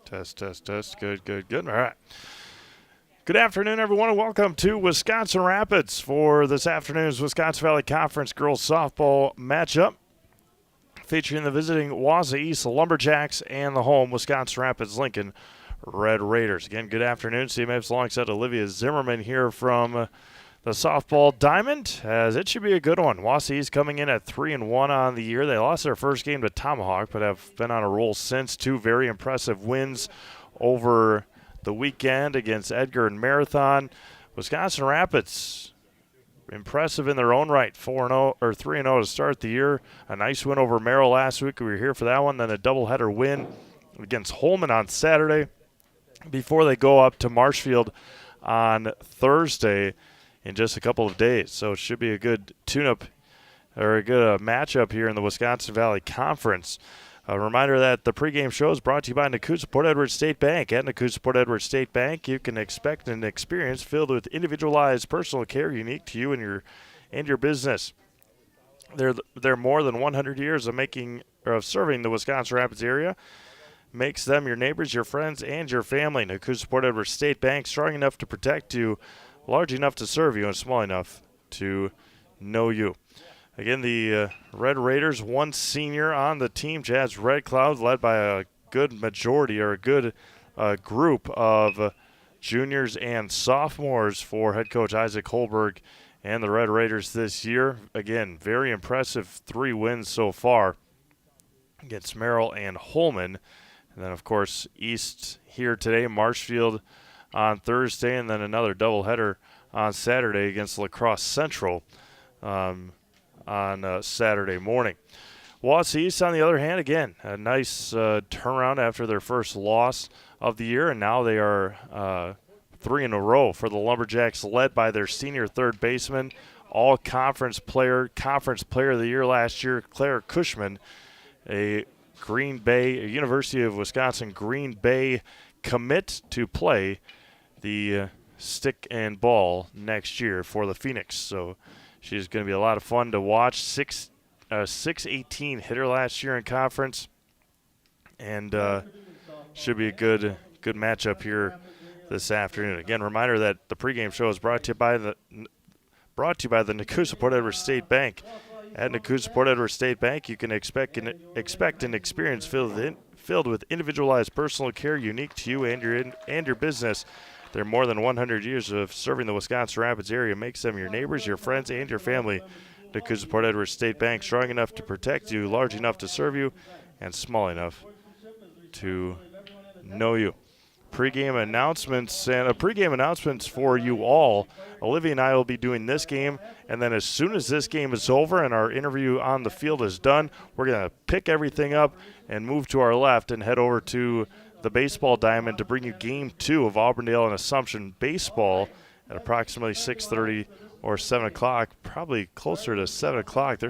Test, test, test. Good, good, good. All right. Good afternoon, everyone, and welcome to Wisconsin Rapids for this afternoon's Wisconsin Valley Conference girls softball matchup, featuring the visiting Wausau East Lumberjacks and the home Wisconsin Rapids Lincoln Red Raiders. Again, good afternoon. CMAP's alongside Olivia Zimmerman here from the softball diamond, as it should be a good one. Wausau East coming in at 3-1 on the year. They lost their first game to Tomahawk, but have been on a roll since. Two very impressive wins over the weekend against Edgar and Marathon. Wisconsin Rapids, impressive in their own right, 4-0 or 3-0 to start the year. A nice win over Merrill last week. We were here for that one. Then a doubleheader win against Holman on Saturday before they go up to Marshfield on Thursday in just a couple of days. So it should be a good tune-up or a good matchup here in the Wisconsin Valley Conference. A reminder that the pregame show is brought to you by Nakusa Port Edward State Bank. At Nakusa Port Edward State Bank, you can expect an experience filled with individualized personal care unique to you and your business. They're more than 100 years of serving the Wisconsin Rapids area. Makes them your neighbors, your friends, and your family. Nakusa Port Edward State Bank, strong enough to protect you, large enough to serve you, and small enough to know you. Again, the Red Raiders, one senior on the team, Jazz Red Cloud, led by a good majority or a good group of juniors and sophomores for head coach Isaac Holberg and the Red Raiders this year. Again, very impressive 3 wins so far against Merrill and Holman. And then, of course, East here today, Marshfield on Thursday, and then another doubleheader on Saturday against La Crosse Central on Saturday morning. Wausau East, on the other hand, again, a nice turnaround after their first loss of the year, and now they are 3 in a row for the Lumberjacks, led by their senior third baseman, all-conference player of the year last year, Claire Cushman, a University of Wisconsin Green Bay commit to play the stick and ball next year for the Phoenix. So she's going to be a lot of fun to watch. 6'18" hitter last year in conference, and should be a good matchup here this afternoon. Again, reminder that the pregame show is brought to you by the Nakusa Port Edward State Bank. At Nakusa Port Edward State Bank, you can expect an experience filled with individualized personal care unique to you and your business. Their more than 100 years of serving the Wisconsin Rapids area makes them your neighbors, your friends, and your family. Nakusa Port Edward State Bank, strong enough to protect you, large enough to serve you, and small enough to know you. Pregame announcements for you all. Olivia and I will be doing this game, and then as soon as this game is over and our interview on the field is done, we're going to pick everything up and move to our left and head over to the baseball diamond to bring you Game 2 of Auburndale and Assumption baseball at approximately 6:30 or 7 o'clock, probably closer to 7 o'clock.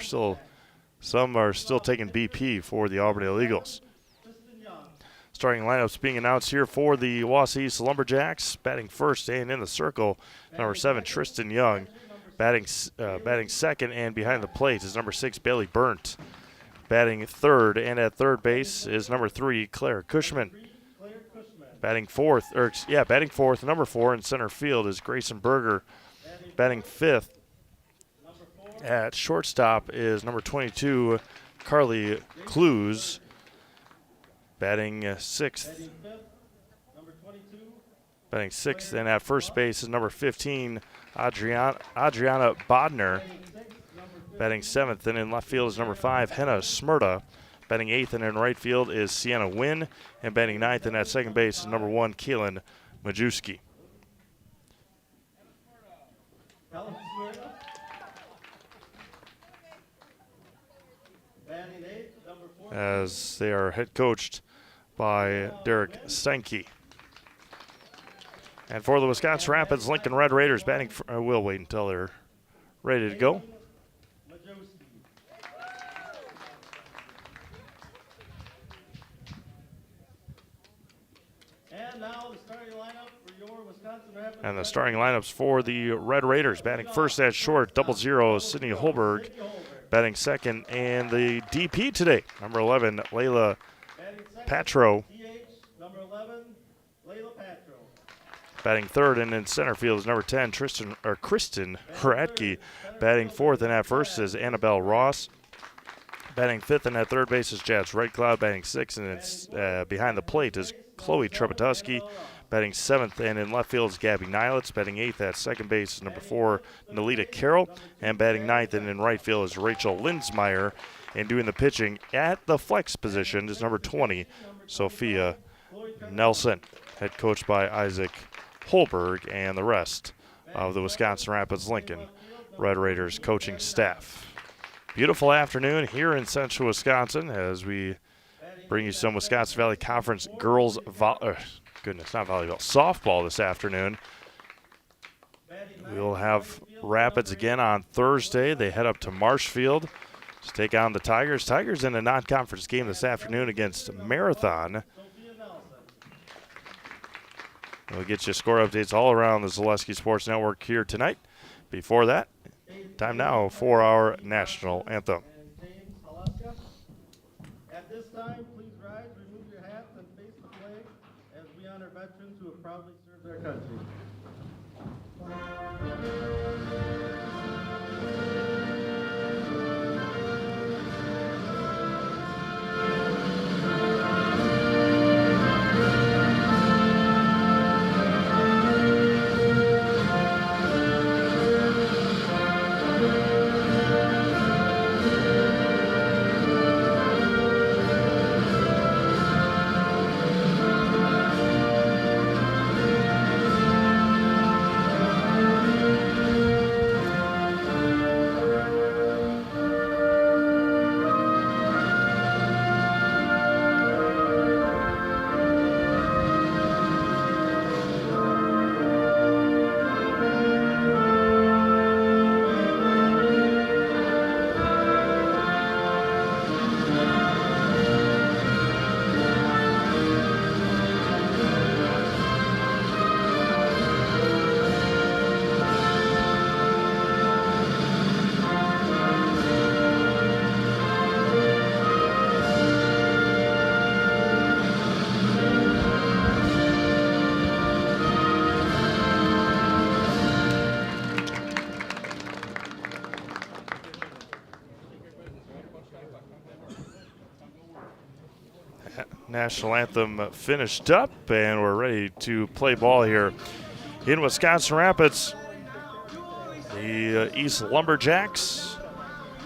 Some are still taking BP for the Auburndale Eagles. Starting lineups being announced here for the Wausau East Lumberjacks. Batting first and in the circle, number 7, Tristan Young. Batting second and behind the plate is number 6, Bailey Burnt. Batting third and at third base is number 3, Claire Cushman. Batting fourth, number 4 in center field is Grayson Berger. Batting fifth at shortstop is number 22, Carly Clues. Batting sixth and at first base is number 15, Adriana Bodner. Batting seventh and in left field is number 5, Henna Smyrda. Batting eighth and in right field is Sienna Wynn. And batting ninth and at second base is number 1, Kaylin Majewski. As they are head coached by Derek Steinke. And for the Wisconsin Rapids Lincoln Red Raiders, batting we'll wait until they're ready to go. And the starting lineups for the Red Raiders. Batting first at short, 00, Sydney Holberg. Batting second, and the DP today, number 11, Layla Patro. Batting third and in center field is number 10, Kristen Hradke. Batting fourth and at first is Annabelle Ross. Batting fifth and at third base is Jazz Red Cloud. Batting sixth and it's behind the plate is Chloe Trebatuski. Batting seventh and in left field is Gabby Nilitz. Batting eighth at second base is number 4, Nalita Carroll. And batting ninth and in right field is Rachel Linsmeyer. And doing the pitching at the flex position is number 20, Sophia Nelson. Head coached by Isaac Holberg and the rest of the Wisconsin Rapids Lincoln Red Raiders coaching staff. Beautiful afternoon here in central Wisconsin as we bring you some Wisconsin Valley Conference girls softball this afternoon. We'll have Rapids again on Thursday. They head up to Marshfield to take on the Tigers. Tigers in a non-conference game this afternoon against Marathon. We'll get you score updates all around the Zaleski Sports Network here tonight. Before that, time now for our national anthem. At this time, please rise, remove your hats, and face the flag as we honor veterans who have proudly served their country. National anthem finished up, and we're ready to play ball here in Wisconsin Rapids. The East Lumberjacks,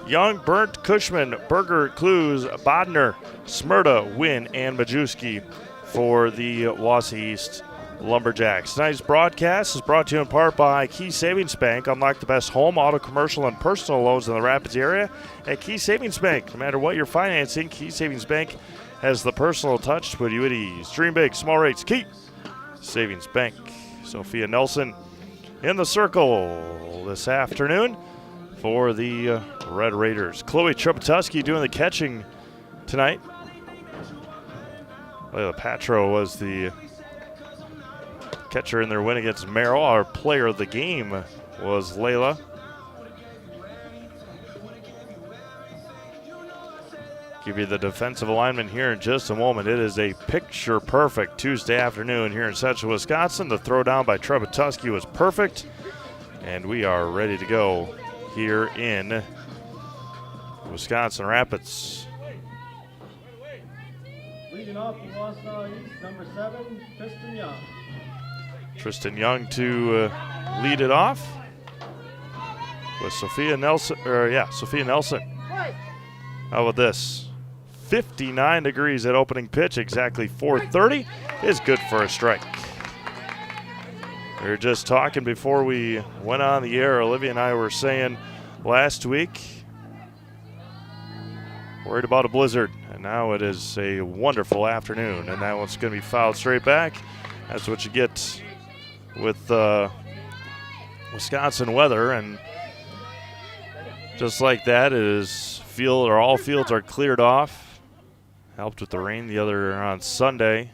Young, Burnt, Cushman, Berger, Clues, Bodner, Smyrna, Wynn, and Majewski for the Wausau East Lumberjacks. Tonight's broadcast is brought to you in part by Key Savings Bank. Unlock the best home, auto, commercial, and personal loans in the Rapids area at Key Savings Bank. No matter what you're financing, Key Savings Bank has the personal touch to put you at ease. Dream big, small rates, Key Savings Bank. Sophia Nelson in the circle this afternoon for the Red Raiders. Chloe Trebatuski doing the catching tonight. Layla Patro was the catcher in their win against Merrill. Our player of the game was Layla. Give you the defensive alignment here in just a moment. It is a picture-perfect Tuesday afternoon here in central Wisconsin. The throw down by Trebatuski was perfect, and we are ready to go here in Wisconsin Rapids. Leading off the Wausau East, number 7, Tristan Young. Tristan Young to lead it off with Sophia Nelson. Sophia Nelson. How about this? 59 degrees at opening pitch, exactly 4:30 is good for a strike. We were just talking before we went on the air. Olivia and I were saying last week, worried about a blizzard, and now it is a wonderful afternoon, and that one's going to be fouled straight back. That's what you get with Wisconsin weather, and just like that, all fields are cleared off. Helped with the rain the other on Sunday.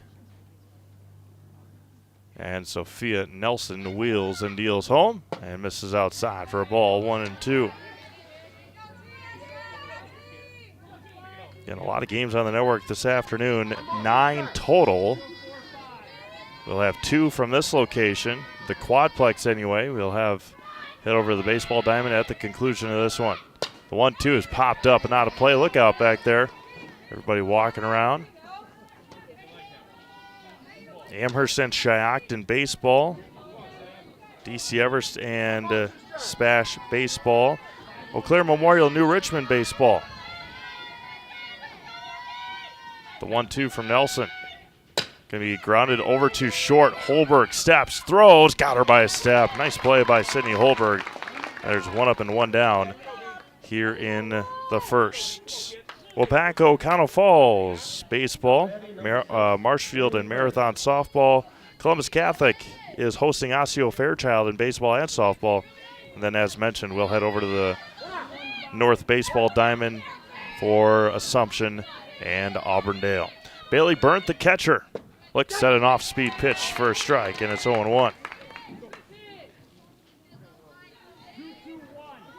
And Sophia Nelson wheels and deals home and misses outside for a ball 1-2. Again, a lot of games on the network this afternoon. 9 total. We'll have 2 from this location, the quadplex anyway. We'll head over to the baseball diamond at the conclusion of this one. The 1-2 is popped up and out of play. Look out back there. Everybody walking around. Amherst and Shiocton baseball. DC Everest and Spash baseball. Eau Claire Memorial New Richmond baseball. The 1-2 from Nelson. Going to be grounded over to short. Holberg steps, throws, got her by a step. Nice play by Sydney Holberg. There's 1 up and 1 down here in the first. Wapaco, Connell Falls baseball. Marshfield and Marathon softball. Columbus Catholic is hosting Osseo Fairchild in baseball and softball. And then, as mentioned, we'll head over to the North Baseball Diamond for Assumption and Auburndale. Bailey Burnt, the catcher. Look, set an off-speed pitch for a strike, and it's 0-1.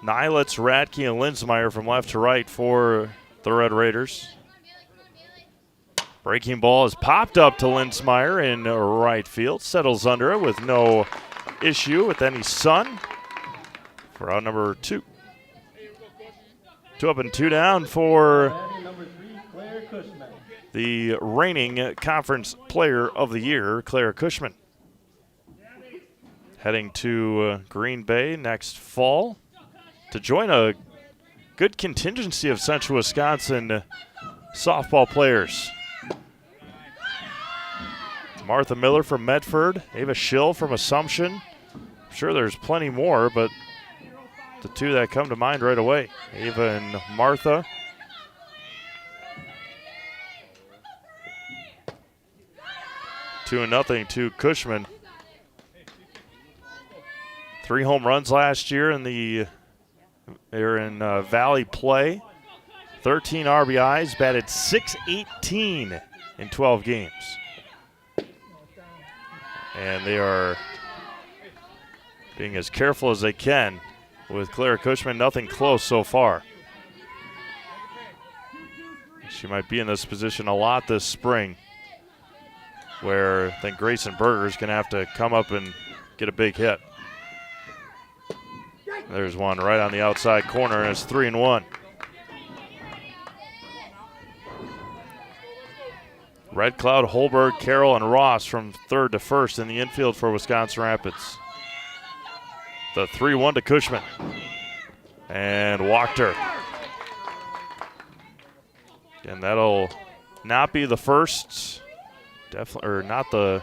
Nilitz, Radke, and Linsmeyer from left to right for the Red Raiders. Breaking ball is popped up to Linsmeyer in right field. Settles under it with no issue with any sun for out number 2. 2 up and 2 down for the reigning Conference Player of the Year, Claire Cushman. Heading to Green Bay next fall to join a good contingency of Central Wisconsin softball players. Martha Miller from Medford, Ava Schill from Assumption. I'm sure there's plenty more, but the 2 that come to mind right away, Ava and Martha. 2-0 to Cushman. 3 home runs last year in Valley play. 13 RBIs, batted .618 in 12 games. And they are being as careful as they can with Claire Cushman. Nothing close so far. She might be in this position a lot this spring, where I think Grayson Berger is going to have to come up and get a big hit. There's one right on the outside corner, and it's 3-1. Red Cloud, Holberg, Carroll, and Ross from third to first in the infield for Wisconsin Rapids. The 3-1 to Cushman. And walked her. And that'll not be the first. Was not the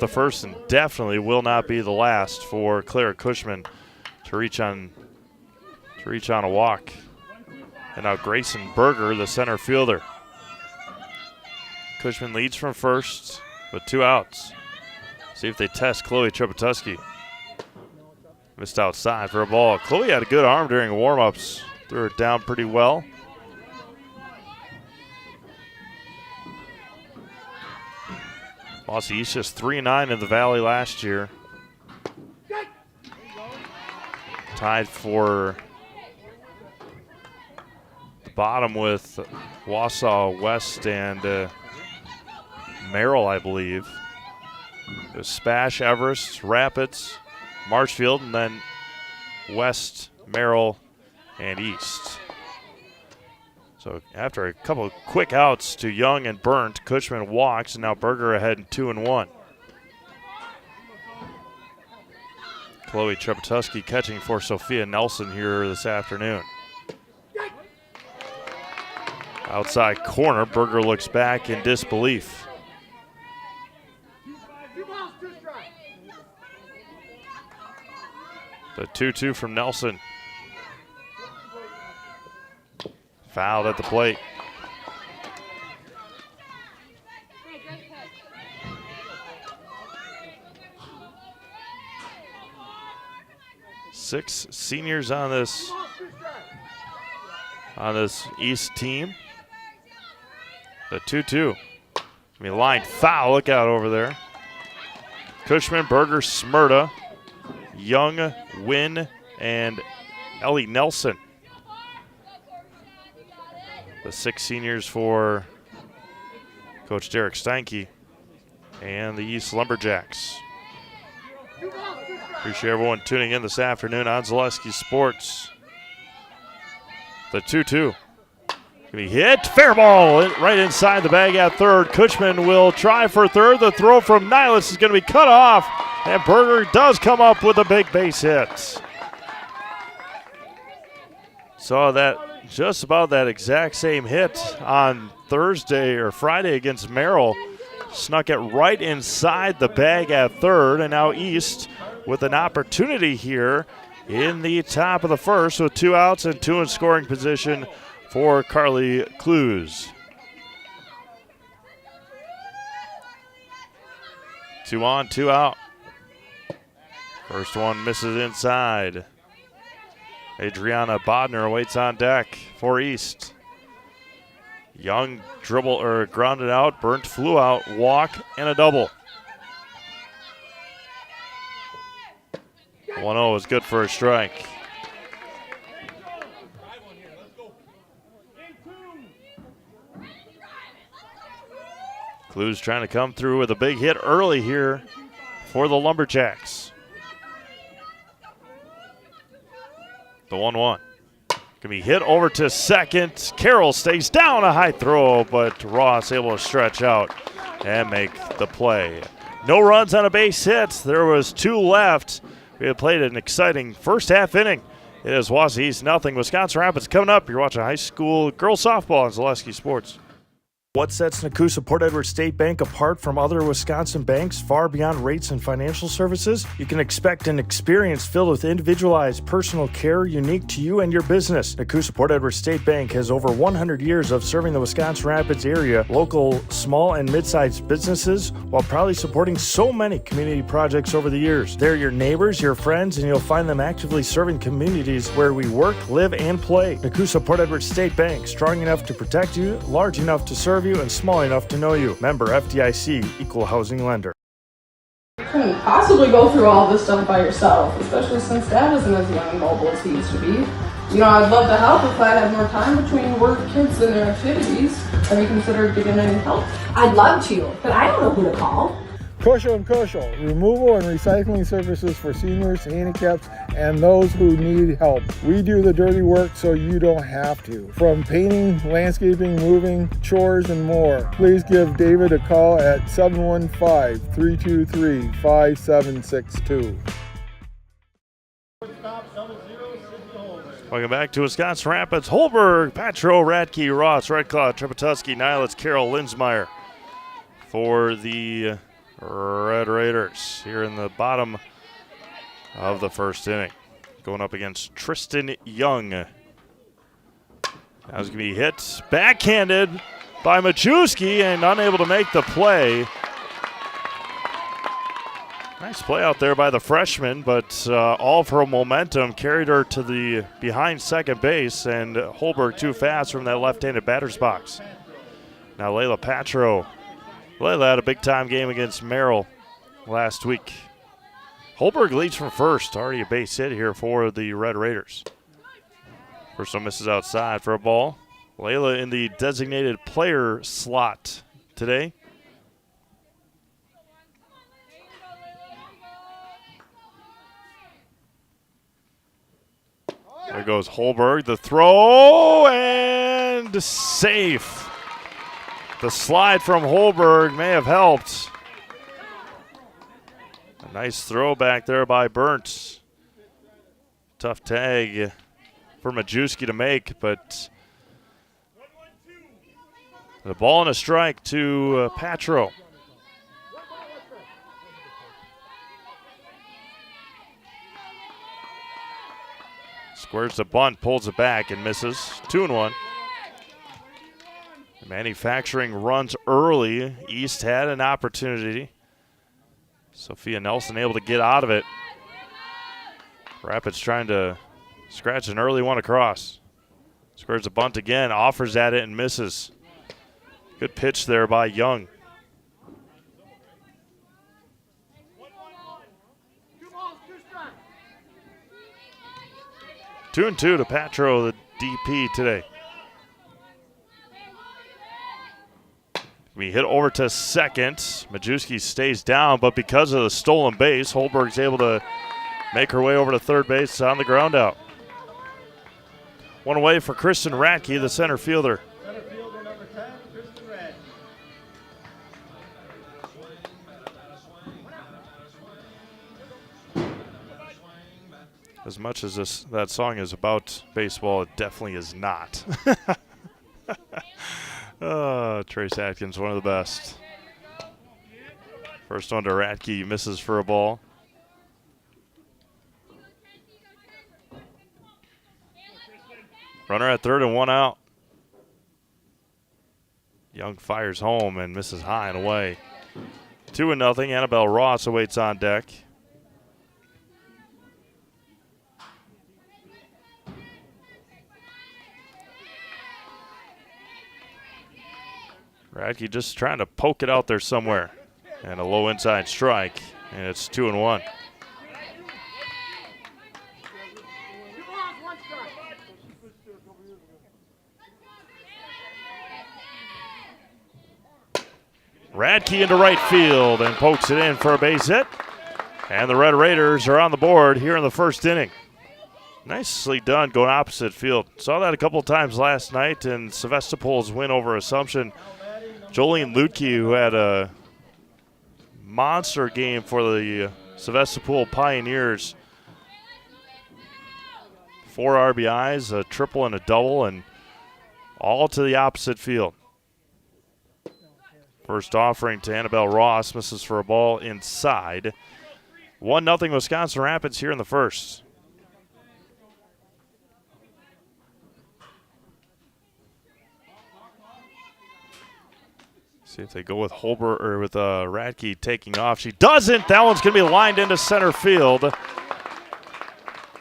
first, and definitely will not be the last for Claire Cushman to reach on a walk. And now Grayson Berger, the center fielder. Cushman leads from first with 2 outs. See if they test Chloe Trepetoski. Missed outside for a ball. Chloe had a good arm during warm-ups. Threw it down pretty well. Bossy East just 3-9 in the Valley last year. Tied for the bottom with Wausau West and Merrill, I believe. There's Spash, Everest, Rapids, Marshfield, and then West, Merrill, and East. So after a couple of quick outs to Young and Burnt, Cushman walks, and now Berger ahead in 2-1. Chloe Trepetoski catching for Sophia Nelson here this afternoon. Outside corner, Berger looks back in disbelief. The 2-2 from Nelson. Fouled at the plate. Six seniors on this East team. The 2-2. Line foul. Look out over there. Cushman, Berger, Smyrna, Young, Wynn, and Ellie Nelson. The 6 seniors for Coach Derek Steinke. and the East Lumberjacks. Appreciate everyone tuning in this afternoon on Zaleski Sports. The 2-2. Gonna be hit. Fair ball right inside the bag at third. Kutchman will try for third. The throw from Nihilus is going to be cut off. And Berger does come up with a big base hit. Saw that just about that exact same hit on Thursday or Friday against Merrill. Snuck it right inside the bag at third. And now East with an opportunity here in the top of the first with 2 outs and 2 in scoring position for Carly Clues. 2 on, 2 out. First one misses inside. Adriana Bodner waits on deck for East. Young grounded out, Burnt flew out, walk, and a double. 1-0 is good for a strike. Clues trying to come through with a big hit early here for the Lumberjacks. The 1-1. Can be hit over to second. Carroll stays down, a high throw, but Ross able to stretch out and make the play. No runs on a base hit. There was 2 left. We had played an exciting first half inning. It is Wausau East 0. Wisconsin Rapids coming up. You're watching high school girls softball on Zaleski Sports. What sets Nakusa Port Edward State Bank apart from other Wisconsin banks far beyond rates and financial services? You can expect an experience filled with individualized personal care unique to you and your business. Nakusa Port Edward State Bank has over 100 years of serving the Wisconsin Rapids area, local small and mid-sized businesses, while proudly supporting so many community projects over the years. They're your neighbors, your friends, and you'll find them actively serving communities where we work, live, and play. Nakusa Port Edward State Bank, strong enough to protect you, large enough to serve you, and small enough to know you. Member FDIC, Equal Housing Lender. You couldn't possibly go through all this stuff by yourself, especially since Dad isn't as young and mobile as he used to be. You know, I'd love to help if I had more time between work, kids, and their activities. Have you considered getting any help? I'd love to, but I don't know who to call. Kushel & Kushel, removal and recycling services for seniors, handicaps, and those who need help. We do the dirty work so you don't have to. From painting, landscaping, moving, chores, and more. Please give David a call at 715-323-5762. Welcome back to Wisconsin Rapids. Holberg, Patro, Radke, Ross, Redclaw, Trepetoski, Nilitz, Carroll, Linsmeyer for the Red Raiders here in the bottom of the first inning. Going up against Tristan Young. That was going to be hit backhanded by Majewski and unable to make the play. Nice play out there by the freshman, but all of her momentum carried her to the behind second base, and Holberg too fast from that left-handed batter's box. Now Layla Patro. Layla had a big-time game against Merrill last week. Holberg leads from first. Already a base hit here for the Red Raiders. First one misses outside for a ball. Layla in the designated player slot today. There goes Holberg. The throw and safe. The slide from Holberg may have helped. A nice throw back there by Burnt. Tough tag for Majewski to make, but the ball and a strike to Patro. Squares the bunt, pulls it back, and misses. 2-1. Manufacturing runs early. East had an opportunity. Sophia Nelson able to get out of it. Rapids trying to scratch an early one across. Squares the bunt again, offers at it and misses. Good pitch there by Young. Two and two to Patro, the DP today. We hit over to second. Majewski stays down, but because of the stolen base, Holberg's able to make her way over to third base on the ground out. One away for Kristen Ratke, the center fielder. Center fielder number 10, Kristen Radke. As much as that song is about baseball, it definitely is not. Trace Atkins, one of the best. First one to Ratke, misses for a ball. Runner at third and one out. Young fires home and misses high and away. 2-0. Annabelle Ross awaits on deck. Radke just trying to poke it out there somewhere. And a low inside strike, and it's 2-1. Radke into right field and pokes it in for a base hit. And the Red Raiders are on the board here in the first inning. Nicely done going opposite field. Saw that a couple of times last night in Sevastopol's win over Assumption. Jolene Lutke, who had a monster game for the Sevastopol Pioneers. 4 RBIs, a triple and a double, and all to the opposite field. First offering to Annabelle Ross, misses for a ball inside. 1-0 Wisconsin Rapids here in the first. See if they go with Holber or with Radke taking off. She doesn't. That one's going to be lined into center field.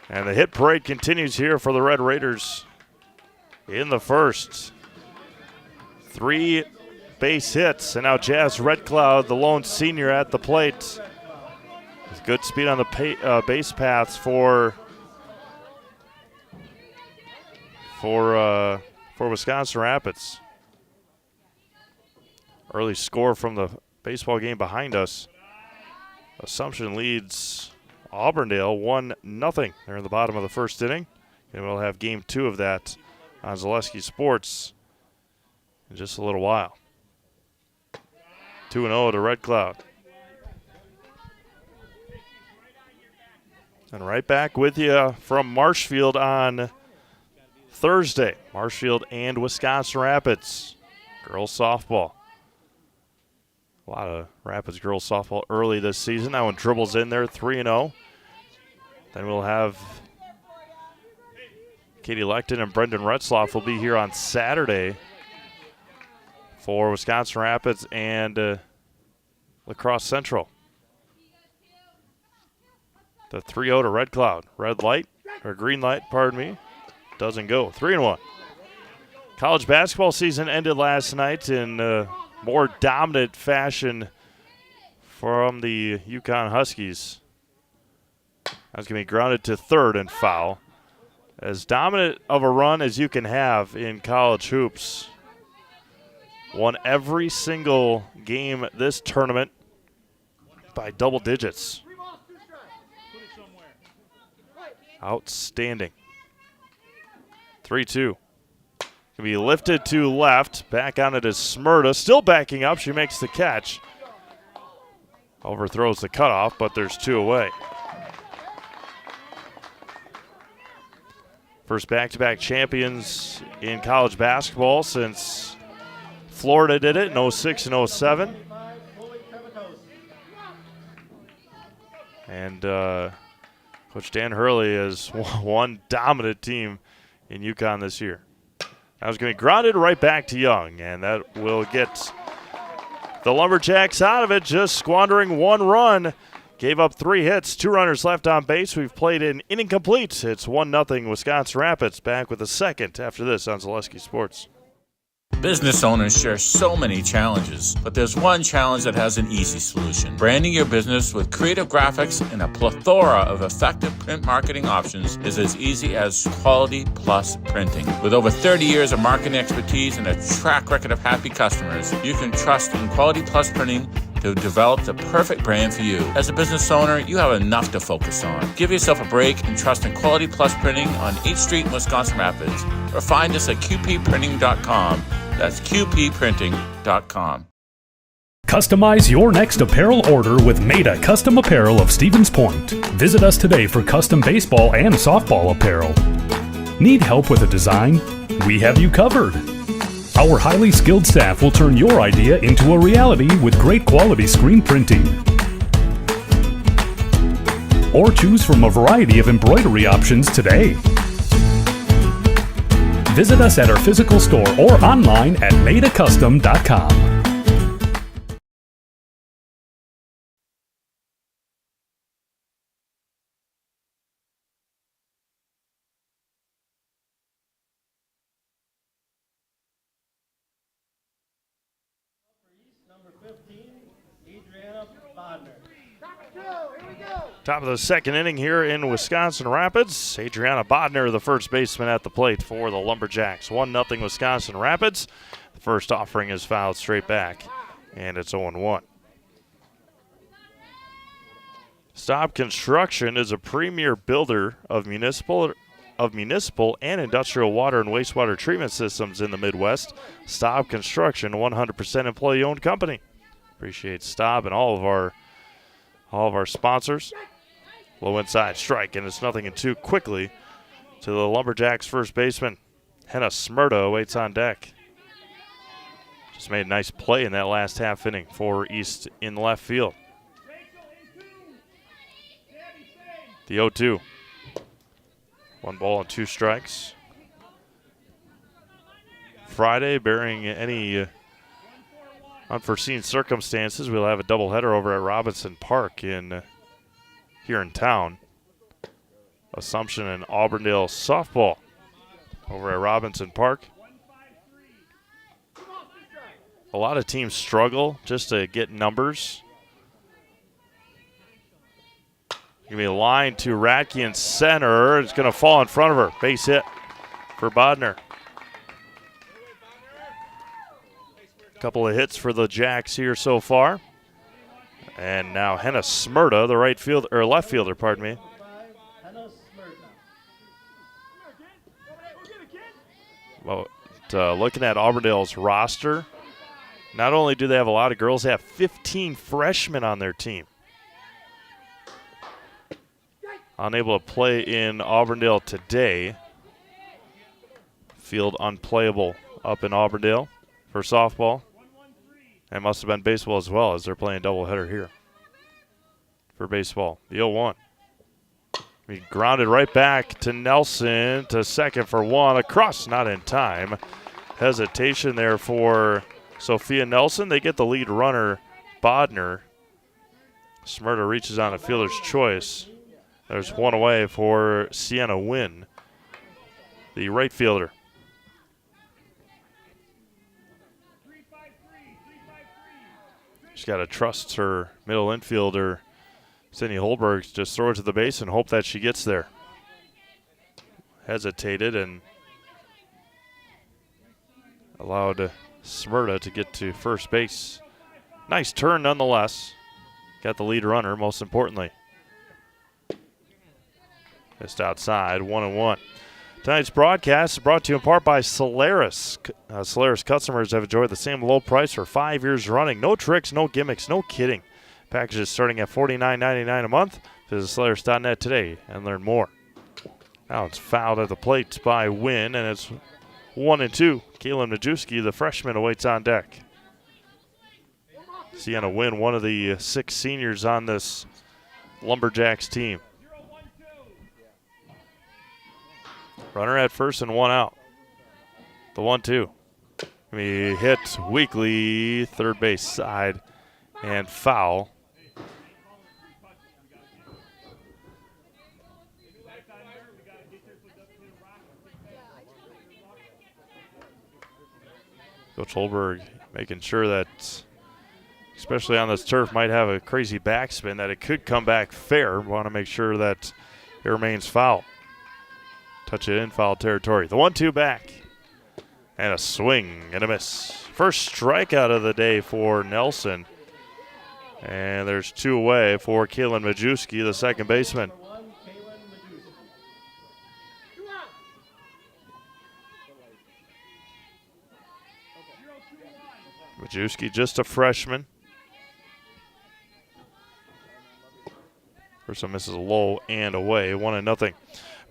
And the hit parade continues here for the Red Raiders in the first. 3 base hits, and now Jazz Red Cloud, the lone senior at the plate. With good speed on the base paths for Wisconsin Rapids. Early score from the baseball game behind us. Assumption leads Auburndale 1-0. They're in the bottom of the first inning. And we'll have game 2 of that on Zaleski Sports in just a little while. 2-0 to Red Cloud. And right back with you from Marshfield on Thursday. Marshfield and Wisconsin Rapids. Girls softball. A lot of Rapids girls softball early this season. That one dribbles in there, 3-0. Then we'll have Katie Lecton and Brendan Retzloff will be here on Saturday for Wisconsin Rapids and Lacrosse Central. The 3-0 to Red Cloud. Green light, pardon me. Doesn't go. 3-1. College basketball season ended last night in more dominant fashion from the UConn Huskies. That's going to be grounded to third and foul. As dominant of a run as you can have in college hoops. Won every single game this tournament by double digits. Outstanding. 3-2. Can be lifted to left. Back on it is Smyrna. Still backing up. She makes the catch. Overthrows the cutoff, but there's 2 away. First back-to-back champions in college basketball since Florida did it in 06 and 07. And Coach Dan Hurley has one dominant team in UConn this year. That was going to be grounded right back to Young, and that will get the Lumberjacks out of it, just squandering 1 run. Gave up 3 hits, 2 runners left on base. We've played an inning complete. It's 1-0 Wisconsin Rapids. Back with a second after this on Zaleski Sports. Business owners share so many challenges, but there's one challenge that has an easy solution. Branding your business with creative graphics and a plethora of effective print marketing options is as easy as Quality Plus Printing. With over 30 years of marketing expertise and a track record of happy customers, you can trust in Quality Plus Printing to develop the perfect brand for you. As a business owner, you have enough to focus on. Give yourself a break and trust in Quality Plus Printing on 8th Street in Wisconsin Rapids, or find us at qpprinting.com. That's qpprinting.com. Customize your next apparel order with Maida Custom Apparel of Stevens Point. Visit us today for custom baseball and softball apparel. Need help with a design? We have you covered. Our highly skilled staff will turn your idea into a reality with great quality screen printing. Or choose from a variety of embroidery options today. Visit us at our physical store or online at maidacustom.com. Number 15, Adriana Bodner. Top of the second inning here in Wisconsin Rapids. Adriana Bodner, the first baseman at the plate for the Lumberjacks. 1-0 Wisconsin Rapids. The first offering is fouled straight back, and it's 0-1. Staub Construction is a premier builder of municipal and industrial water and wastewater treatment systems in the Midwest. Staub Construction, 100% employee-owned company. Appreciate Staub and all of our sponsors. Low inside strike, and it's 0-2 quickly to the Lumberjacks' first baseman. Henna Smyrda waits on deck. Just made a nice play in that last half inning for East in left field. The 0-2. 1 ball and 2 strikes. Friday, bearing any unforeseen circumstances, we'll have a doubleheader over at Robinson Park here in town. Assumption and Auburndale softball over at Robinson Park. A lot of teams struggle just to get numbers. Give me a line to Radke in center. It's going to fall in front of her. Base hit for Bodner. Couple of hits for the Jacks here so far. And now Henna Smyrda, the left fielder, pardon me. Henna Smyrda. Well, looking at Auburndale's roster, not only do they have a lot of girls, they have 15 freshmen on their team. Unable to play in Auburndale today. Field unplayable up in Auburndale for softball. And must have been baseball as well, as they're playing doubleheader here for baseball. The 0-1. He grounded right back to Nelson to second for 1. Across, not in time. Hesitation there for Sophia Nelson. They get the lead runner, Bodner. Smyrda reaches on a fielder's choice. There's one away for Sienna Wynn, the right fielder. She's got to trust her middle infielder, Cindy Holberg, just throw it to the base and hope that she gets there. Hesitated and allowed Smyrda to get to first base. Nice turn nonetheless. Got the lead runner, most importantly. Just outside, 1-1. Tonight's broadcast is brought to you in part by Solaris. Solaris customers have enjoyed the same low price for 5 years running. No tricks, no gimmicks, no kidding. Packages starting at $49.99 a month. Visit Solaris.net today and learn more. Now it's fouled at the plate by Wynn, and it's 1-2. Kaylin Majewski, the freshman, awaits on deck. Sienna Wynn, one of the 6 seniors on this Lumberjacks team. Runner at first and 1 out. The 1-2. He hit weakly, third base side, and foul. Coach Holberg making sure that, especially on this turf, might have a crazy backspin, that it could come back fair. Want to make sure that it remains foul. Touch it in foul territory. The 1-2 back. And a swing and a miss. First strikeout of the day for Nelson. And there's 2 away for Kalen Majewski, the second baseman. Majewski, just a freshman. First one misses low and away, 1-0.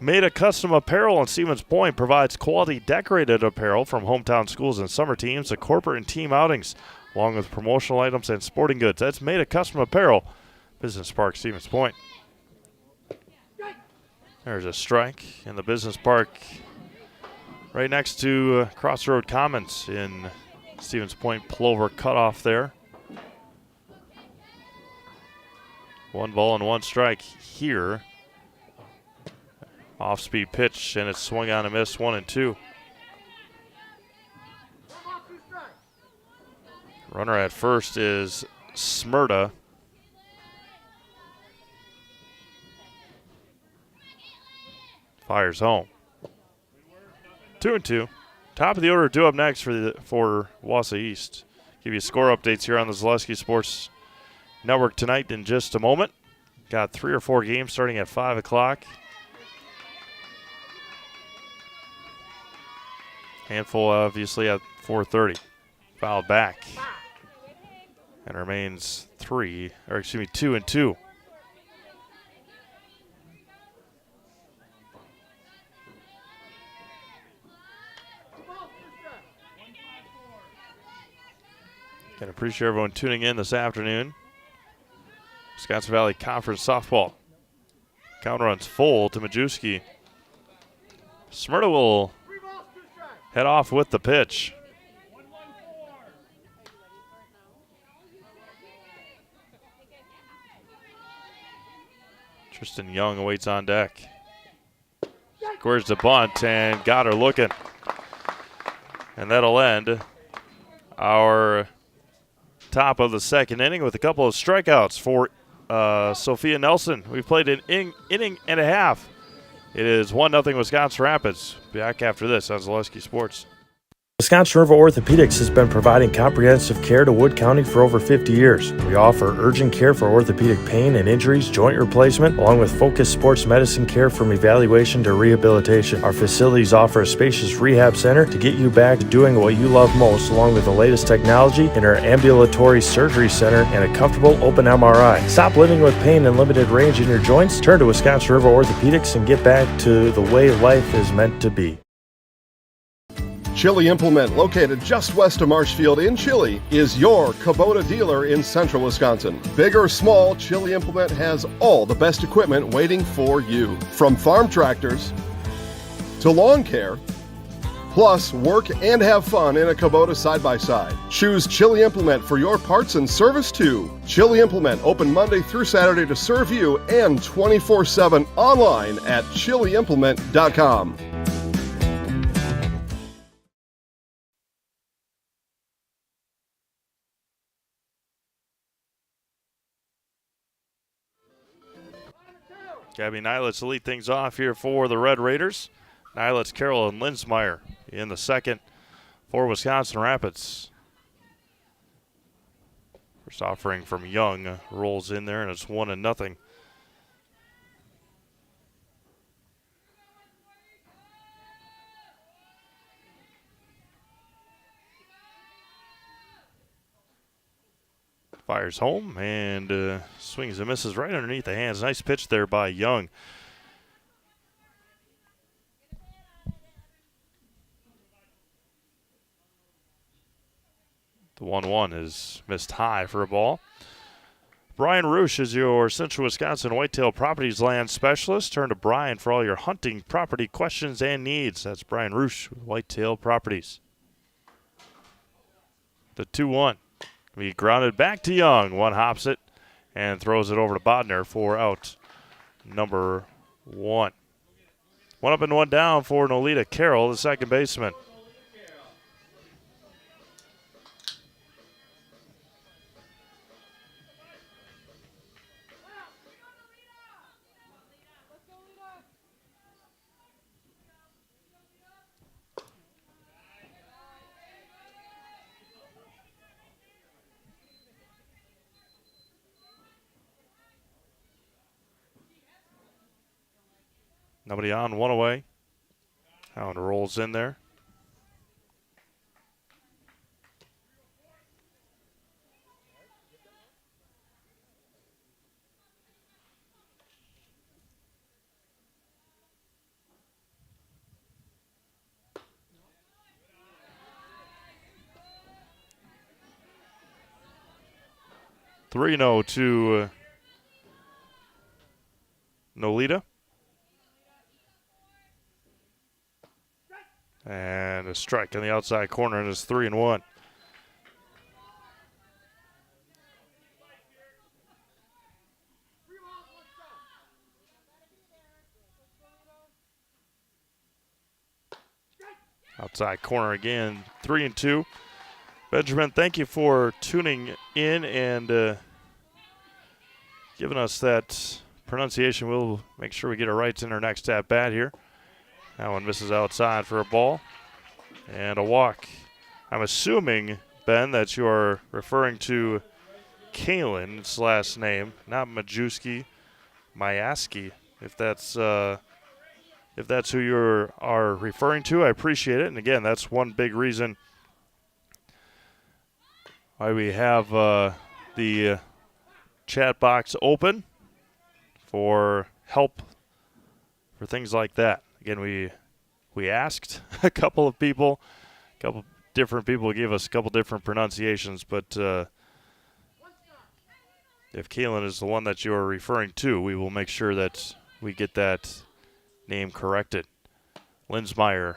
Made a Custom Apparel in Stevens Point provides quality decorated apparel from hometown schools and summer teams to corporate and team outings, along with promotional items and sporting goods. That's Made a Custom Apparel, Business Park, Stevens Point. There's a strike in the Business Park right next to Crossroad Commons in Stevens Point. Plover cutoff there. 1 ball and 1 strike here. Off-speed pitch, and it's swung on and missed, 1-2. Runner at first is Smyrda. Fires home. 2-2. Top of the order due up next for Wausau East. Give you score updates here on the Zaleski Sports Network tonight in just a moment. Got 3 or 4 games starting at 5 o'clock. Handful obviously at 4:30. Fouled back. And remains 2-2. Can appreciate everyone tuning in this afternoon. Wisconsin Valley Conference softball. Count runs full to Majewski. Smyrna will head off with the pitch. Tristan Young awaits on deck. Squares the bunt and got her looking. And that'll end our top of the second inning with a couple of strikeouts for Sophia Nelson. We've played an inning and a half. It is 1-0 Wisconsin Rapids. Back after this on Zaleski Sports. Wisconsin River Orthopedics has been providing comprehensive care to Wood County for over 50 years. We offer urgent care for orthopedic pain and injuries, joint replacement, along with focused sports medicine care from evaluation to rehabilitation. Our facilities offer a spacious rehab center to get you back to doing what you love most, along with the latest technology in our ambulatory surgery center and a comfortable open MRI. Stop living with pain and limited range in your joints. Turn to Wisconsin River Orthopedics and get back to the way life is meant to be. Chili Implement, located just west of Marshfield in Chili, is your Kubota dealer in central Wisconsin. Big or small, Chili Implement has all the best equipment waiting for you. From farm tractors to lawn care, plus work and have fun in a Kubota side-by-side. Choose Chili Implement for your parts and service too. Chili Implement, open Monday through Saturday to serve you and 24/7 online at chiliimplement.com. Gabby Nylitz to lead things off here for the Red Raiders. Nylitz, Carroll, and Linsmeyer in the second for Wisconsin Rapids. First offering from Young rolls in there, and it's 1-0. Fires home and swings and misses right underneath the hands. Nice pitch there by Young. The 1-1 is missed high for a ball. Brian Roosh is your Central Wisconsin Whitetail Properties Land Specialist. Turn to Brian for all your hunting property questions and needs. That's Brian Roosh with Whitetail Properties. The 2-1. Be grounded back to Young. One hops it and throws it over to Bodner for out number 1. 1 up and 1 down for Nolita Carroll, the second baseman. Nobody on, one away. That one rolls in there. Three to Nolita. And a strike on the outside corner, and it's 3-1. Outside corner again, 3-2. Benjamin, thank you for tuning in and giving us that pronunciation. We'll make sure we get it right in our next at bat here. That one misses outside for a ball and a walk. I'm assuming, Ben, that you are referring to Kalen's last name, not Majewski, Mayaski. If that's who you are referring to, I appreciate it. And again, that's one big reason why we have the chat box open for help for things like that. Again, we asked a couple of people, a couple different people gave us a couple different pronunciations, but if Kalen is the one that you are referring to, we will make sure that we get that name corrected. Linsmeyer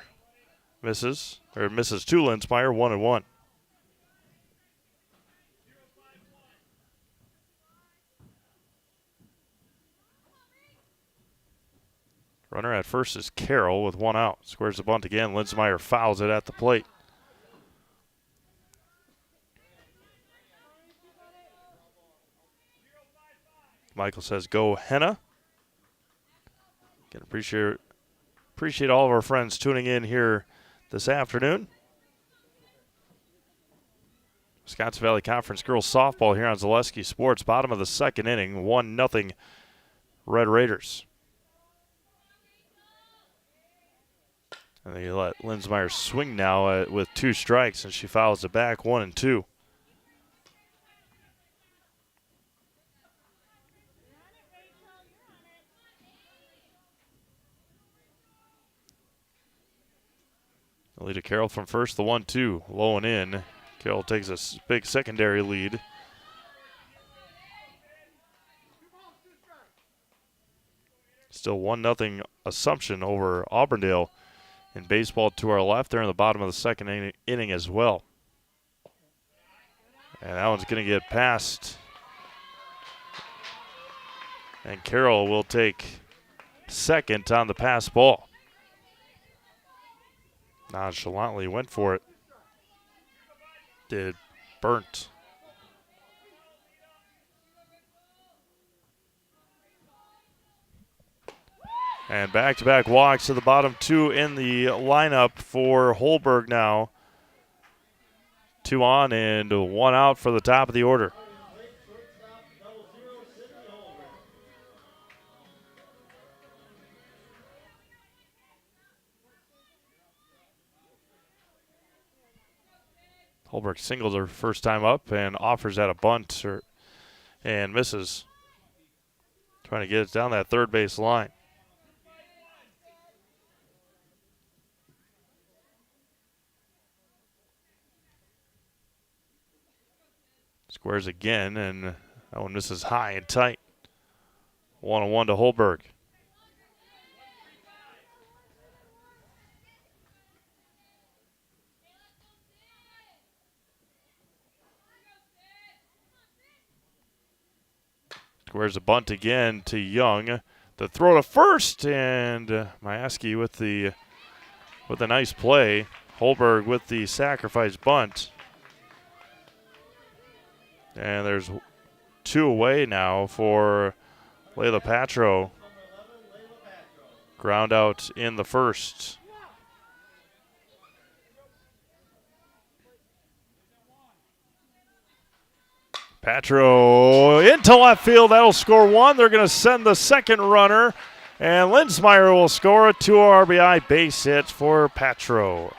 misses to Linsmeyer, 1-1. Runner at first is Carroll with one out. Squares the bunt again. Linsmeyer fouls it at the plate. Michael says, go Henna. Again, appreciate all of our friends tuning in here this afternoon. Wisconsin Valley Conference girls softball here on Zaleski Sports. Bottom of the second inning, 1-0 Red Raiders. And they let Linsmeyer swing now with 2 strikes, and she fouls it back, 1-2. Alita Carroll from first, the 1-2, low and in. Carroll takes a big secondary lead. Still 1-0 Assumption over Auburndale. In baseball to our left, they're in the bottom of the second inning as well. And that one's going to get past. And Carroll will take second on the pass ball. Nonchalantly went for it. Did Burnt. And back-to-back walks to the bottom 2 in the lineup for Holberg now. 2 on and 1 out for the top of the order. Holberg singles her first time up and offers at a bunt and misses. Trying to get it down that third base line. Squares again, and that one misses high and tight. 1-1 to Holberg. Squares a bunt again to Young. The throw to first, and Mayaski with a nice play. Holberg with the sacrifice bunt. And there's 2 away now for Layla Patro. Ground out in the first. Patro into left field. That'll score 1. They're going to send the second runner And Linsmeyer will score a 2 RBI base hit for Patro.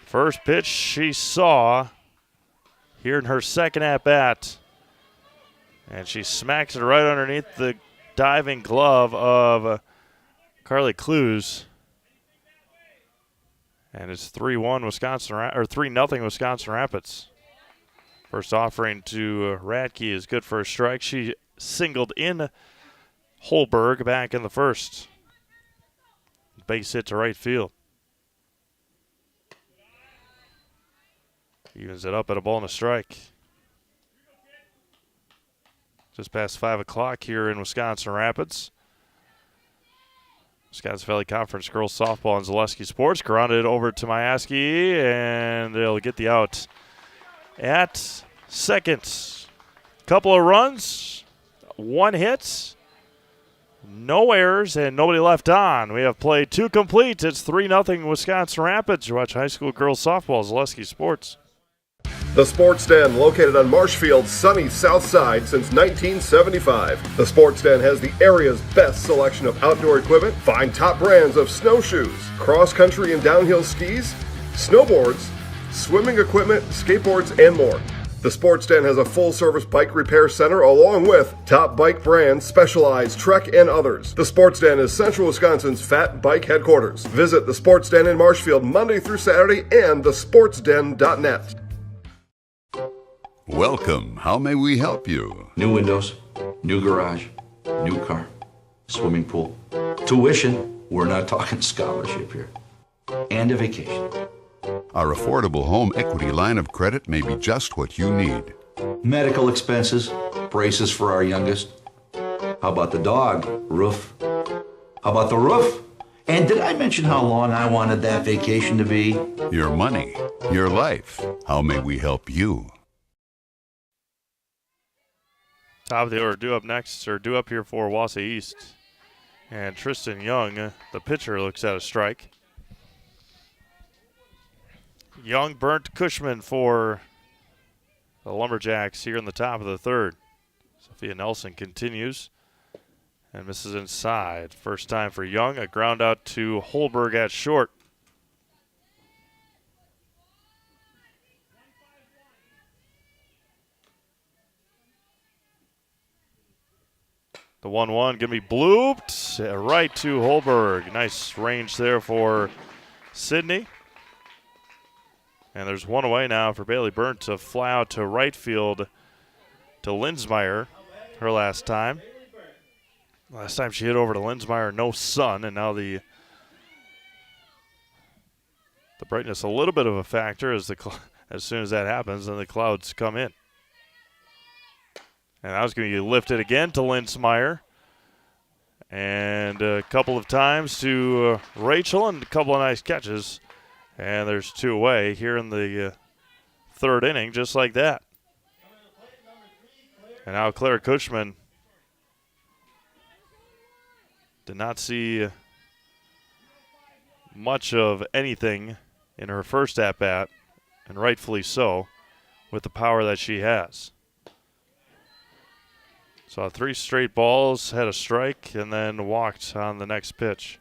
First pitch she saw here in her second at-bat. And she smacks it right underneath the diving glove of Carly Clues. And it's 3-1 Wisconsin, or 3-0 Wisconsin Rapids. First offering to Radke is good for a strike. She singled in Holberg back in the first. Base hit to right field. Evens it up at a ball and a strike. Just past 5 o'clock here in Wisconsin Rapids. Wisconsin Valley Conference Girls Softball and Zaleski Sports grounded over to Mayaski, and they'll get the out at second. Couple of runs, 1 hit, no errors, and nobody left on. We have played 2 complete. It's 3-0 Wisconsin Rapids. You watch high school girls softball, Zaleski Sports. The Sports Den, located on Marshfield's sunny south side since 1975. The Sports Den has the area's best selection of outdoor equipment. Find top brands of snowshoes, cross-country and downhill skis, snowboards, swimming equipment, skateboards, and more. The Sports Den has a full-service bike repair center along with top bike brands, Specialized, Trek, and others. The Sports Den is Central Wisconsin's Fat Bike headquarters. Visit the Sports Den in Marshfield Monday through Saturday and thesportsden.net. Welcome. How may we help you? New windows, new garage, new car, swimming pool, tuition. We're not talking scholarship here. And a vacation. Our affordable home equity line of credit may be just what you need. Medical expenses, braces for our youngest. How about the dog? Roof. How about the roof? And did I mention how long I wanted that vacation to be? Your money, your life. How may we help you? Top of the order, due up here for Wausau East. And Tristan Young, the pitcher, looks at a strike. Young burnt Cushman for the Lumberjacks here in the top of the third. Sophia Nelson continues and misses inside. First time for Young, a ground out to Holberg at short. The 1-1 going to be blooped right to Holberg. Nice range there for Sydney. And there's one away now for Bailey Burnt to fly out to right field to Linsmeyer her last time. Last time she hit over to Linsmeyer, no sun, and now the brightness a little bit of a factor as soon as that happens, then the clouds come in. And that was going to be lifted again to Linsmeyer. And a couple of times to Rachel and a couple of nice catches. And there's 2 away here in the third inning, just like that. And now Claire Cushman did not see much of anything in her first at-bat, and rightfully so, with the power that she has. Saw 3 straight balls, had a strike, and then walked on the next pitch.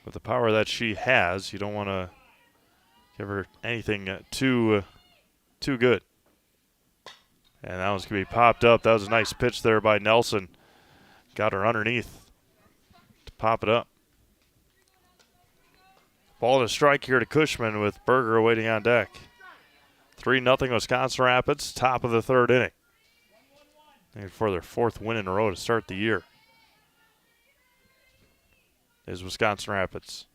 With the power that she has, you don't want to give her anything too good. And that one's going to be popped up. That was a nice pitch there by Nelson. Got her underneath to pop it up. Ball and a strike here to Cushman with Berger waiting on deck. 3-0 Wisconsin Rapids, top of the third inning. And for their 4th win in a row to start the year is Wisconsin Rapids.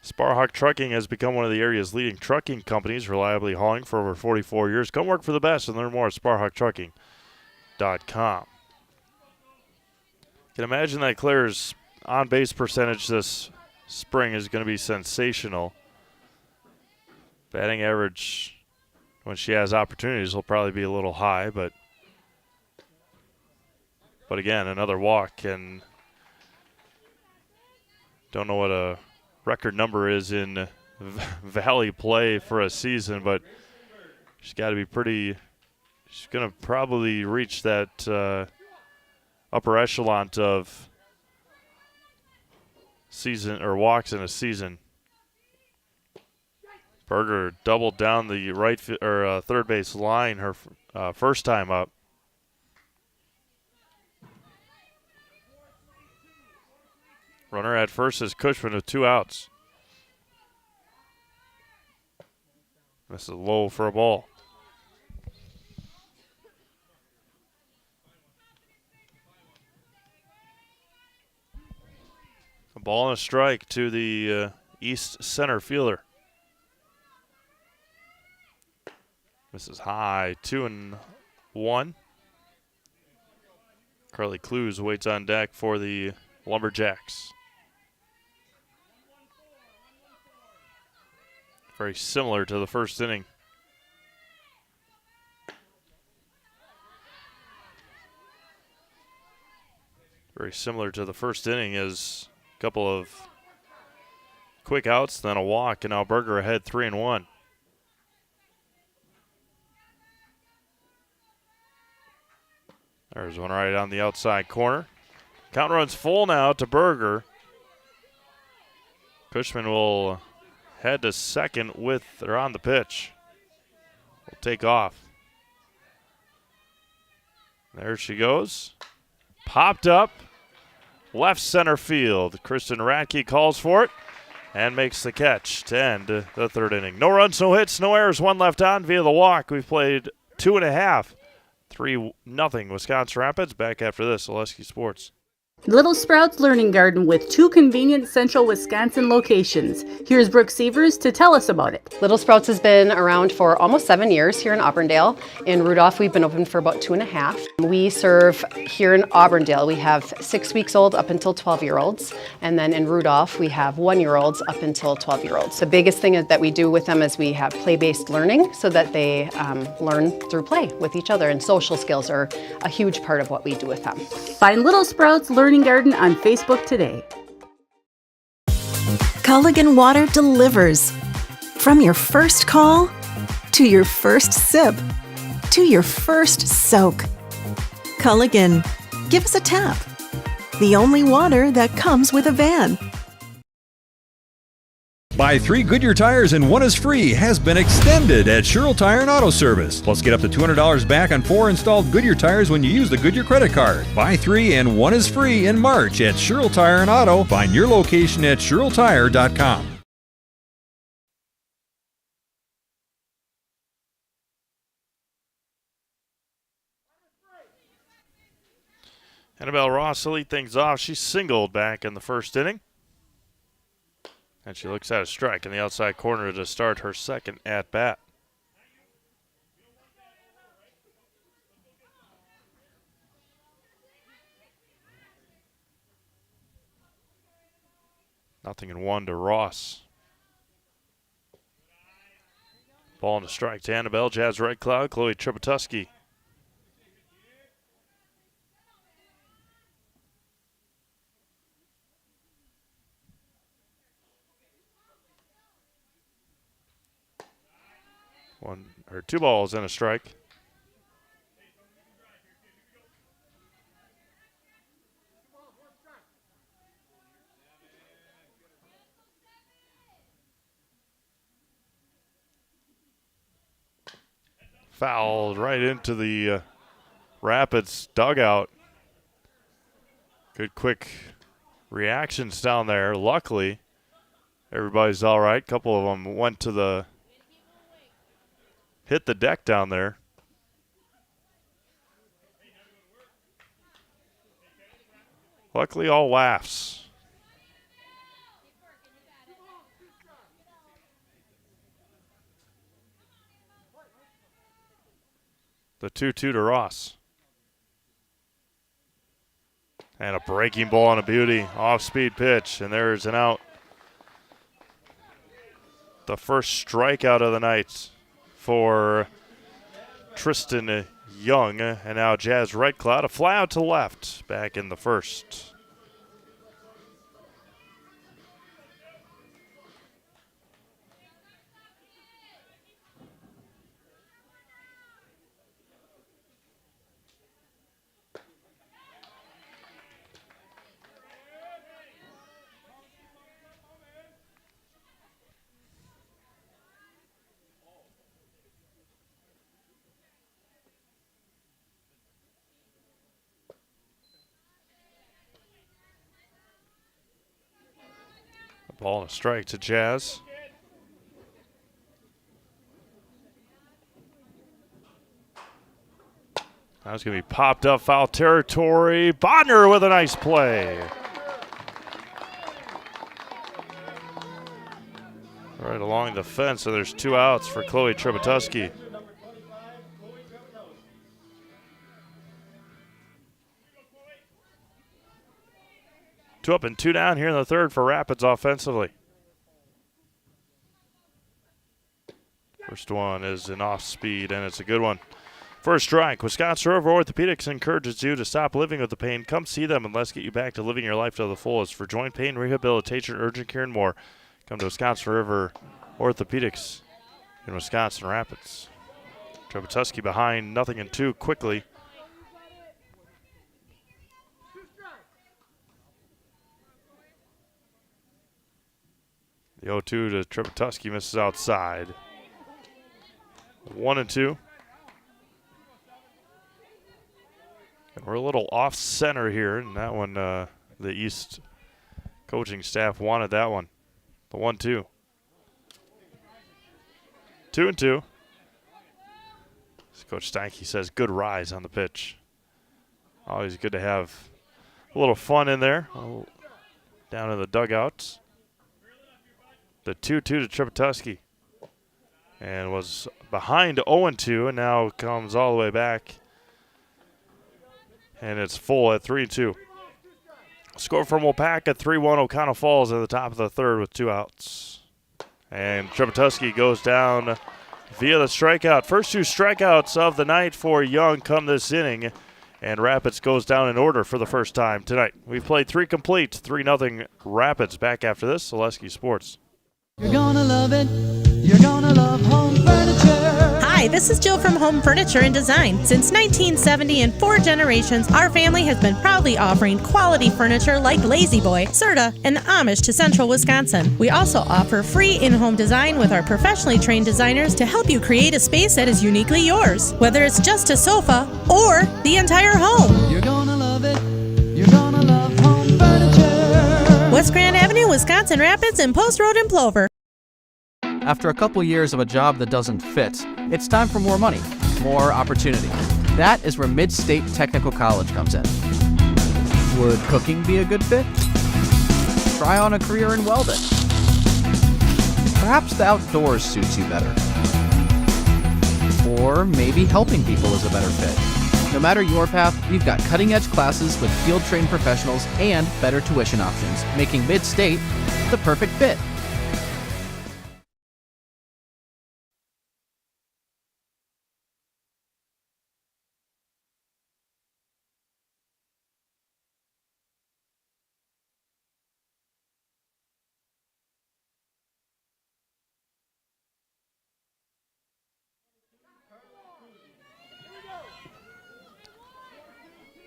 Sparhawk Trucking has become one of the area's leading trucking companies, reliably hauling for over 44 years. Come work for the best and learn more at SparhawkTrucking.com. You can imagine that Claire's on-base percentage this spring is going to be sensational. Batting average, when she has opportunities, will probably be a little high, but again, another walk, and Don't know what a record number is in Valley play for a season, but she's got to be pretty. She's going to probably reach that upper echelon of season or walks in a season. Berger doubled down the third base line her first time up. Runner at first is Cushman with 2 outs. This is low for a ball. A ball and a strike to the east center fielder. This is high, 2-1. Carly Clues waits on deck for the Lumberjacks. Very similar to the first inning. Very similar to the first inning is a couple of quick outs, then a walk, and now Berger ahead 3-1. There's one right on the outside corner. Count runs full now to Berger. Cushman will head to second on the pitch. Will take off. There she goes. Popped up. Left center field. Kristen Radke calls for it and makes the catch to end the third inning. No runs, no hits, no errors. 1 left on via the walk. We've played 2.5. 3-0 Wisconsin Rapids. Back after this, Oleski Sports. Little Sprouts Learning Garden with 2 convenient central Wisconsin locations. Here's Brooke Sievers to tell us about it. Little Sprouts has been around for almost 7 years here in Auburndale. In Rudolph, we've been open for about 2.5. We serve here in Auburndale. We have 6 weeks old up until 12-year-olds. And then in Rudolph, we have 1-year-olds up until 12-year-olds. The biggest thing that we do with them is we have play-based learning so that they learn through play with each other. And social skills are a huge part of what we do with them. Find Little Sprouts Learning Garden on Facebook today. Culligan Water delivers. From your first call, to your first sip, to your first soak. Culligan, give us a tap. The only water that comes with a van. Buy 3 Goodyear tires and 1 is free has been extended at Sherrill Tire and Auto Service. Plus, get up to $200 back on 4 installed Goodyear tires when you use the Goodyear credit card. Buy 3 and 1 is free in March at Sherrill Tire and Auto. Find your location at SherrillTire.com. Annabelle Ross will lead things off. She singled back in the first inning. And she looks at a strike in the outside corner to start her second at-bat. Nothing in 1 to Ross. Ball and a strike to Annabelle. Jazz Red Cloud, Chloe Tripatuski. One or 2 balls and a strike. Fouled right into the Rapids dugout. Good quick reactions down there. Luckily, everybody's all right. A couple of them went to hit the deck down there. Luckily, all laughs. The 2-2 to Ross. And a breaking ball and a beauty. Off-speed pitch, and there's an out. The first strikeout of the night for Tristan Young. And now Jazz Red Cloud, a fly out to left back in the first. Ball and a strike to Jazz. Now it's going to be popped up, foul territory. Bodner with a nice play. Right along the fence, so there's 2 outs for Chloe Trepetoski. Two up and 2 down here in the third for Rapids offensively. First one is an off speed, and it's a good one. First strike, Wisconsin River Orthopedics encourages you to stop living with the pain. Come see them and let's get you back to living your life to the fullest. For joint pain, rehabilitation, urgent care, and more, come to Wisconsin River Orthopedics in Wisconsin Rapids. Trepetoski behind, 0-2 quickly. The 0-2 to Trepetoski misses outside. 1-2. And we're a little off center here, and that one, the East coaching staff wanted that one. The 1-2. 2-2. As Coach Steinke says, good rise on the pitch. Always good to have a little fun in there, down in the dugouts. The 2-2 to Trepetoski. And was behind 0-2, and now comes all the way back. And it's full at 3-2. Score from Wapaka, 3-1. O'Connell Falls at the top of the third with 2 outs. And Trepetoski goes down via the strikeout. First 2 strikeouts of the night for Young come this inning. And Rapids goes down in order for the first time tonight. We've played 3 complete, 3-0 Rapids. Back after this, Zaleski Sports. You're gonna love it. You're gonna love home furniture. Hi, this is Jill from Home Furniture and Design. Since 1970 and 4 generations, our family has been proudly offering quality furniture like Lazy Boy, Serta, and Amish to Central Wisconsin. We also offer free in-home design with our professionally trained designers to help you create a space that is uniquely yours, whether it's just a sofa or the entire home. You're gonna love it. You're gonna love home furniture. West Grand Avenue, Wisconsin Rapids, and Post Road in Plover. After a couple years of a job that doesn't fit, it's time for more money, more opportunity. That is where Mid-State Technical College comes in. Would cooking be a good fit? Try on a career in welding. Perhaps the outdoors suits you better. Or maybe helping people is a better fit. No matter your path, we've got cutting-edge classes with field-trained professionals and better tuition options, making Mid-State the perfect fit.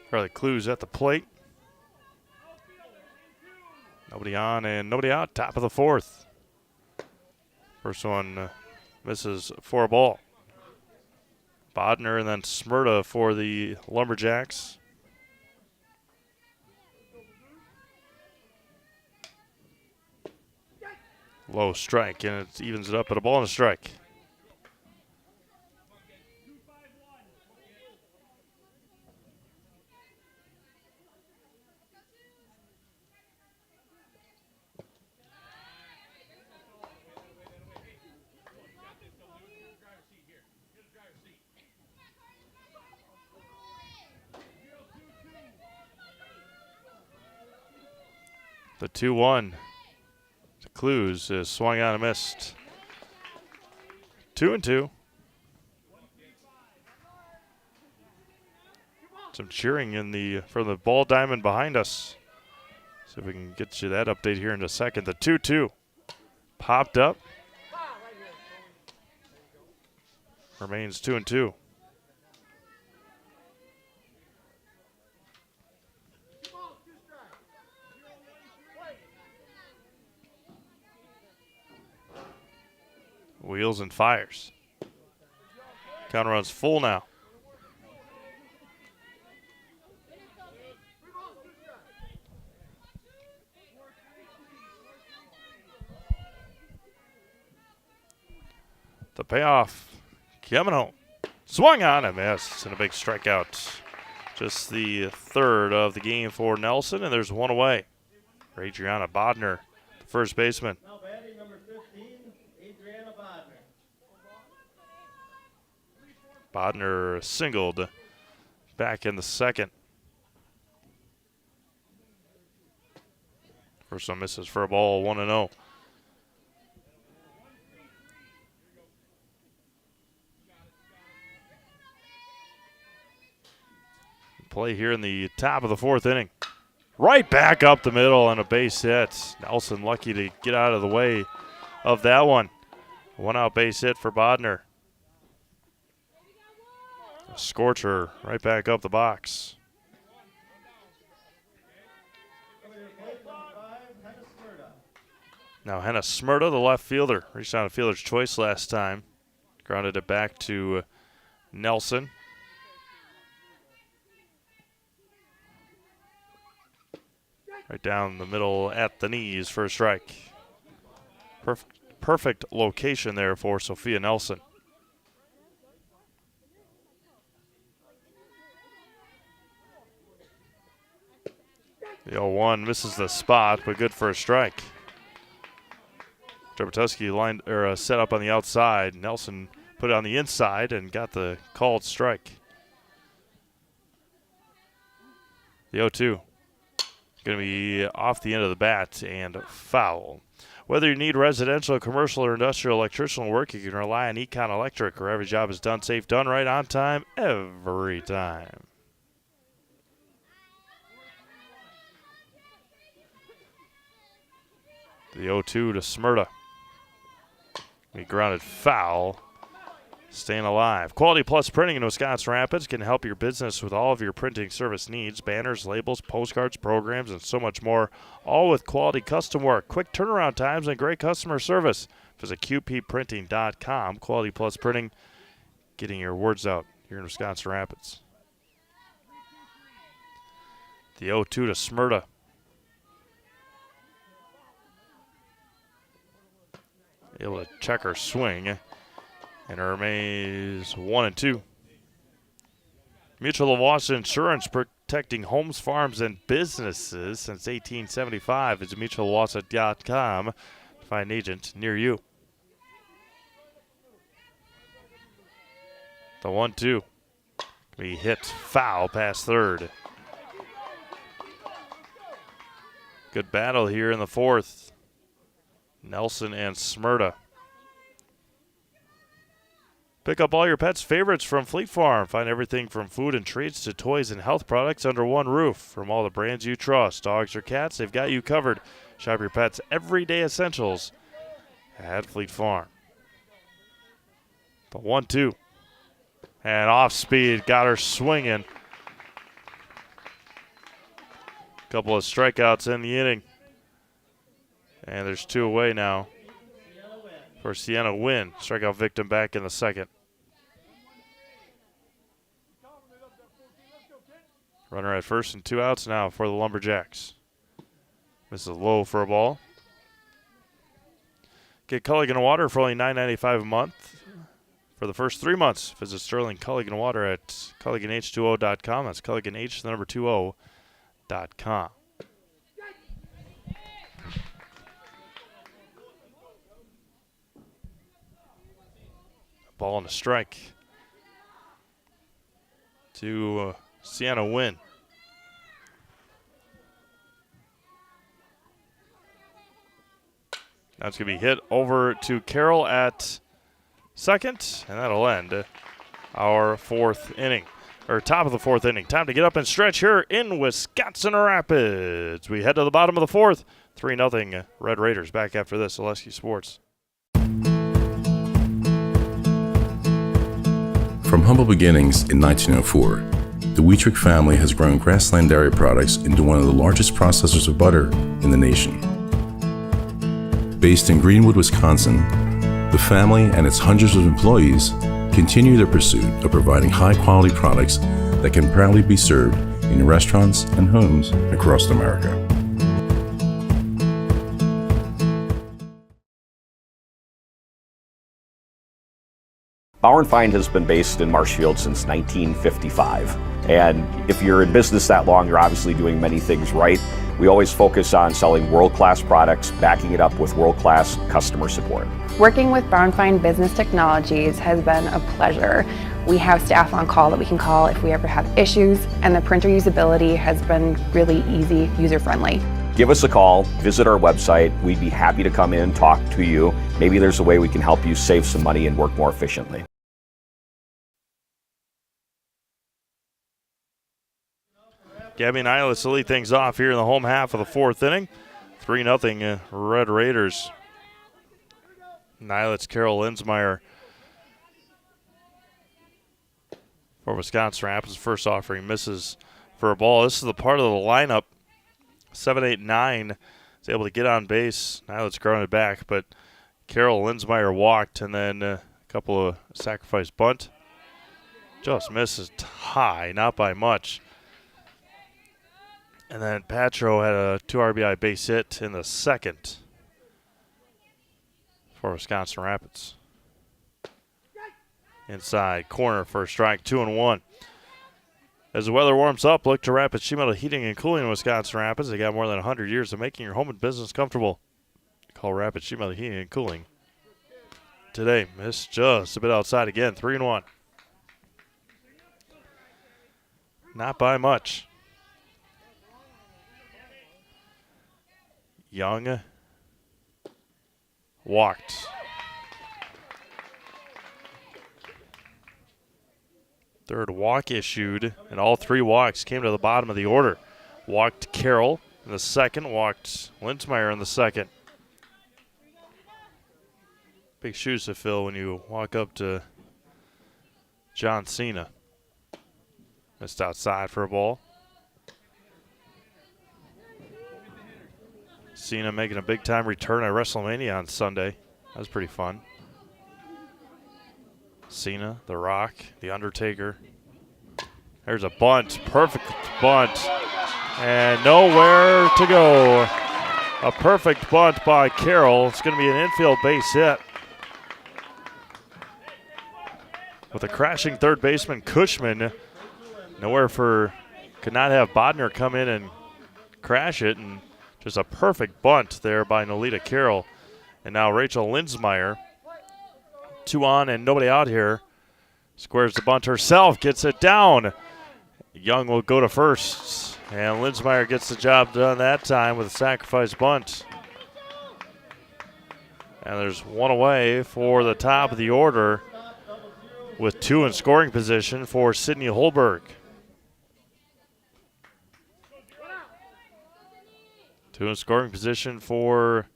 Charlie Clues at the plate. Nobody on and nobody out. Top of the fourth. First one misses for a ball. Bodner and then Smyrna for the Lumberjacks. Low strike, and it evens it up at a ball and a strike. The 2-1 to Clues is swung on and missed. 2-2. Some cheering from the ball diamond behind us. See if we can get you that update here in a second. The 2-2 popped up. Remains 2-2. Wheels and fires. Count runs full now. The payoff coming home. Swung on and missed, and a big strikeout. Just the third of the game for Nelson, and there's one away. For Adriana Bodner, the first baseman. Now batting number 15, Adriana Bodner. Bodner singled back in the second. First one misses for a ball, 1-0. Play here in the top of the fourth inning. Right back up the middle and a base hit. Nelson lucky to get out of the way of that one. One out base hit for Bodner. A scorcher right back up the box. Now Henna Smyrda, the left fielder, reached out a fielder's choice last time. Grounded it back to Nelson. Right down the middle at the knees for a strike. Perfect location there for Sophia Nelson. The 0-1 misses the spot, but good for a strike. Drabatuski set up on the outside. Nelson put it on the inside and got the called strike. The 0-2. Going to be off the end of the bat and foul. Whether you need residential, commercial, or industrial electrical work, you can rely on Econ Electric, where every job is done safe, done right, on time, every time. The 0-2 to Smyrda. He grounded foul. Staying alive. Quality Plus Printing in Wisconsin Rapids can help your business with all of your printing service needs, banners, labels, postcards, programs, and so much more, all with quality custom work, quick turnaround times, and great customer service. Visit qpprinting.com. Quality Plus Printing, getting your words out here in Wisconsin Rapids. The 0-2 to Smyrda. Able to check her swing. And it remains 1-2. Mutual of Wausau Insurance, protecting homes, farms, and businesses since 1875. Visit mutualwausau.com to find an agent near you. The 1-2. Be hit foul past third. Good battle here in the fourth. Nelson and Smyrda. Pick up all your pets' favorites from Fleet Farm. Find everything from food and treats to toys and health products under one roof. From all the brands you trust, dogs or cats, they've got you covered. Shop your pets' everyday essentials at Fleet Farm. The 1-2. And off speed, got her swinging. Couple of strikeouts in the inning. And there's two away now for Sienna Wynn. Strikeout victim back in the second. Runner at first and two outs now for the Lumberjacks. Misses low for a ball. Get Culligan Water for only $9.95 a month for the first 3 months. Visit Sterling Culligan Water at CulliganH20.com. That's CulliganH20.com. Ball and a strike to Sienna Wynn. Now it's going to be hit over to Carroll at second, and that'll end our fourth inning, or top of the fourth inning. Time to get up and stretch here in Wisconsin Rapids. We head to the bottom of the fourth. 3-0 Red Raiders. Back after this, Oleski Sports. From humble beginnings in 1904, the Wheatrick family has grown Grassland Dairy Products into one of the largest processors of butter in the nation. Based in Greenwood, Wisconsin, the family and its hundreds of employees continue their pursuit of providing high-quality products that can proudly be served in restaurants and homes across America. Bauer & Fine has been based in Marshfield since 1955. And if you're in business that long, you're obviously doing many things right. We always focus on selling world-class products, backing it up with world-class customer support. Working with Bauer & Fine Business Technologies has been a pleasure. We have staff on call that we can call if we ever have issues, and the printer usability has been really easy, user-friendly. Give us a call, visit our website. We'd be happy to come in, talk to you. Maybe there's a way we can help you save some money and work more efficiently. Gabby and Islet's to lead things off here in the home half of the fourth inning. 3-0 Red Raiders. Nilet's Carol Linsmeyer for Wisconsin Rapids. First offering misses for a ball. This is the part of the lineup. 7, 8, 9 is able to get on base. Nilet's grounded back, but Carol Linsmeyer walked, and then a couple of sacrifice bunt. Just misses high, not by much. And then Patro had a 2 RBI base hit in the second for Wisconsin Rapids. Inside corner for a strike, 2-1. As the weather warms up, look to Rapid Sheet Metal Heating and Cooling in Wisconsin Rapids. They got more than 100 years of making your home and business comfortable. Call Rapid Sheet Metal Heating and Cooling today. Missed just a bit outside again, 3-1. Not by much. Young walked. Third walk issued, and all 3 walks came to the bottom of the order. Walked Carroll in the second, walked Linsmeyer in the second. Big shoes to fill when you walk up to John Cena. Missed outside for a ball. Cena making a big-time return at WrestleMania on Sunday. That was pretty fun. Cena, The Rock, The Undertaker. There's a bunt, perfect bunt, and nowhere to go. A perfect bunt by Carroll. It's going to be an infield base hit. With a crashing third baseman, Cushman, could not have Bodner come in and crash it, and just a perfect bunt there by Nolita Carroll. And now Rachel Linsmeyer, 2 on and nobody out here. Squares the bunt herself, gets it down. Young will go to first. And Linsmeyer gets the job done that time with a sacrifice bunt. And there's 1 away for the top of the order with 2 in scoring position for Sydney Holberg. 2 in scoring position for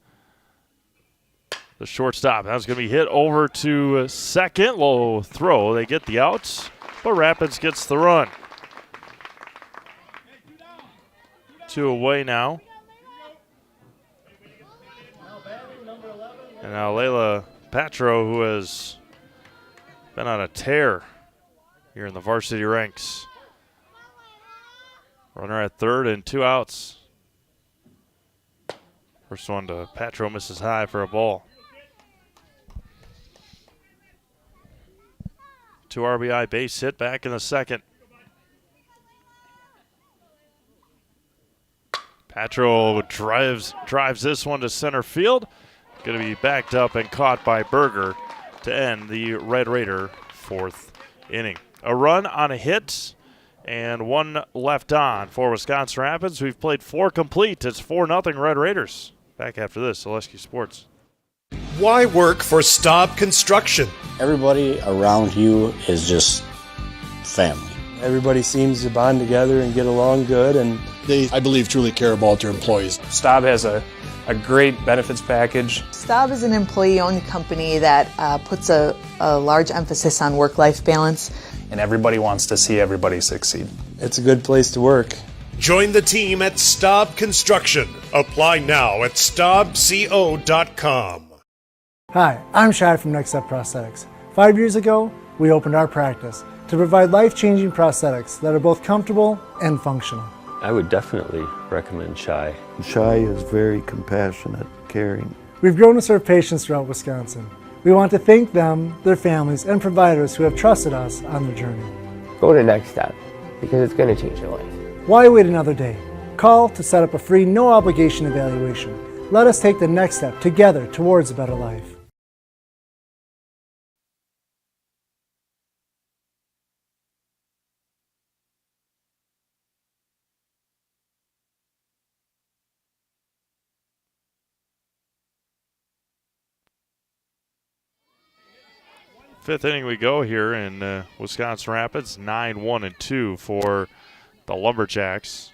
the shortstop. That's going to be hit over to second. Low throw. They get the outs, but Rapids gets the run. 2 away now. And now Layla Patro, who has been on a tear here in the varsity ranks. Runner at third and 2 outs. First one to Patro, misses high for a ball. 2 RBI base hit back in the second. Patro drives this one to center field. Going to be backed up and caught by Berger to end the Red Raider 4th inning. A run on a hit and 1 left on for Wisconsin Rapids. We've played 4 complete. It's 4-0 Red Raiders. Back after this, Zaleski Sports. Why work for Staub Construction? Everybody around you is just family. Everybody seems to bond together and get along good, and they, I believe, truly care about their employees. Staub has a great benefits package. Staub is an employee-owned company that puts a large emphasis on work-life balance. And everybody wants to see everybody succeed. It's a good place to work. Join the team at Staub Construction. Apply now at staubco.com. Hi, I'm Shad from Next Step Prosthetics. 5 years ago, we opened our practice to provide life-changing prosthetics that are both comfortable and functional. I would definitely recommend Shai. Shai is very compassionate, caring. We've grown to serve patients throughout Wisconsin. We want to thank them, their families, and providers who have trusted us on their journey. Go to Next Step, because it's going to change your life. Why wait another day? Call to set up a free, no-obligation evaluation. Let us take the next step together towards a better life. Fifth inning we go here in Wisconsin Rapids, 9-1-2 for the Lumberjacks.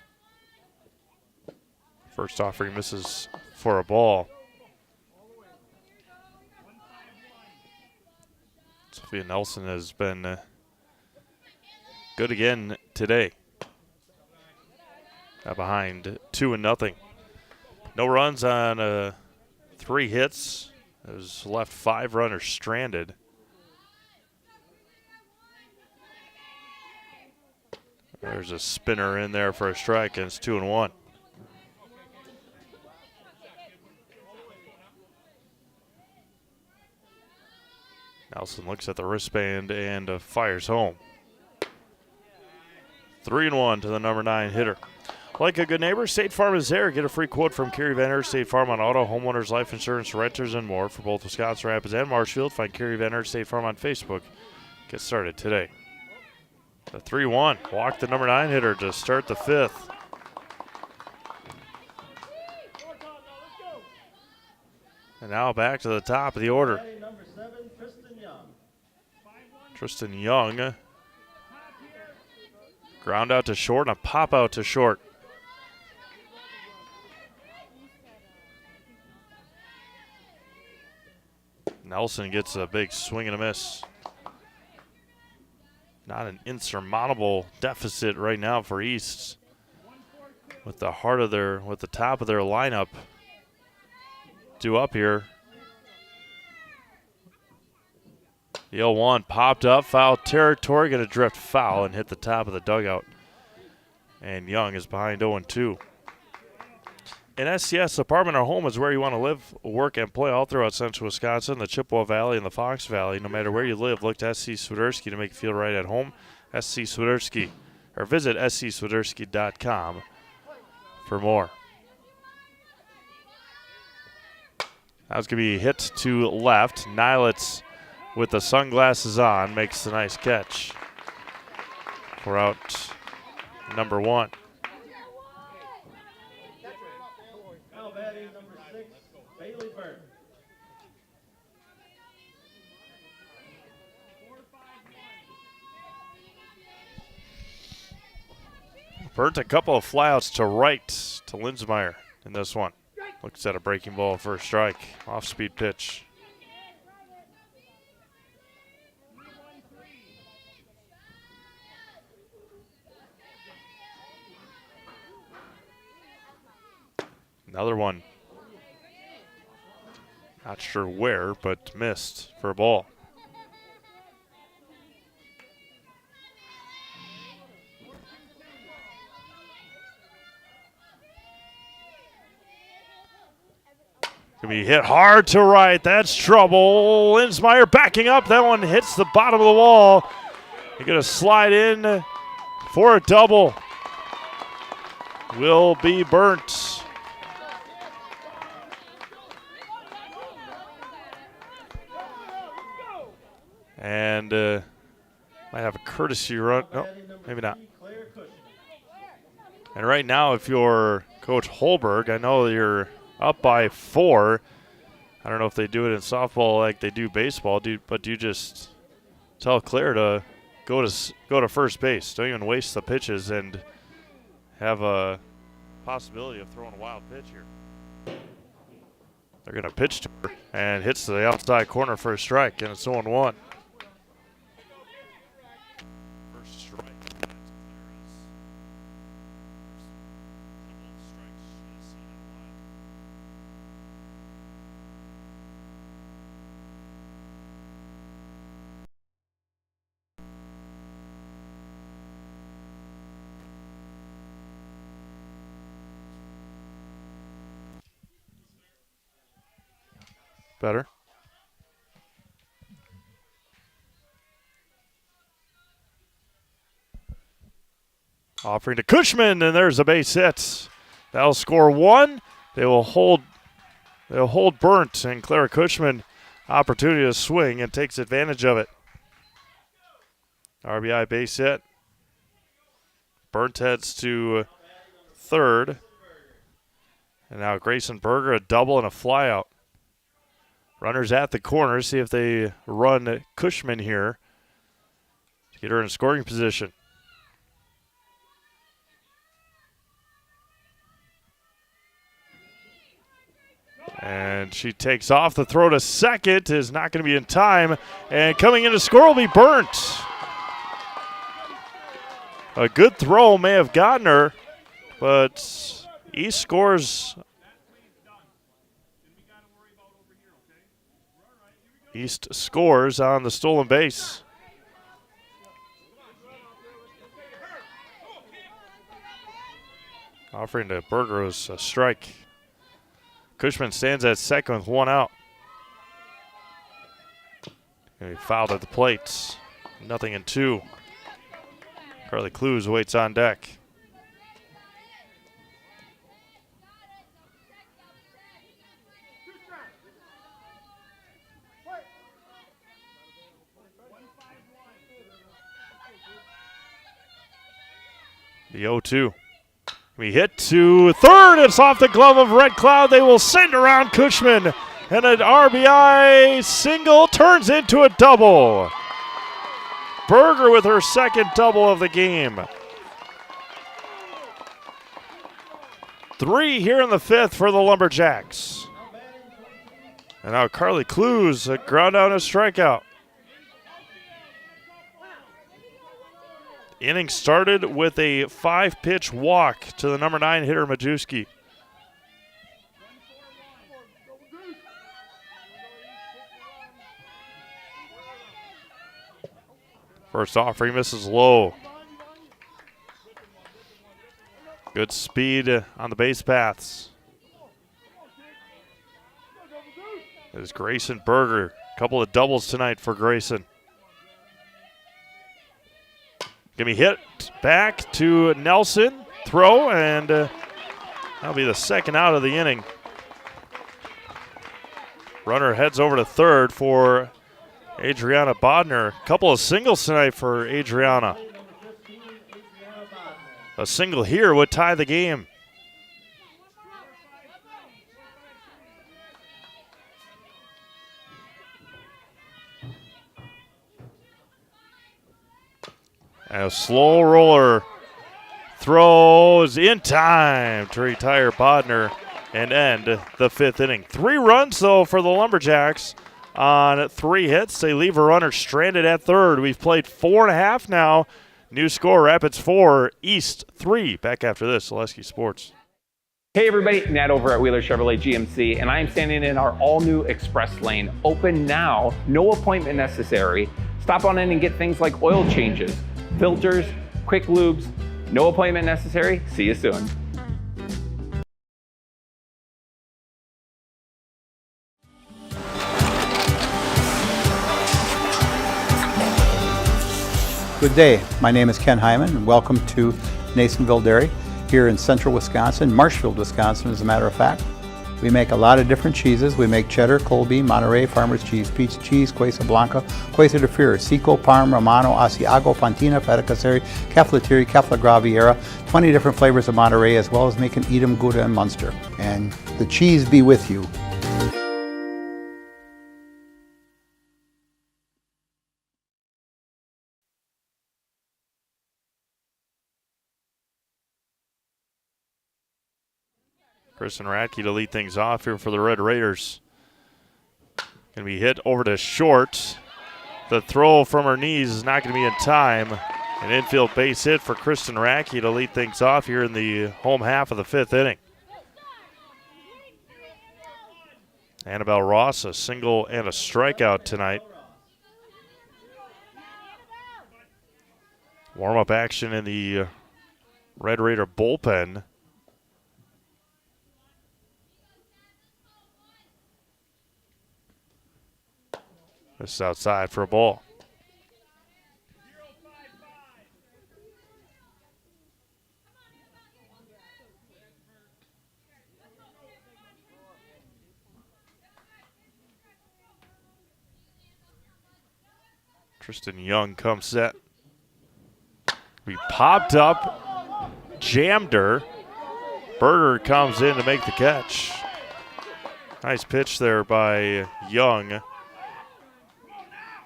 First offering misses for a ball. Sophia Nelson has been good again today. Now behind 2-0. No runs on 3 hits. Has left 5 runners stranded. There's a spinner in there for a strike, and it's 2-1. Nelson looks at the wristband and fires home. 3-1 to the number 9 hitter. Like a good neighbor, State Farm is there. Get a free quote from Kerry Venner, State Farm on auto, homeowners, life insurance, renters, and more for both Wisconsin Rapids and Marshfield. Find Kerry Venner, State Farm on Facebook. Get started today. The 3-1. Walk the number 9 hitter to start the 5th. And now back to the top of the order. Number 7, Tristan Young. Tristan Young. Ground out to short and a pop out to short. Nelson gets a big swing and a miss. Not an insurmountable deficit right now for East. With the top of their lineup due up here. The 0-1 popped up, foul territory, going to drift foul and hit the top of the dugout. And Young is behind 0-2. An SCS apartment or home is where you want to live, work, and play all throughout central Wisconsin, the Chippewa Valley, and the Fox Valley. No matter where you live, look to SC Swiderski to make you feel right at home. SC Swiderski, or visit scswiderski.com for more. That was going to be hit to left. Nilitz with the sunglasses on makes the nice catch for out number 1. Now batting number 6, Bailey Burke. Burnt a couple of flyouts to right to Linsmeyer in this one. Looks at a breaking ball for a strike. Off-speed pitch. Another one. Not sure where, but missed for a ball. Gonna be hit hard to right. That's trouble. Linsmeyer backing up. That one hits the bottom of the wall. You're gonna slide in for a double. Will be burnt. And might have a courtesy run. No, maybe not. And right now, if you're Coach Holberg, I know you're up by 4. I don't know if they do it in softball like they do baseball, but do you just tell Claire to go to first base? Don't even waste the pitches and have a possibility of throwing a wild pitch here. They're going to pitch to her and hits the outside corner for a strike, and it's 0-1. First strike. Better. Offering to Cushman, and there's a base hit. That'll score 1. They'll hold Burnt, and Clara Cushman opportunity to swing and takes advantage of it. RBI base hit. Burnt heads to third. And now Grayson Berger, a double and a flyout. Runners at the corner, see if they run Cushman here to get her in scoring position. And she takes off. The throw to second is not going to be in time. And coming in to score will be Burnt. A good throw may have gotten her, but East scores. East scores on the stolen base. Offering to Berger was a strike. Cushman stands at second with 1 out. He fouled at the plate. 0-2. Carly Clues waits on deck. The 0-2. We hit to third. It's off the glove of Red Cloud. They will send around Cushman. And an RBI single turns into a double. Berger with her second double of the game. 3 here in the 5th for the Lumberjacks. And now Carly Clues ground out a strikeout. Inning started with a 5-pitch walk to the number 9 hitter, Majewski. First offering misses low. Good speed on the base paths. There's Grayson Berger. A couple of doubles tonight for Grayson. Gonna be hit back to Nelson. Throw, and that'll be the second out of the inning. Runner heads over to third for Adriana Bodner. A couple of singles tonight for Adriana. A single here would tie the game. And a slow roller throws in time to retire Bodner and end the 5th inning. 3 runs, though, for the Lumberjacks on 3 hits. They leave a runner stranded at third. We've played 4.5 now. New score, Rapids 4, East 3. Back after this, Zaleski Sports. Hey everybody, Nat over at Wheeler Chevrolet GMC, and I am standing in our all-new Express Lane. Open now, no appointment necessary. Stop on in and get things like oil changes, filters, quick lubes, no appointment necessary. See you soon. Good day. My name is Ken Hyman, and welcome to Nasonville Dairy here in central Wisconsin, Marshfield, Wisconsin, as a matter of fact. We make a lot of different cheeses. We make cheddar, Colby, Monterey, Farmer's Cheese, Pizza Cheese, Quesa Blanca, Quesa de Freer, Seco, Parm, Romano, Asiago, Fontina, Feta Caseri, Caflateri, Cafla Graviera, 20 different flavors of Monterey, as well as making Edam, Gouda, and Munster. And the cheese be with you. Kristen Radke to lead things off here for the Red Raiders. Going to be hit over to short. The throw from her knees is not going to be in time. An infield base hit for Kristen Radke to lead things off here in the home half of the 5th inning. Annabelle Ross, a single and a strikeout tonight. Warm-up action in the Red Raider bullpen. This is outside for a ball. Tristan Young comes set. We popped up, jammed her. Berger comes in to make the catch. Nice pitch there by Young.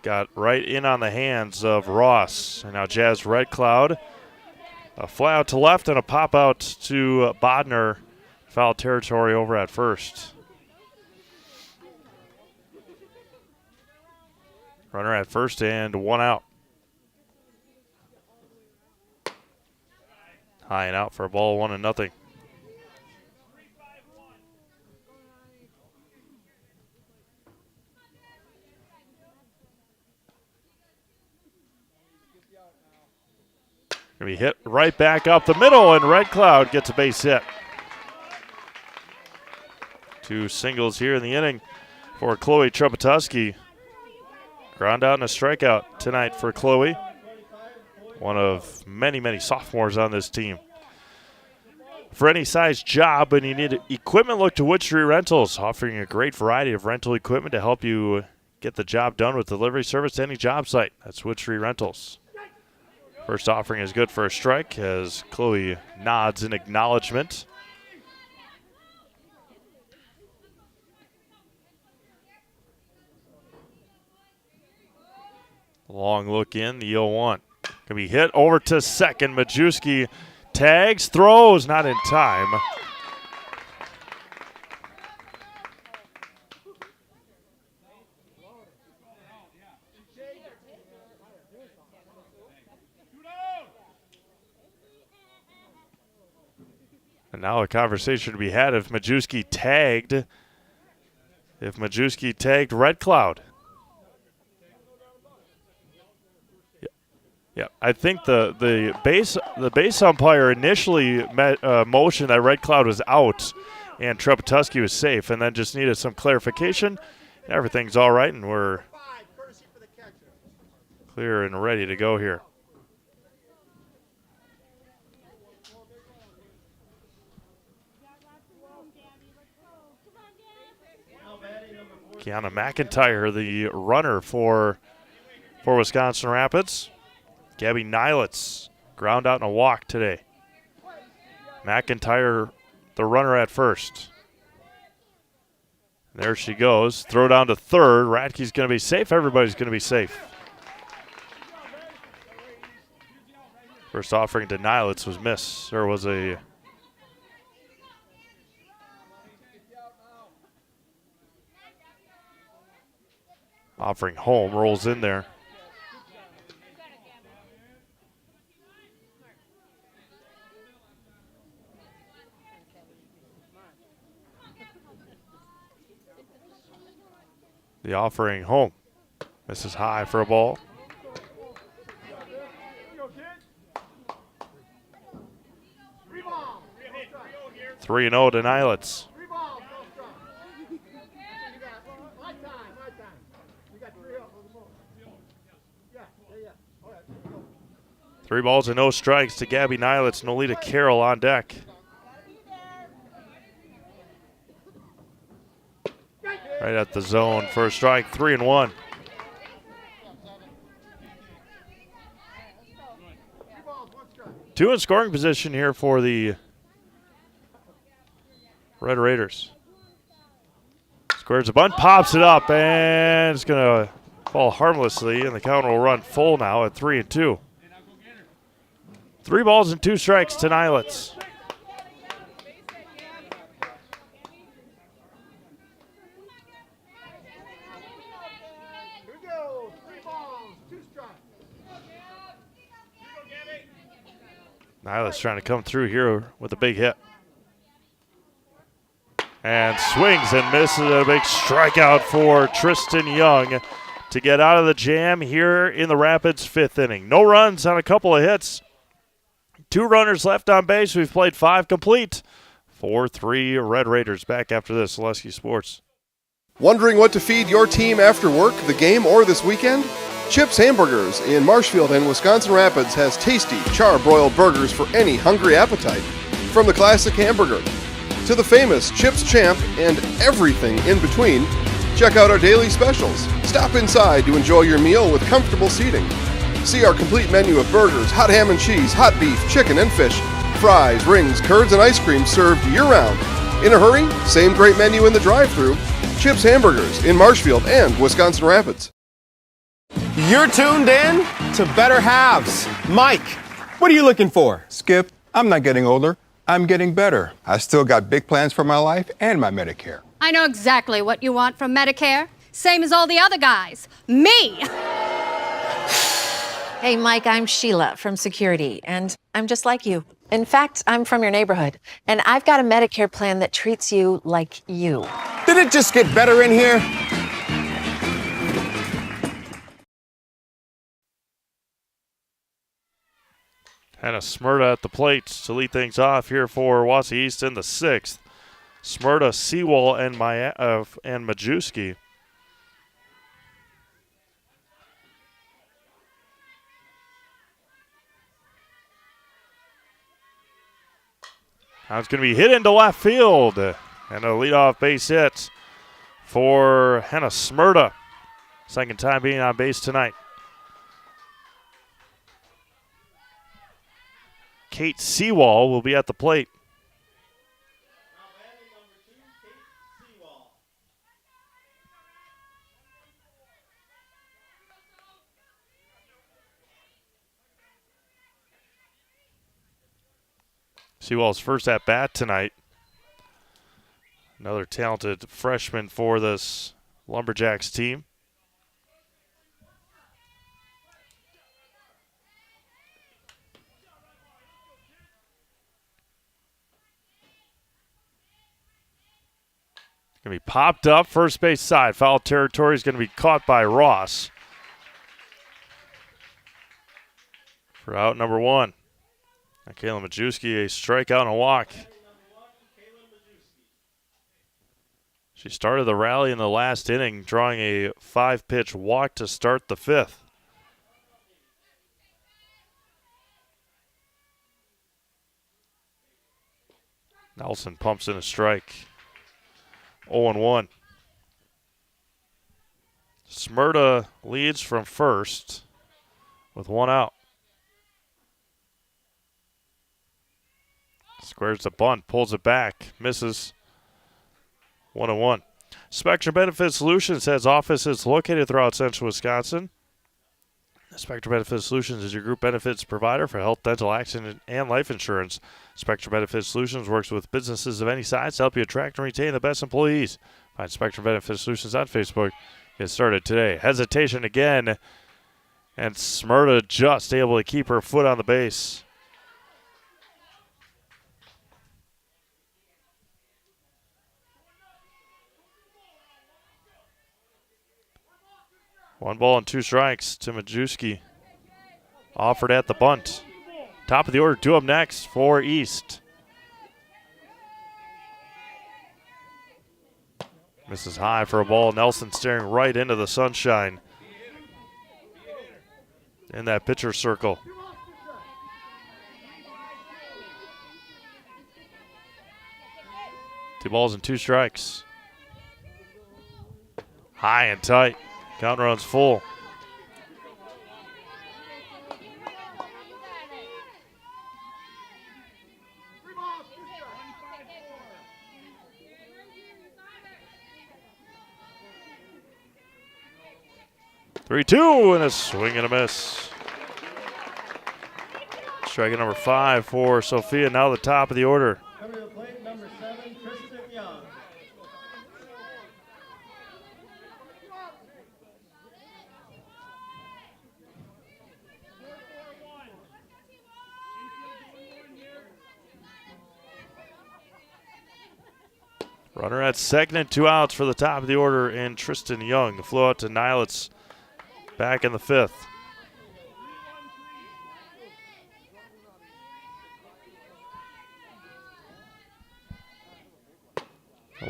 Got right in on the hands of Ross. And now Jazz Red Cloud. A fly out to left and a pop out to Bodner. Foul territory over at first. Runner at first and one out. High and out for a ball, 1-0. Gonna be hit right back up the middle, and Red Cloud gets a base hit. 2 singles here in the inning for Chloe Trepetoski. Ground out and a strikeout tonight for Chloe. One of many, many sophomores on this team. For any size job and you need equipment, look to Wood Street Rentals, offering a great variety of rental equipment to help you get the job done with delivery service to any job site. That's Wood Street Rentals. First offering is good for a strike as Chloe nods in acknowledgement. Long look in, the 0-1. Can be hit over to second. Majewski tags, throws, not in time. And now a conversation to be had if Majewski tagged. If Majewski tagged Red Cloud. Yeah, I think the base umpire initially motioned that Red Cloud was out and Trepetoski was safe, and then just needed some clarification. Everything's all right, and we're clear and ready to go here. Kiana McIntyre, the runner for Wisconsin Rapids. Gabby Nilitz, ground out and a walk today. McIntyre, the runner at first. There she goes. Throw down to third. Radke's going to be safe. Everybody's going to be safe. First offering to Nilitz was missed. There was a offering home, rolls in there. The offering home. This is high for a ball. Three and 0 to Nilitz. Three balls and no strikes to Gabby Nilitz. Nolita Carroll on deck. Right at the zone for a strike, 3-1. Two in scoring position here for the Red Raiders. Squares a bunt, pops it up, and it's going to fall harmlessly, and the count will run full now at 3-2. 3 balls and 2 strikes to Nilitz. Nilitz trying to come through here with a big hit. And swings and misses a big strikeout for Tristan Young to get out of the jam here in the Rapids' 5th inning. No runs on a couple of hits. 2 runners left on base. We've played 5 complete. 4-3 Red Raiders. Back after this, Zaleski Sports. Wondering what to feed your team after work, the game, or this weekend? Chips Hamburgers in Marshfield and Wisconsin Rapids has tasty char-broiled burgers for any hungry appetite. From the classic hamburger to the famous Chips Champ and everything in between, Check out our daily specials. Stop inside to enjoy your meal with comfortable seating. See our complete menu of burgers, hot ham and cheese, hot beef, chicken and fish, fries, rings, curds, and ice cream served year-round. In a hurry? Same great menu in the drive-thru. Chips Hamburgers in Marshfield and Wisconsin Rapids. You're tuned in to Better Halves. Mike, what are you looking for? Skip, I'm not getting older. I'm getting better. I still got big plans for my life and my Medicare. I know exactly what you want from Medicare. Same as all the other guys. Me! Hey, Mike, I'm Sheila from Security, and I'm just like you. In fact, I'm from your neighborhood, and I've got a Medicare plan that treats you like you. Did it just get better in here? Hannah Smyrna at the plate to lead things off here for Wausau East in the 6th. Smyrna, Seawall, and Majewski. Now it's going to be hit into left field. And a leadoff base hit for Hannah Smyrna. Second time being on base tonight. Kate Seawall will be at the plate. Seawall's first at bat tonight. Another talented freshman for this Lumberjacks team. Going to be popped up first base side. Foul territory is going to be caught by Ross for out number 1. Kayla Majewski, a strikeout and a walk. She started the rally in the last inning, drawing a 5-pitch walk to start the 5th. Nelson pumps in a strike. 0-1. Smyrna leads from first with 1 out. Squares the bunt, pulls it back, misses. 1-1. Spectrum Benefit Solutions has offices located throughout central Wisconsin. Spectrum Benefit Solutions is your group benefits provider for health, dental, accident, and life insurance. Spectrum Benefit Solutions works with businesses of any size to help you attract and retain the best employees. Find Spectrum Benefit Solutions on Facebook. Get started today. Hesitation again, and Smyrna just able to keep her foot on the base. One ball and 2 strikes to Majewski. Offered at the bunt. Top of the order, 2 up next for East. Misses high for a ball. Nelson staring right into the sunshine in that pitcher circle. Two balls and 2 strikes. High and tight. Count runs full. Three-two and a swing and a miss. Strike number 5 for Sophia. Now the top of the order. Coming to the plate, number 7, Kristen Young. Runner at second and 2 outs for the top of the order in Tristan Young. The flow out to Nilitz back in the 5th.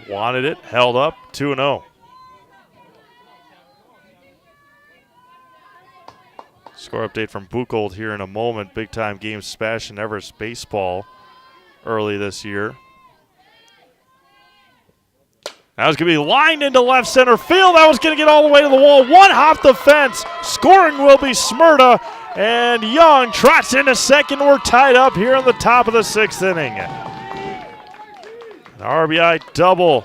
Wanted it, held up, 2-0. Score update from Buchholz here in a moment. Big time game smash in Everest baseball early this year. That was going to be lined into left center field. That was going to get all the way to the wall. One hop the fence. Scoring will be Smyrna. And Young trots into second. We're tied up here in the top of the 6th inning. An RBI double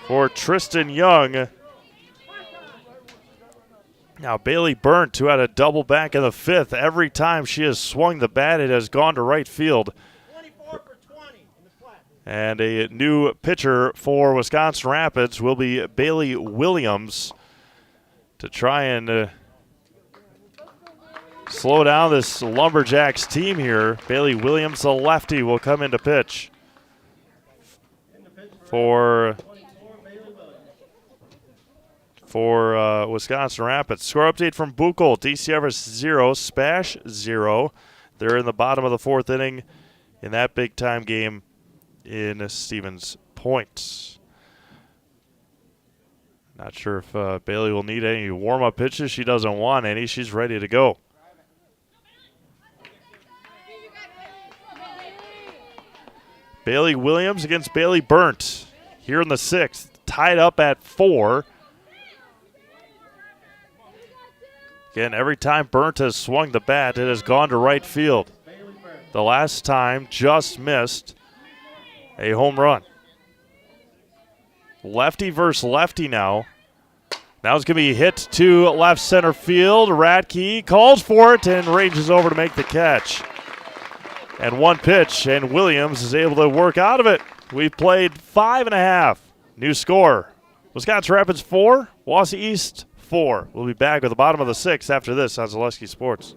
for Tristan Young. Now Bailey Burnt, who had a double back in the 5th. Every time she has swung the bat, it has gone to right field. And a new pitcher for Wisconsin Rapids will be Bailey Williams to try and slow down this Lumberjacks team here. Bailey Williams, the lefty, will come into pitch for Wisconsin Rapids. Score update from Buchel. DC Everest 0, Spash 0. They're in the bottom of the 4th inning in that big-time game in Stevens Point. Not sure if Bailey will need any warm-up pitches. She doesn't want any. She's ready to go. Bailey Williams against Bailey Burnt here in the 6th. Tied up at 4. Again, every time Burnt has swung the bat, it has gone to right field. The last time just missed a home run. Lefty versus lefty now. Now it's going to be hit to left center field. Radke calls for it and ranges over to make the catch. And one pitch, and Williams is able to work out of it. We've played 5.5. New score, Wisconsin Rapids 4, Wausau East 4. We'll be back with the bottom of the 6th after this on Zaleski Sports.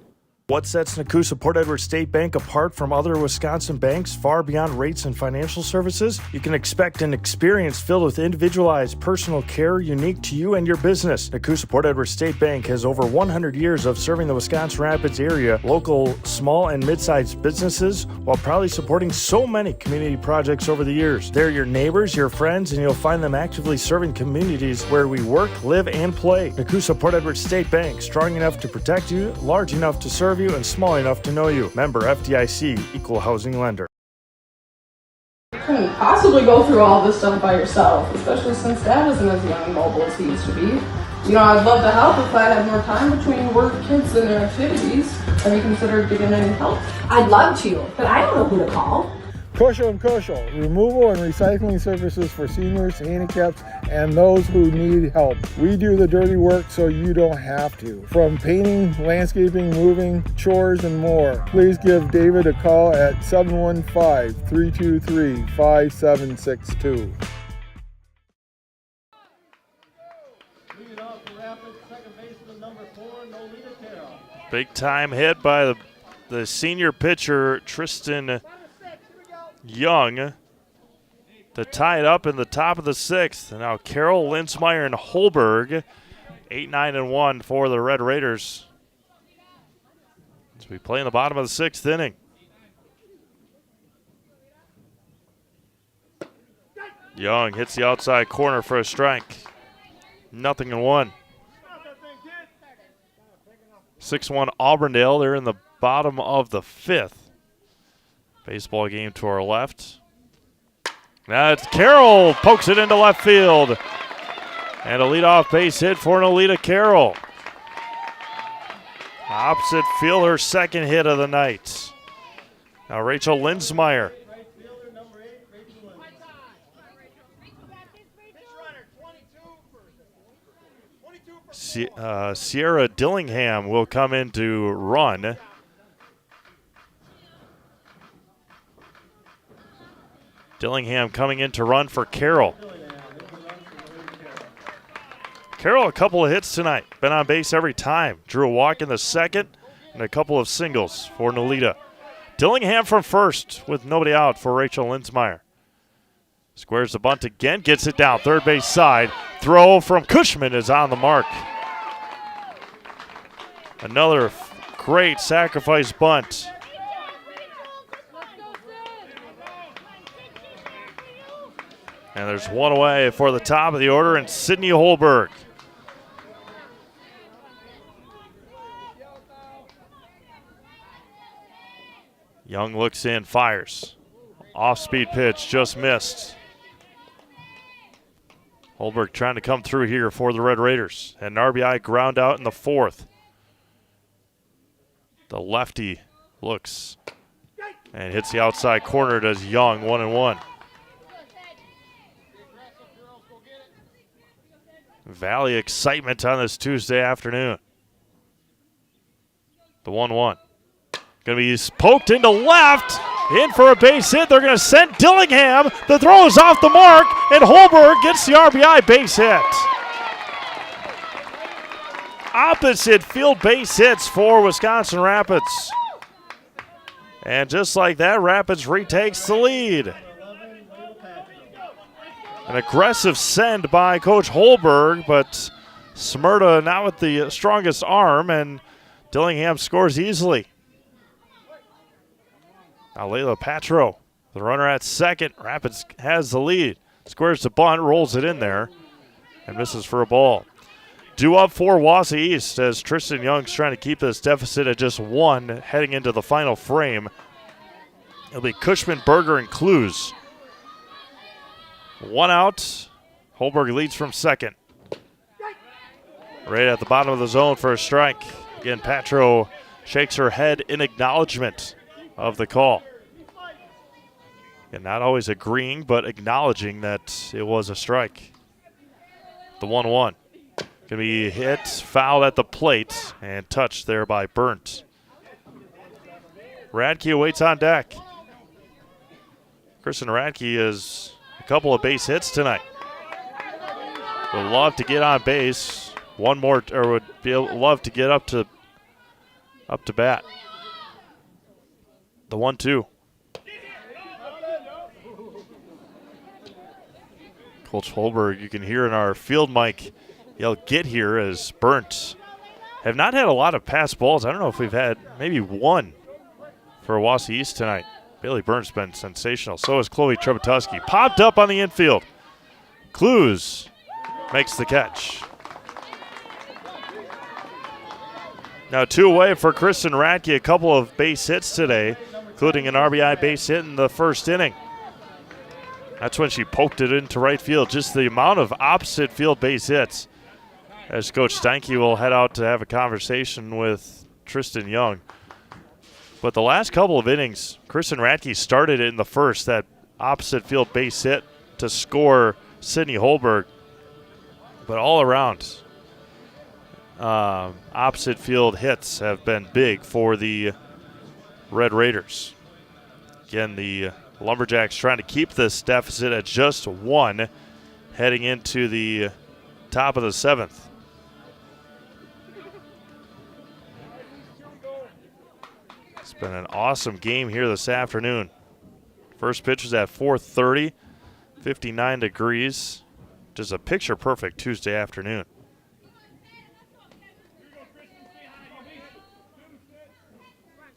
What sets Nakusa Port Edward State Bank apart from other Wisconsin banks far beyond rates and financial services? You can expect an experience filled with individualized personal care unique to you and your business. Nakusa Port Edward State Bank has over 100 years of serving the Wisconsin Rapids area, local small and mid-sized businesses, while proudly supporting so many community projects over the years. They're your neighbors, your friends, and you'll find them actively serving communities where we work, live, and play. Nakusa Port Edward State Bank, strong enough to protect you, large enough to serve you, and small enough to know you. Member FDIC, Equal Housing Lender. You couldn't possibly go through all this stuff by yourself, especially since Dad isn't as young and mobile as he used to be. You know, I'd love to help if I had more time between work, kids, and their activities. Have you considered getting any help? I'd love to, but I don't know who to call. Kushel & Kushel, removal and recycling services for seniors, handicaps, and those who need help. We do the dirty work so you don't have to. From painting, landscaping, moving, chores, and more. Please give David a call at 715-323-5762. Big time hit by the senior pitcher, Tristan Young, to tie it up in the top of the 6th. And now Carroll, Linsmeyer, and Holberg, 8-9-1 for the Red Raiders as we play in the bottom of the 6th inning. Young hits the outside corner for a strike. 0-1. 6-1 Auburndale. They're in the bottom of the 5th. Baseball game to our left. That's Carroll, pokes it into left field. And a leadoff base hit for Nolita Carroll. Opposite field, her second hit of the night. Now Rachel Linsmeyer. Sierra Dillingham will come in to run. Dillingham coming in to run for Carroll. Carroll, a couple of hits tonight. Been on base every time. Drew a walk in the 2nd and a couple of singles for Nolita. Dillingham from first with nobody out for Rachel Linsmeyer. Squares the bunt again, gets it down third base side. Throw from Cushman is on the mark. Another great sacrifice bunt. And there's one away for the top of the order, and Sydney Holberg. Young looks in, fires. Off-speed pitch, just missed. Holberg trying to come through here for the Red Raiders. And an RBI ground out in the 4th. The lefty looks and hits the outside corner. Does Young, 1-1. Valley excitement on this Tuesday afternoon. The 1-1. Going to be poked into left. In for a base hit. They're going to send Dillingham. The throw is off the mark, and Holberg gets the RBI base hit. Opposite field base hits for Wisconsin Rapids. And just like that, Rapids retakes the lead. An aggressive send by Coach Holberg, but Smyrna not with the strongest arm, and Dillingham scores easily. Now Layla Patro, the runner at second. Rapids has the lead. Squares the bunt, rolls it in there, and misses for a ball. Due up for Wausau East as Tristan Young's trying to keep this deficit at just 1 heading into the final frame. It'll be Cushman, Berger, and Clues. 1 out. Holberg leads from second. Right at the bottom of the zone for a strike. Again, Patro shakes her head in acknowledgement of the call. And not always agreeing, but acknowledging that it was a strike. The 1-1. Going to be hit, fouled at the plate, and touched there by Burnt. Radke awaits on deck. Kristen Radke is a couple of base hits tonight. Would love to get on base. One more, or would love to get up to bat. The 1-2. Coach Holberg, you can hear in our field mic yell, "Get here," as Burnt have not had a lot of pass balls. I don't know if we've had maybe one for Wausau East tonight. Bailey Burnt's been sensational. So is Chloe Trebatuski. Popped up on the infield. Clues makes the catch. Now 2 away for Kristen Radke. A couple of base hits today, including an RBI base hit in the 1st inning. That's when she poked it into right field. Just the amount of opposite field base hits, as Coach Steinke will head out to have a conversation with Tristan Young. But the last couple of innings, Kristen Radke started in the 1st, that opposite field base hit to score Sydney Holberg. But all around, opposite field hits have been big for the Red Raiders. Again, the Lumberjacks trying to keep this deficit at just 1 heading into the top of the 7th. It's been an awesome game here this afternoon. First pitch is at 4:30, 59 degrees. Just a picture-perfect Tuesday afternoon.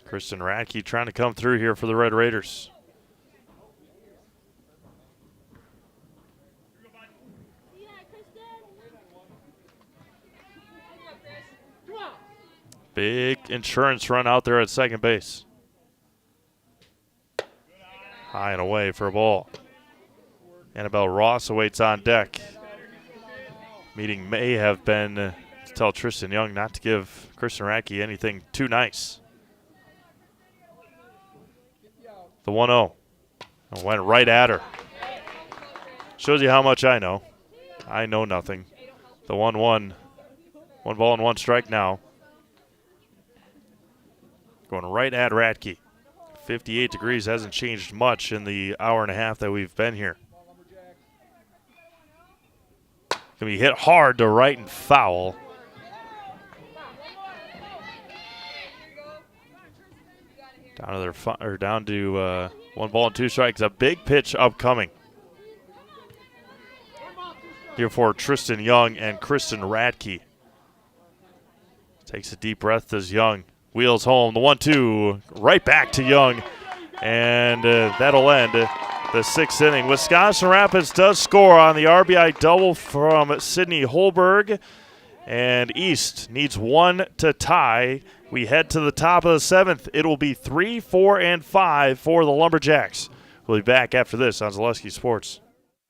Kristen Radke trying to come through here for the Red Raiders. Big insurance run out there at second base. High and away for a ball. Annabelle Ross awaits on deck. Meeting may have been to tell Tristan Young not to give Kristen Radke anything too nice. The 1-0. Went right at her. Shows you how much I know. I know nothing. The 1-1. 1 ball and 1 strike now. Going right at Radke. 58 degrees hasn't changed much in the hour and a half that we've been here. Going to be hit hard to right and foul. Down to 1 ball and 2 strikes. A big pitch upcoming here for Tristan Young and Kristen Radke. Takes a deep breath as Young wheels home. The 1-2 right back to Young, and that'll end the 6th inning. Wisconsin Rapids does score on the RBI double from Sydney Holberg, and East needs 1 to tie. We head to the top of the 7th. It will be 3, 4, and 5 for the Lumberjacks. We'll be back after this on Zaleski Sports.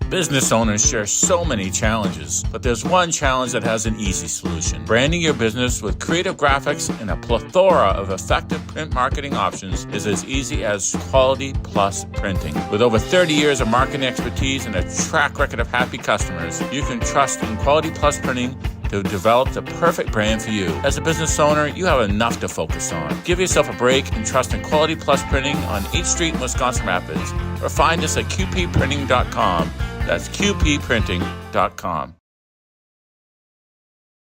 Business owners share so many challenges, but there's one challenge that has an easy solution. Branding your business with creative graphics and a plethora of effective print marketing options is as easy as Quality Plus Printing. With over 30 years of marketing expertise and a track record of happy customers, you can trust in Quality Plus Printing to develop the perfect brand for you. As a business owner, you have enough to focus on. Give yourself a break and trust in Quality Plus Printing on 8th Street in Wisconsin Rapids, or find us at qpprinting.com. That's qpprinting.com.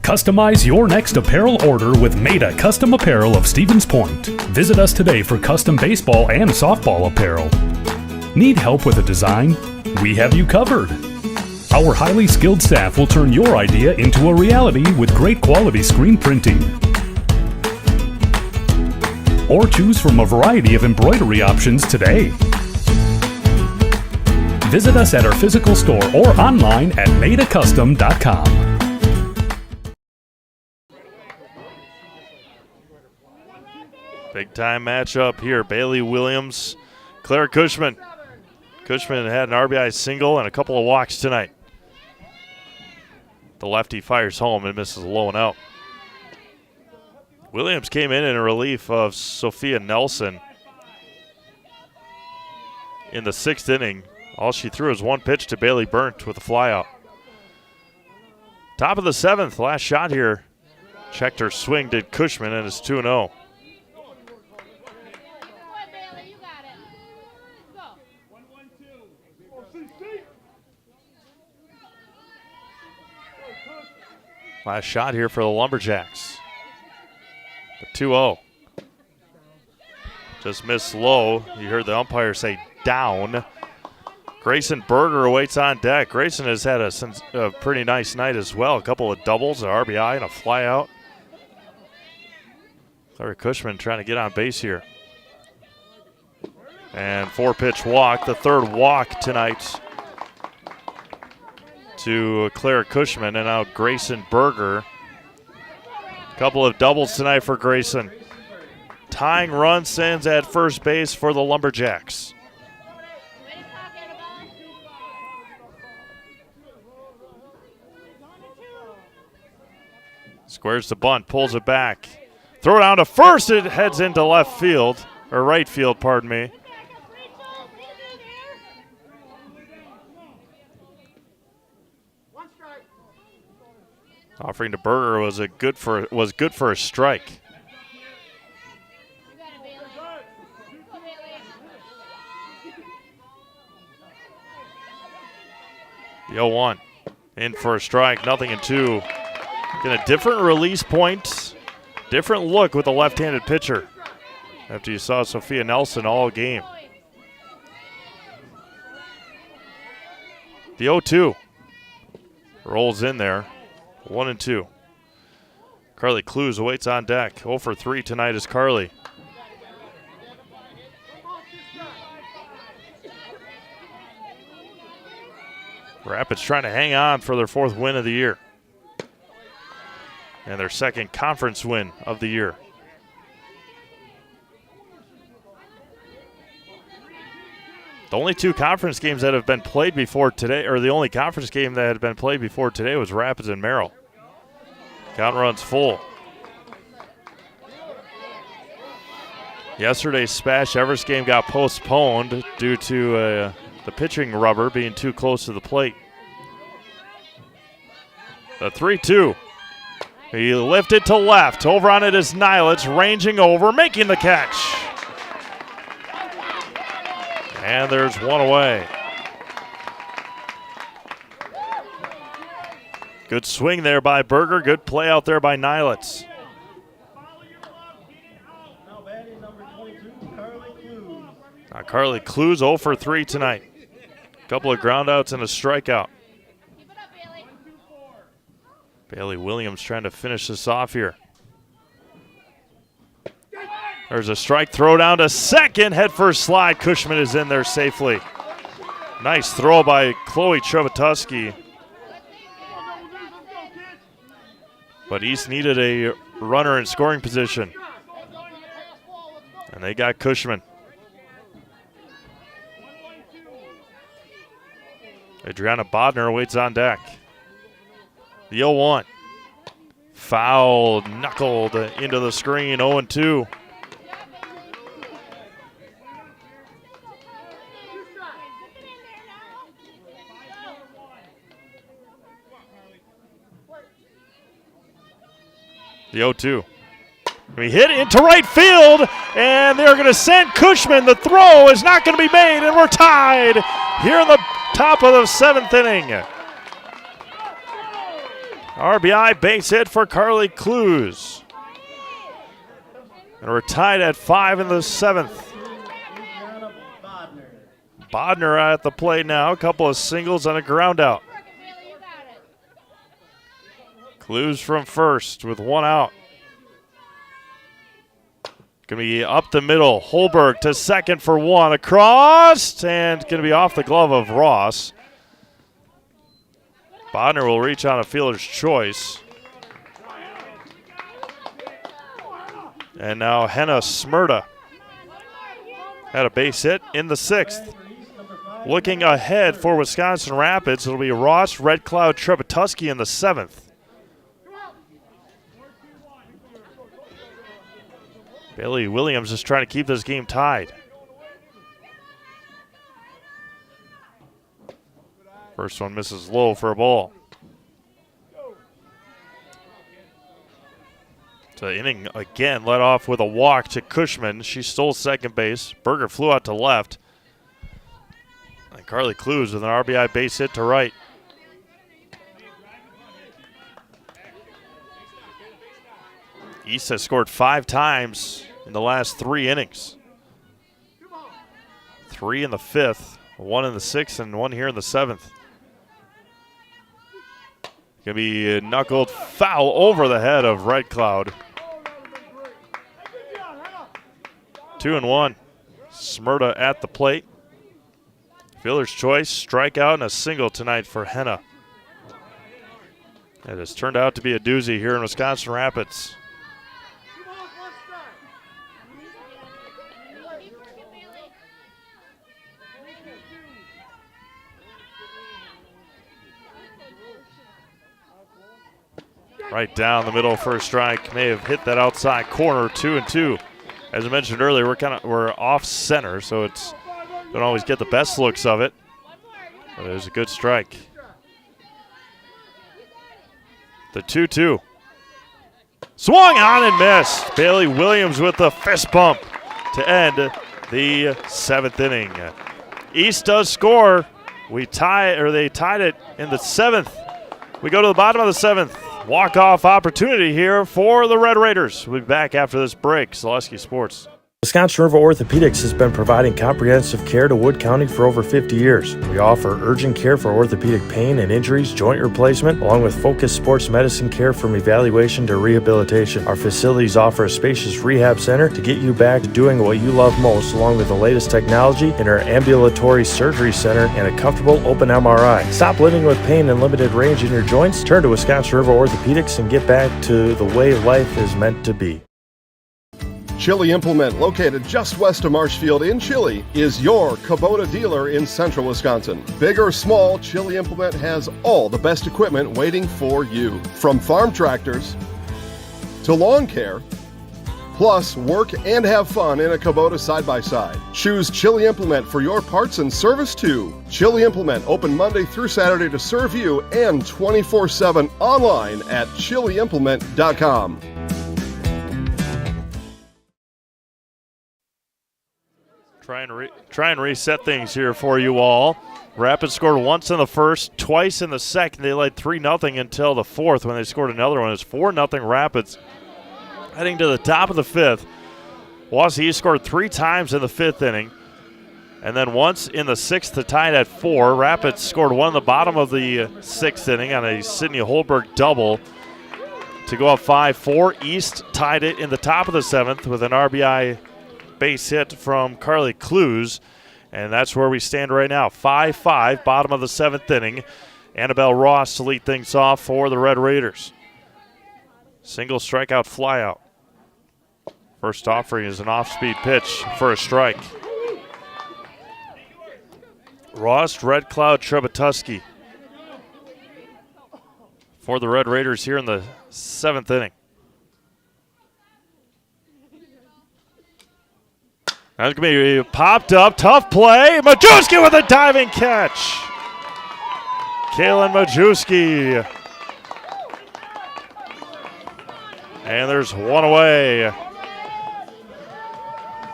Customize your next apparel order with Maida Custom Apparel of Stevens Point. Visit us today for custom baseball and softball apparel. Need help with a design? We have you covered. Our highly skilled staff will turn your idea into a reality with great quality screen printing. Or choose from a variety of embroidery options today. Visit us at our physical store or online at maidacustom.com. Big time matchup here. Bailey Williams, Claire Cushman. Cushman had an RBI single and a couple of walks tonight. The lefty fires home and misses low and out. Williams came in relief of Sophia Nelson in the 6th inning. All she threw was one pitch to Bailey Burnt with a flyout. Top of the 7th, last shot here. Checked her swing, did Cushman, and it's 2-0. Last shot here for the Lumberjacks. The 2-0. Just missed low. You heard the umpire say down. Grayson Berger awaits on deck. Grayson has had a pretty nice night as well. A couple of doubles, an RBI, and a flyout. Claire Cushman trying to get on base here. And 4-pitch walk, the 3rd walk tonight to Claire Cushman, and now Grayson Berger. A couple of doubles tonight for Grayson. Tying run sends at first base for the Lumberjacks. Squares the bunt, pulls it back. Throw it down to first, it heads into left field, or right field, pardon me. Offering to Berger was good for a strike. The 0-1 in for a strike, nothing in 2. Get a different release point, different look with the left-handed pitcher after you saw Sophia Nelson all game. The 0-2 rolls in there. 1-2. Carly Clues awaits on deck. 0 for 3 tonight is Carly. Rapids trying to hang on for their 4th win of the year. And their 2nd conference win of the year. The only 2 conference games that have been played before today, or the only conference game that had been played before today was Rapids and Merrill. Count runs full. Yesterday's Spash Everest game got postponed due to the pitching rubber being too close to the plate. The 3-2. He lifted to left. Over on it is Nilitz, ranging over, making the catch. And there's one away. Good swing there by Berger. Good play out there by Nilitz. Carly Clues 0 for 3 tonight. Couple of groundouts and a strikeout. Bailey Williams trying to finish this off here. There's a strike, throw down to second, head first slide. Cushman is in there safely. Nice throw by Chloe Trebatuski. But East needed a runner in scoring position. And they got Cushman. Adriana Bodner waits on deck. The 0-1. Foul knuckled into the screen, 0-2. The 0-2. We hit into right field, and they're going to send Cushman. The throw is not going to be made, and we're tied here in the top of the 7th inning. RBI base hit for Carly Clues. And we're tied at 5 in the 7th. Bodner at the plate now. A couple of singles and a ground out. Clues from first with 1 out. Going to be up the middle. Holberg to second for 1. Across, and going to be off the glove of Ross. Bodner will reach on a fielder's choice. And now Henna Smyrda had a base hit in the 6th. Looking ahead for Wisconsin Rapids, it'll be Ross, Red Cloud, Trebatuski in the 7th. Bailey Williams is trying to keep this game tied. First one misses low for a ball. The inning again led off with a walk to Cushman. She stole second base. Berger flew out to left. And Carly Clues with an RBI base hit to right. East has scored 5 times in the last 3 innings. 3 in the 5th, 1 in the 6th, and 1 here in the 7th. Gonna be knuckled foul over the head of Red Cloud. 2-1. Smyrda at the plate. Fielder's choice, strikeout, and a single tonight for Henna. It has turned out to be a doozy here in Wisconsin Rapids. Right down the middle for a strike. May have hit that outside corner. 2-2. As I mentioned earlier, we're off center, so it's don't always get the best looks of it. But it was a good strike. The 2-2. Swung on and missed. Bailey Williams with the fist bump to end the 7th inning. East does score. They tied it in the 7th. We go to the bottom of the 7th. Walk-off opportunity here for the Red Raiders. We'll be back after this break. Zaleski Sports. Wisconsin River Orthopedics has been providing comprehensive care to Wood County for over 50 years. We offer urgent care for orthopedic pain and injuries, joint replacement, along with focused sports medicine care from evaluation to rehabilitation. Our facilities offer a spacious rehab center to get you back to doing what you love most, along with the latest technology in our ambulatory surgery center and a comfortable open MRI. Stop living with pain and limited range in your joints. Turn to Wisconsin River Orthopedics and get back to the way life is meant to be. Chili Implement, located just west of Marshfield in Chili, is your Kubota dealer in central Wisconsin. Big or small, Chili Implement has all the best equipment waiting for you. From farm tractors to lawn care, plus work and have fun in a Kubota side-by-side. Choose Chili Implement for your parts and service too. Chili Implement, open Monday through Saturday to serve you and 24/7 online at chiliimplement.com. Try and reset things here for you all. Rapids scored once in the first, twice in the second. They led 3-0 until the 4th when they scored another one. It's 4-0 Rapids. Heading to the top of the 5th, Wausau scored 3 times in the 5th inning, and then once in the 6th to tie it at 4. Rapids scored one in the bottom of the 6th inning on a Sydney Holberg double to go up 5-4. East tied it in the top of the 7th with an RBI base hit from Carly Clues, and that's where we stand right now. 5-5, bottom of the 7th inning. Annabelle Ross to lead things off for the Red Raiders. Single strikeout flyout. First offering is an off-speed pitch for a strike. Ross, Red Cloud, Trebetuski for the Red Raiders here in the 7th inning. That's going to be popped up. Tough play. Majewski with a diving catch. Kalen Majewski. And there's one away.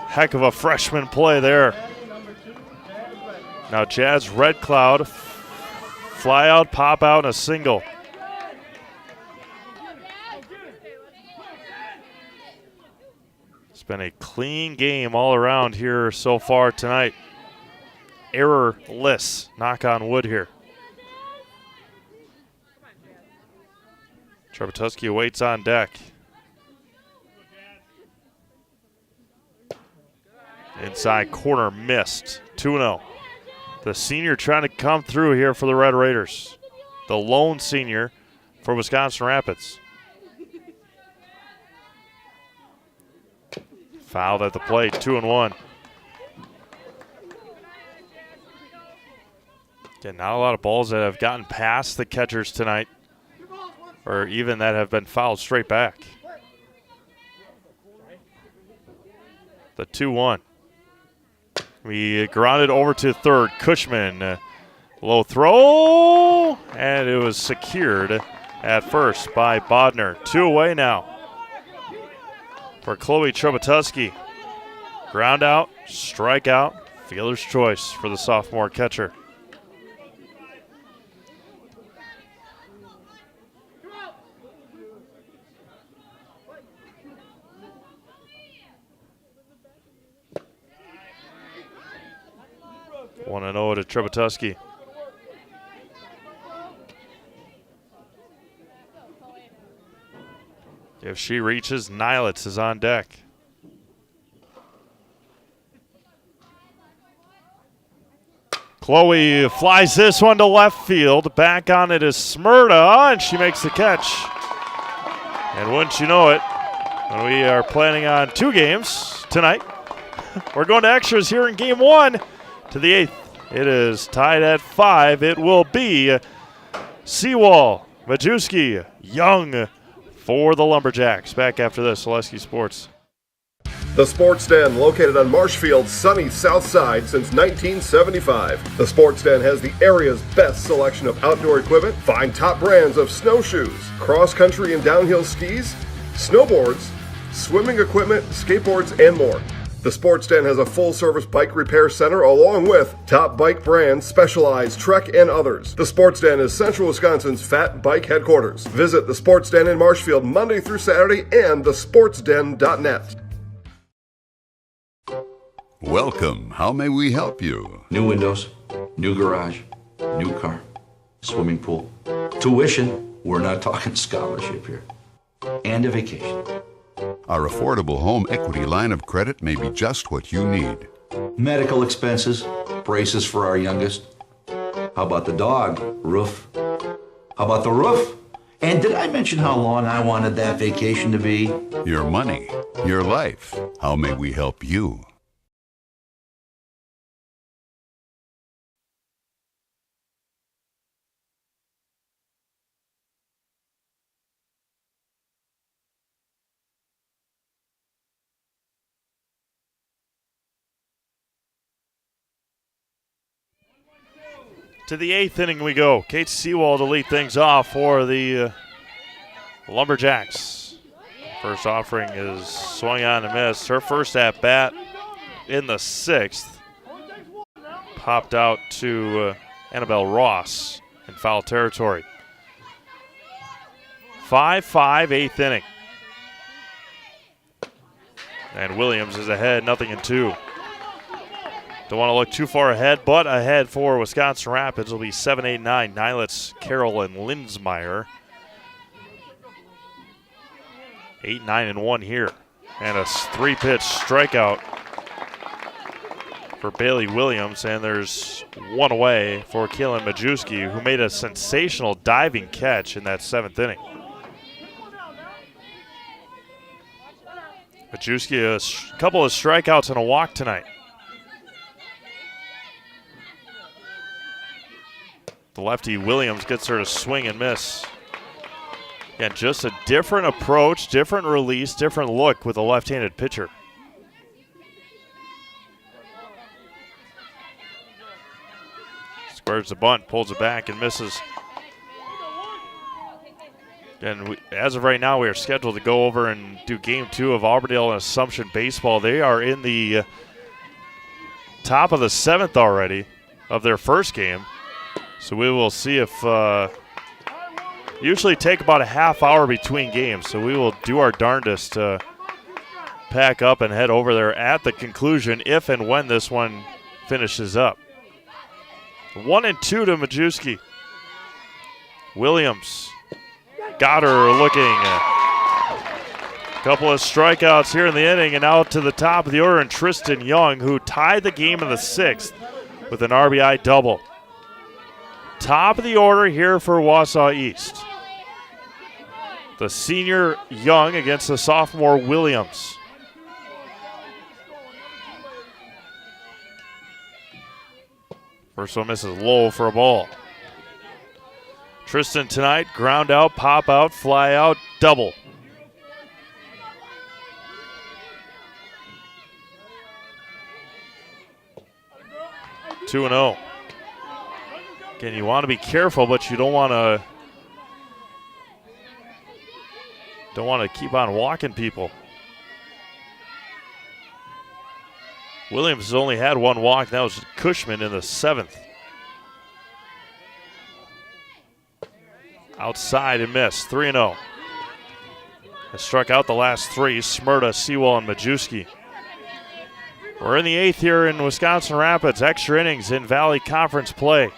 Heck of a freshman play there. Now Jazz Red Cloud. Fly out, pop out, and a single. It's been a clean game all around here so far tonight. Errorless, knock on wood here. Trebetuski waits on deck. Inside corner missed, 2-0. The senior trying to come through here for the Red Raiders. The lone senior for Wisconsin Rapids. Fouled at the plate, 2-1. Again, not a lot of balls that have gotten past the catchers tonight, or even that have been fouled straight back. The 2-1. We grounded over to third. Cushman, low throw, and it was secured at first by Bodner. 2 away now for Chloe Trebetuski. Ground out, strike out, fielder's choice for the sophomore catcher. One and 0 to Trebetuski. If she reaches, Nilitz is on deck. Chloe flies this one to left field. Back on it is Smyrna, and she makes the catch. And wouldn't you know it, when we are planning on 2 games tonight, we're going to extras here in game 1 to the 8th. It is tied at 5. It will be Seawall, Majewski, Young for the Lumberjacks. Back after this, Oleski Sports. The Sports Den, located on Marshfield's sunny south side since 1975. The Sports Den has the area's best selection of outdoor equipment. Find top brands of snowshoes, cross-country and downhill skis, snowboards, swimming equipment, skateboards, and more. The Sports Den has a full-service bike repair center along with top bike brands, Specialized, Trek, and others. The Sports Den is Central Wisconsin's fat bike headquarters. Visit the Sports Den in Marshfield Monday through Saturday and thesportsden.net. Welcome. How may we help you? New windows, new garage, new car, swimming pool, tuition. We're not talking scholarship here. And a vacation. Our affordable home equity line of credit may be just what you need. Medical expenses, braces for our youngest. How about the dog? Roof. How about the roof? And did I mention how long I wanted that vacation to be? Your money, your life. How may we help you? To the 8th inning we go. Kate Seawall to lead things off for the Lumberjacks. First offering is swung on and missed. Her first at bat in the 6th. Popped out to Annabelle Ross in foul territory. 5-5, 8th inning. And Williams is ahead, 0-2. Don't want to look too far ahead, but ahead for Wisconsin Rapids will be 7, 8, 9. Nilitz, Carroll, and Lindsmeyer. 8, 9, and 1 here. And a 3-pitch strikeout for Bailey Williams. And there's one away for Kaylin Majewski, who made a sensational diving catch in that 7th inning. Majewski, a couple of strikeouts and a walk tonight. The lefty Williams gets her to swing and miss. Again, just a different approach, different release, different look with a left-handed pitcher. Squares the bunt, pulls it back and misses. And as of right now, we are scheduled to go over and do Game 2 of Auburndale and Assumption Baseball. They are in the top of the 7th already of their first game. So we will see if usually take about a half hour between games. So we will do our darndest to pack up and head over there at the conclusion if and when this one finishes up. 1-2 to Majewski. Williams got her looking. A couple of strikeouts here in the inning, and out to the top of the order, and Tristan Young, who tied the game in the 6th with an RBI double. Top of the order here for Wausau East. The senior Young against the sophomore Williams. First one misses low for a ball. Tristan tonight, ground out, pop out, fly out, double. Two and 0. Again, you want to be careful, but you don't want to keep on walking people. Williams has only had one walk. That was Cushman in the 7th. Outside and missed. 3-0. Has struck out the last 3. Smyrna, Sewell, and Majewski. We're in the 8th here in Wisconsin Rapids. Extra innings in Valley Conference play.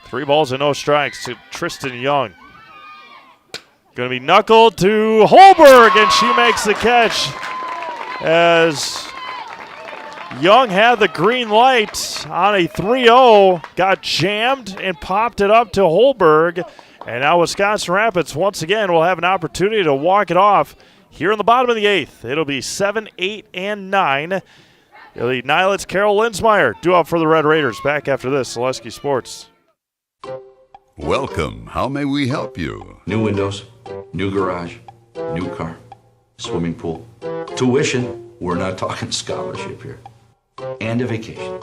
3 balls and no strikes to Tristan Young. Going to be knuckled to Holberg, and she makes the catch as Young had the green light on a 3-0, got jammed and popped it up to Holberg, and now Wisconsin Rapids once again will have an opportunity to walk it off here in the bottom of the 8th. It'll be 7, 8, and 9. It'll be Nilet's Carol Linsmeyer due up for the Red Raiders. Back after this, Zaleski Sports. Welcome. How may we help you? New windows, new garage, new car, swimming pool, tuition. We're not talking scholarship here. And a vacation.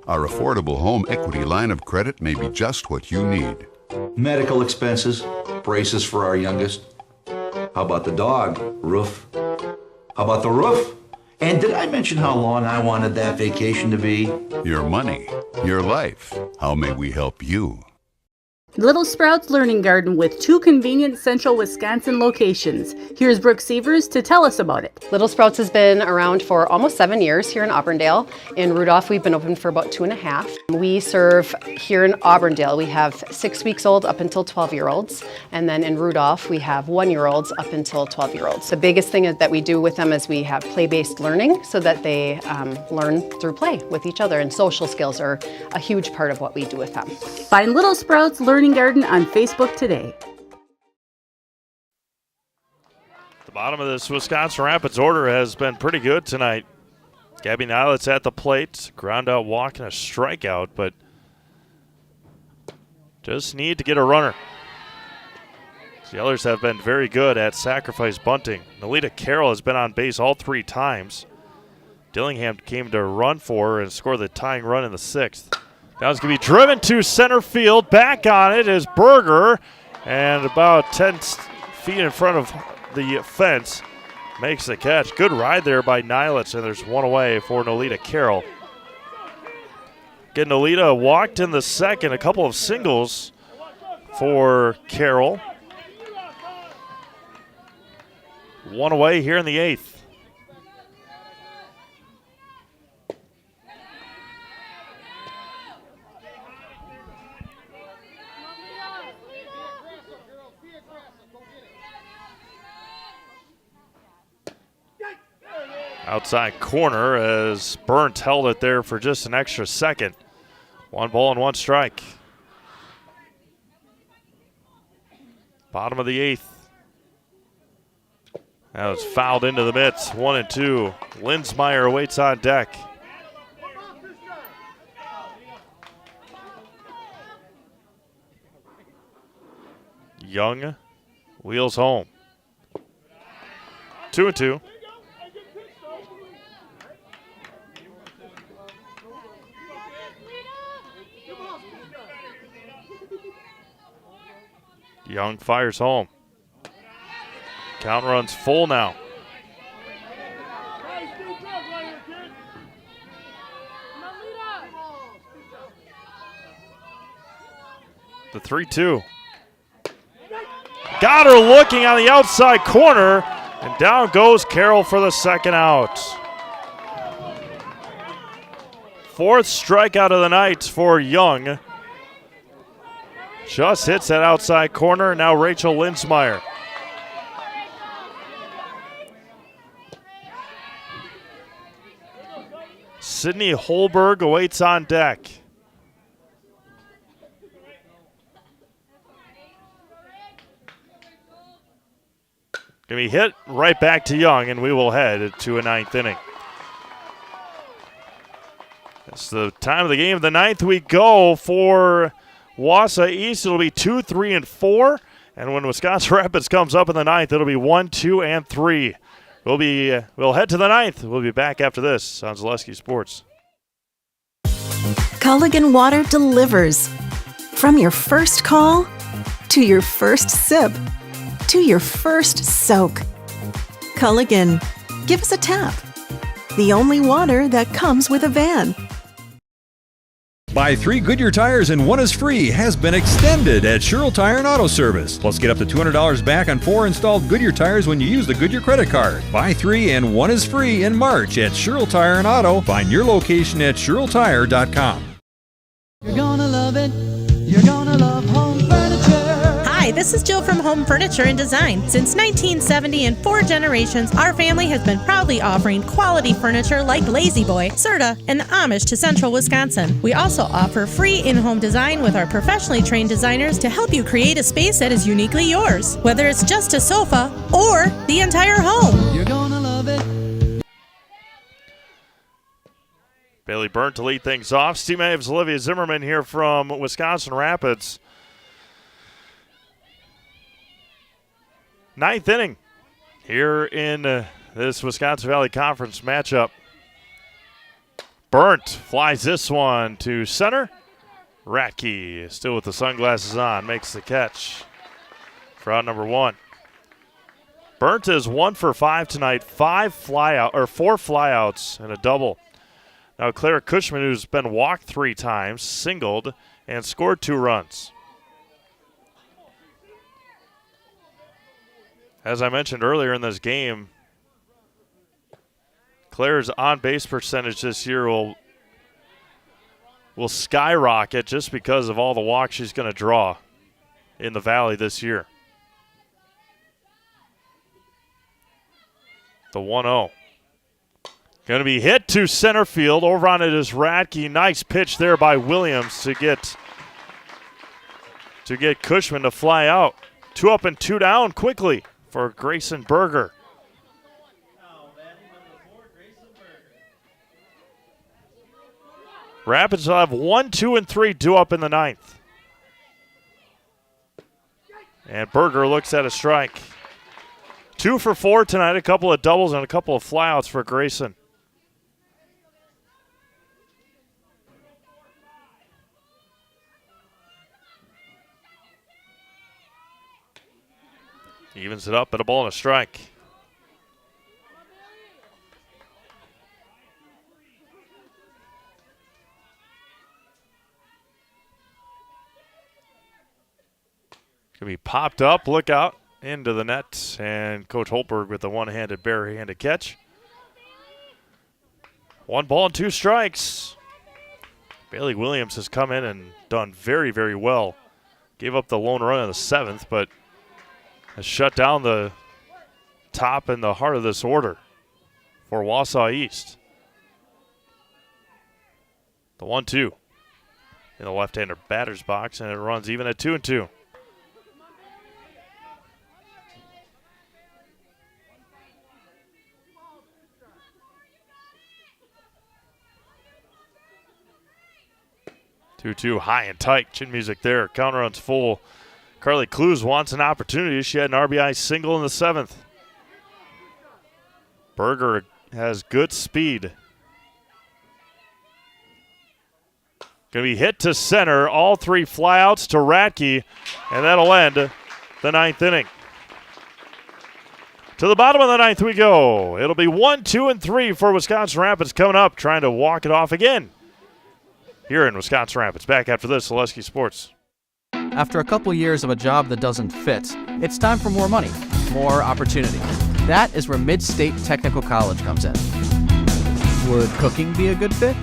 Our affordable home equity line of credit may be just what you need. Medical expenses, braces for our youngest. How about the dog? Roof. How about the roof? And did I mention how long I wanted that vacation to be? Your money, your life. How may we help you? Little Sprouts Learning Garden with 2 convenient central Wisconsin locations. Here's Brooke Sievers to tell us about it. Little Sprouts has been around for almost 7 years here in Auburndale. In Rudolph, we've been open for about 2.5. We serve here in Auburndale. We have 6 weeks old up until 12-year-olds. And then in Rudolph, we have 1-year-olds up until 12-year-olds. The biggest thing that we do with them is we have play-based learning so that they learn through play with each other. And social skills are a huge part of what we do with them. Find Little Sprouts Learning Garden on Facebook today. The bottom of this Wisconsin Rapids order has been pretty good tonight. Gabby Nilet's at the plate, ground out walk and a strikeout, but just need to get a runner. The others have been very good at sacrifice bunting. Nolita Carroll has been on base all 3 times. Dillingham came to run for her and score the tying run in the 6th. Now it's going to be driven to center field. Back on it is Berger, and about 10 feet in front of the fence makes the catch. Good ride there by Nilitz, and there's one away for Nolita Carroll. Again, Nolita walked in the 2nd, a couple of singles for Carroll. One away here in the 8th. Outside corner as Burnt held it there for just an extra second. 1 ball and 1 strike. Bottom of the 8th. That was fouled into the mitts. 1-2. Linsmeyer waits on deck. Young wheels home. 2-2. Young fires home. Count runs full now. The 3-2. Got her looking on the outside corner, and down goes Carroll for the second out. Fourth strikeout of the night for Young. Just hits that outside corner. Now Rachel Linsmeyer. Sydney Holberg awaits on deck. Going to be hit right back to Young, and we will head to a ninth inning. It's the time of the game. The ninth we go for Wausau East. It'll be 2, 3, and 4. And when Wisconsin Rapids comes up in the ninth, it'll be 1, 2, and 3. We'll head to the ninth. We'll be back after this on Zaleski Sports. Culligan Water delivers. From your first call to your first sip to your first soak. Culligan, give us a tap. The only water that comes with a van. Buy 3 Goodyear tires and 1 is free has been extended at Sherrill Tire and Auto Service. Plus, get up to $200 back on 4 installed Goodyear tires when you use the Goodyear credit card. Buy 3 and 1 is free in March at Sherrill Tire and Auto. Find your location at SherrillTire.com. You're gonna love it. You're gonna love home furniture. Hi, this is Jill from Home Furniture and Design. Since 1970 and 4 generations, our family has been proudly offering quality furniture like Lazy Boy, Serta, and Amish to Central Wisconsin. We also offer free in-home design with our professionally trained designers to help you create a space that is uniquely yours, whether it's just a sofa or the entire home. You're gonna love it. Bailey Byrne to lead things off. Steve Maves, Olivia Zimmerman here from Wisconsin Rapids. Ninth inning here in this Wisconsin Valley Conference matchup. Burnt flies this one to center. Ratke, still with the sunglasses on, makes the catch for out number 1. Burnt is 1 for 5 tonight, 4 flyouts and a double. Now Clara Cushman, who's been walked 3 times, singled and scored 2 runs. As I mentioned earlier in this game, Claire's on-base percentage this year will skyrocket just because of all the walks she's going to draw in the Valley this year. The 1-0. Going to be hit to center field. Over on it is Radke. Nice pitch there by Williams to get Cushman to fly out. 2 up and 2 down quickly for Grayson Berger. Rapids will have 1, 2, and 3 due up in the ninth. And Berger looks at a strike. 2 for 4 tonight, a couple of doubles and a couple of flyouts for Grayson. Evens it up at a ball and a strike. Gonna be popped up, look out, into the net, and Coach Holberg with the one-handed, bare-handed catch. 1 ball and 2 strikes. Bailey Williams has come in and done very, very well. Gave up the lone run in the 7th, but has shut down the top and the heart of this order for Wausau East. The 1-2 in the left-hander batter's box, and it runs even at 2-2. Two high and tight. Chin music there. Counter runs full. Carly Clues wants an opportunity. She had an RBI single in the 7th. Berger has good speed. Going to be hit to center. All 3 flyouts to Radke, and that'll end the 9th inning. To the bottom of the 9th we go. It'll be 1, 2, and 3 for Wisconsin Rapids coming up, trying to walk it off again here in Wisconsin Rapids. Back after this, Zaleski Sports. After a couple years of a job that doesn't fit, it's time for more money, more opportunity. That is where Mid-State Technical College comes in. Would cooking be a good fit?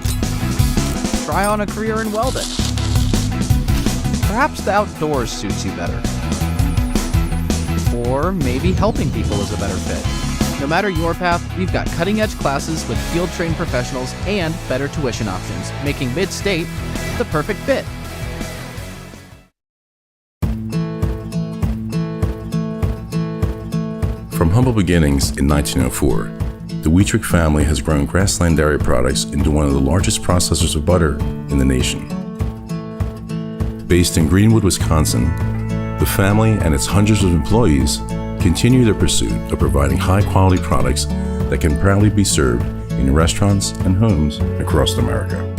Try on a career in welding. Perhaps the outdoors suits you better. Or maybe helping people is a better fit. No matter your path, we've got cutting-edge classes with field-trained professionals and better tuition options, making Mid-State the perfect fit. From humble beginnings in 1904, the Wheatrick family has grown Grassland Dairy Products into one of the largest processors of butter in the nation. Based in Greenwood, Wisconsin, the family and its hundreds of employees continue their pursuit of providing high-quality products that can proudly be served in restaurants and homes across America.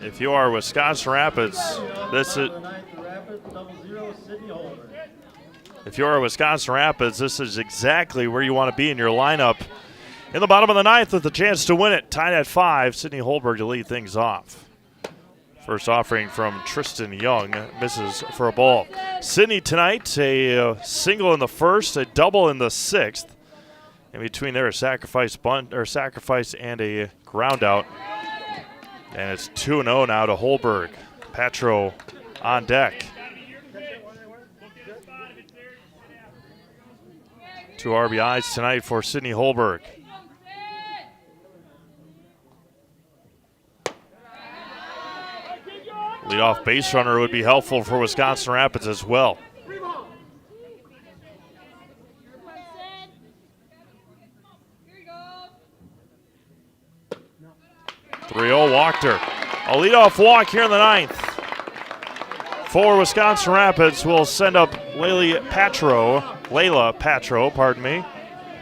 If you are Wisconsin Rapids, this is. If you are Wisconsin Rapids, this is exactly where you want to be in your lineup. In the bottom of the 9th with a chance to win it, tied at 5, Sydney Holberg to lead things off. First offering from Tristan Young, misses for a ball. Sydney tonight, a single in the 1st, a double in the 6th. In between there, a sacrifice and a ground out. And it's 2-0 now to Holberg. Patro on deck. 2 RBIs tonight for Sydney Holberg. Leadoff base runner would be helpful for Wisconsin Rapids as well. 3-0 Wachter. A leadoff walk here in the 9th. For Wisconsin Rapids will send up Layla Patro, pardon me.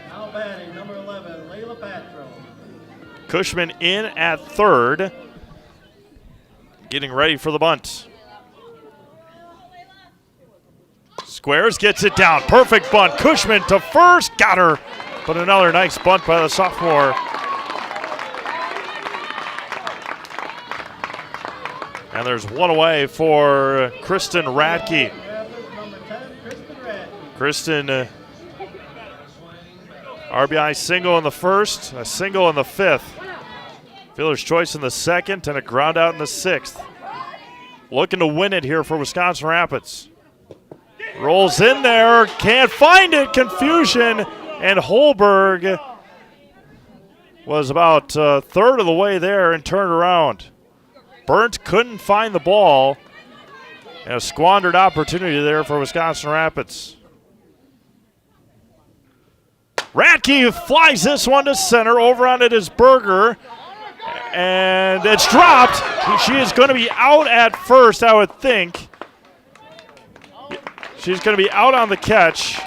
Now batting, number 11, Layla Patro. Cushman in at 3rd. Getting ready for the bunt. Squares, gets it down. Perfect bunt. Cushman to first. Got her. But another nice bunt by the sophomore. And there's one away for Kristen Radke. Kristen, RBI single in the 1st, a single in the 5th. Fielder's choice in the 2nd, and a ground out in the 6th. Looking to win it here for Wisconsin Rapids. Rolls in there, can't find it, confusion, and Holberg was about a third of the way there and turned around. Burnt couldn't find the ball, and a squandered opportunity there for Wisconsin Rapids. Radke flies this one to center. Over on it is Berger, and it's dropped. She is going to be out at first, I would think. She's going to be out on the catch.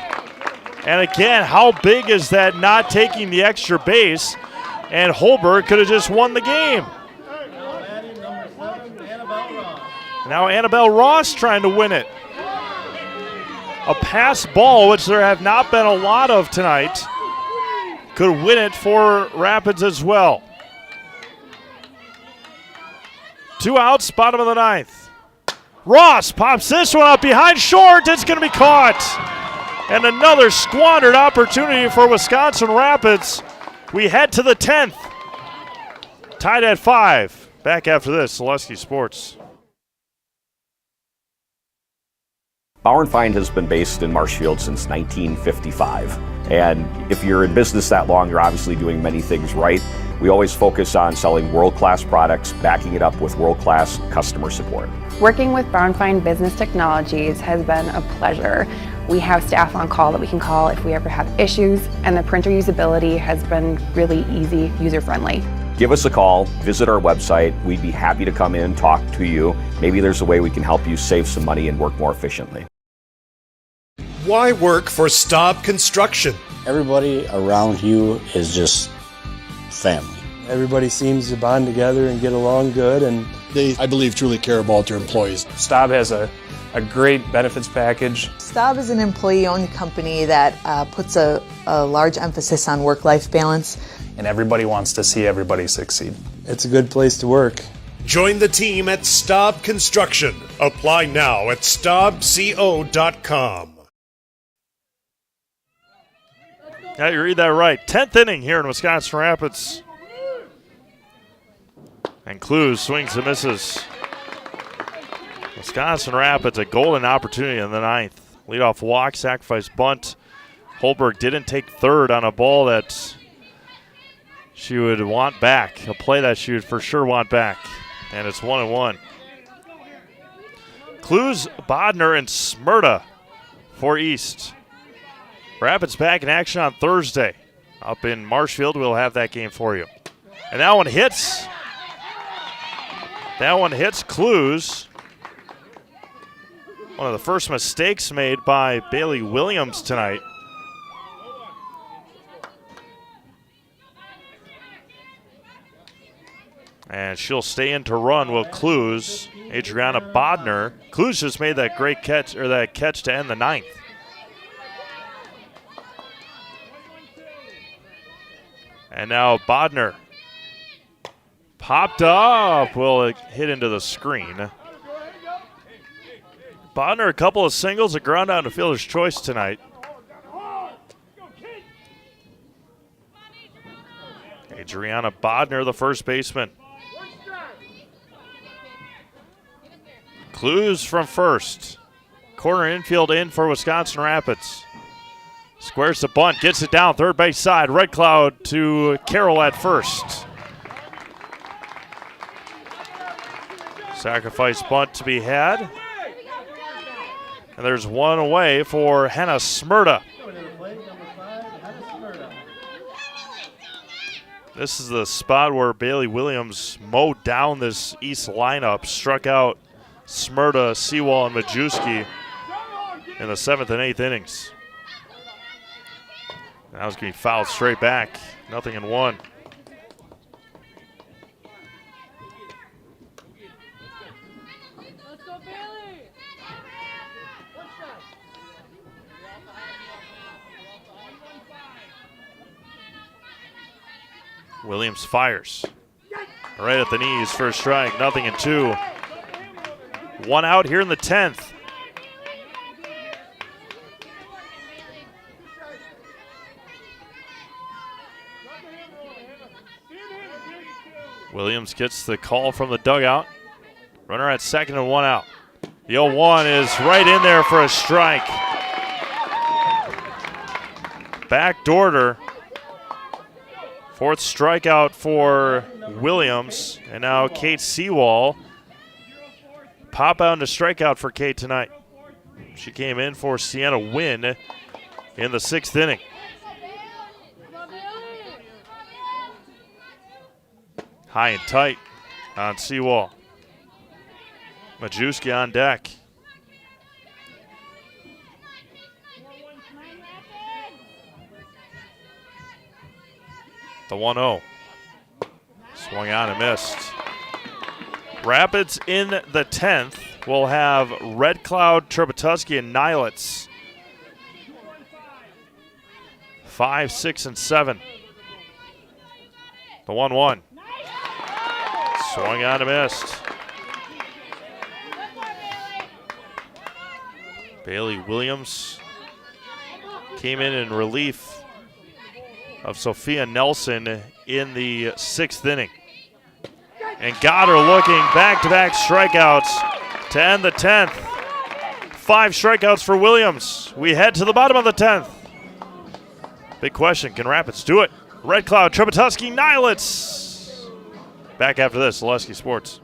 And again, how big is that not taking the extra base? And Holberg could have just won the game. Now Annabelle Ross trying to win it. A pass ball, which there have not been a lot of tonight, could win it for Rapids as well. 2 outs, bottom of the 9th. Ross pops this one up behind short. It's going to be caught. And another squandered opportunity for Wisconsin Rapids. We head to the 10th. Tied at 5. Back after this, Zaleski Sports. Bauer & Feind has been based in Marshfield since 1955. And if you're in business that long, you're obviously doing many things right. We always focus on selling world-class products, backing it up with world-class customer support. Working with Bauer & Feind Business Technologies has been a pleasure. We have staff on call that we can call if we ever have issues, and the printer usability has been really easy, user-friendly. give us a call, visit our website. We'd be happy to come in, talk to you. Maybe there's a way we can help you save some money and work more efficiently. Why work for Staub Construction? Everybody around you is just family. Everybody seems to bond together and get along good, and they, I believe, truly care about their employees. Staub has a great benefits package. Staub is an employee-owned company that puts a large emphasis on work-life balance. And everybody wants to see everybody succeed. It's a good place to work. Join the team at Staub Construction. Apply now at staubco.com. Yeah, you read that right. 10th inning here in Wisconsin Rapids. And Clues swings and misses. Wisconsin Rapids, a golden opportunity in the 9th. Leadoff walk, sacrifice bunt. Holberg didn't take third on a ball that she would want back. A play that she would for sure want back. And it's 1-1. Clues, Bodner, and Smyrna for East. Rapids back in action on Thursday. Up in Marshfield, we'll have that game for you. And that one hits. That one hits Clues. One of the first mistakes made by Bailey Williams tonight. And she'll stay in to run will Clues. Adriana Bodner. Clues just made that great catch, or that catch to end the 9th. And now Bodner. Popped up. Will it hit into the screen? Bodner, a couple of singles, a ground out to fielder's choice tonight. Adriana Bodner, the first baseman. Clues from first. Corner infield in for Wisconsin Rapids. Squares the bunt, gets it down third base side. Red Cloud to Carroll at first. Sacrifice bunt to be had. And there's one away for Hannah Smyrna. This is the spot where Bailey Williams mowed down this East lineup, struck out Smyrna, Seawall, and Majewski in the 7th and 8th innings. That was going to be fouled straight back. 0-1. Williams fires. Right at the knees for a strike. 0-2. One out here in the 10th. Williams gets the call from the dugout. Runner at second and one out. The 0-1 is right in there for a strike. Backdoored her. Fourth strikeout for Williams. And now Kate Seawall. Pop out and a strikeout for Kate tonight. She came in for Sienna Wynn in the 6th inning. High and tight on Seawall. Majewski on deck. The 1-0. Swung on and missed. Rapids in the 10th will have Red Cloud, Trepetoski, and Nilets. 5, 6, and 7. The 1-1. Swung on and missed. Bailey Williams came in relief of Sophia Nelson in the 6th inning. And got her looking back-to-back strikeouts to end the 10th. 5 strikeouts for Williams. We head to the bottom of the 10th. Big question, can Rapids do it? Red Cloud, Trepetoski, Nilets. Back after this, Zaleski Sports.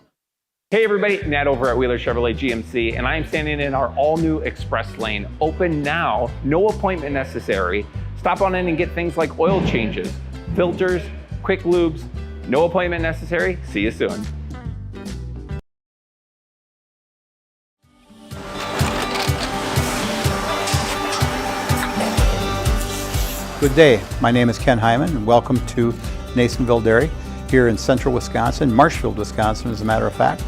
Hey everybody, Nat over at Wheeler Chevrolet GMC, and I am standing in our all-new Express Lane. Open now, no appointment necessary. Stop on in and get things like oil changes, filters, quick lubes, No appointment necessary. See you soon. Good day. My name is Ken Hyman, and welcome to Nasonville Dairy here in central Wisconsin, Marshfield, Wisconsin, as a matter of fact.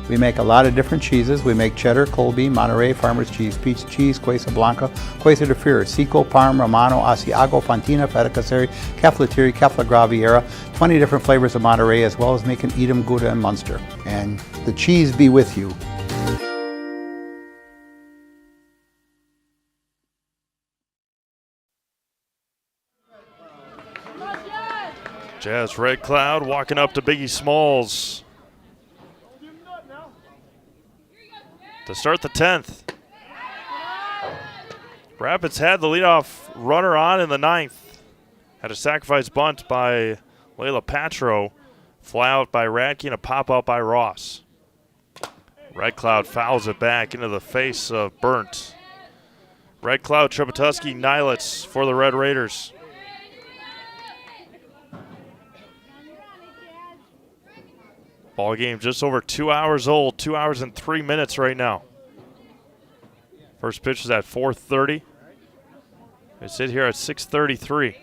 We make a lot of different cheeses. We make cheddar, Colby, Monterey, Farmer's Cheese, Peach Cheese, Quesa Blanca, Quesa de Freer, Seco, Parm, Romano, Asiago, Fontina, Feta Caseri, Cafetieri, Cafla Graviera, 20 different flavors of Monterey, as well as making Edam, Gouda, and Munster. And the cheese be with you. Jazz Red Cloud walking up to Biggie Smalls to start the 10th. Rapids had the leadoff runner on in the 9th. Had a sacrifice bunt by Layla Patro, fly out by Radke, and a pop out by Ross. Red Cloud fouls it back into the face of Burnt. Red Cloud, Trepetoski, Nilitz for the Red Raiders. Ball game just over 2 hours old, 2 hours and 3 minutes right now. First pitch is at 4:30. They sit here at 6:33.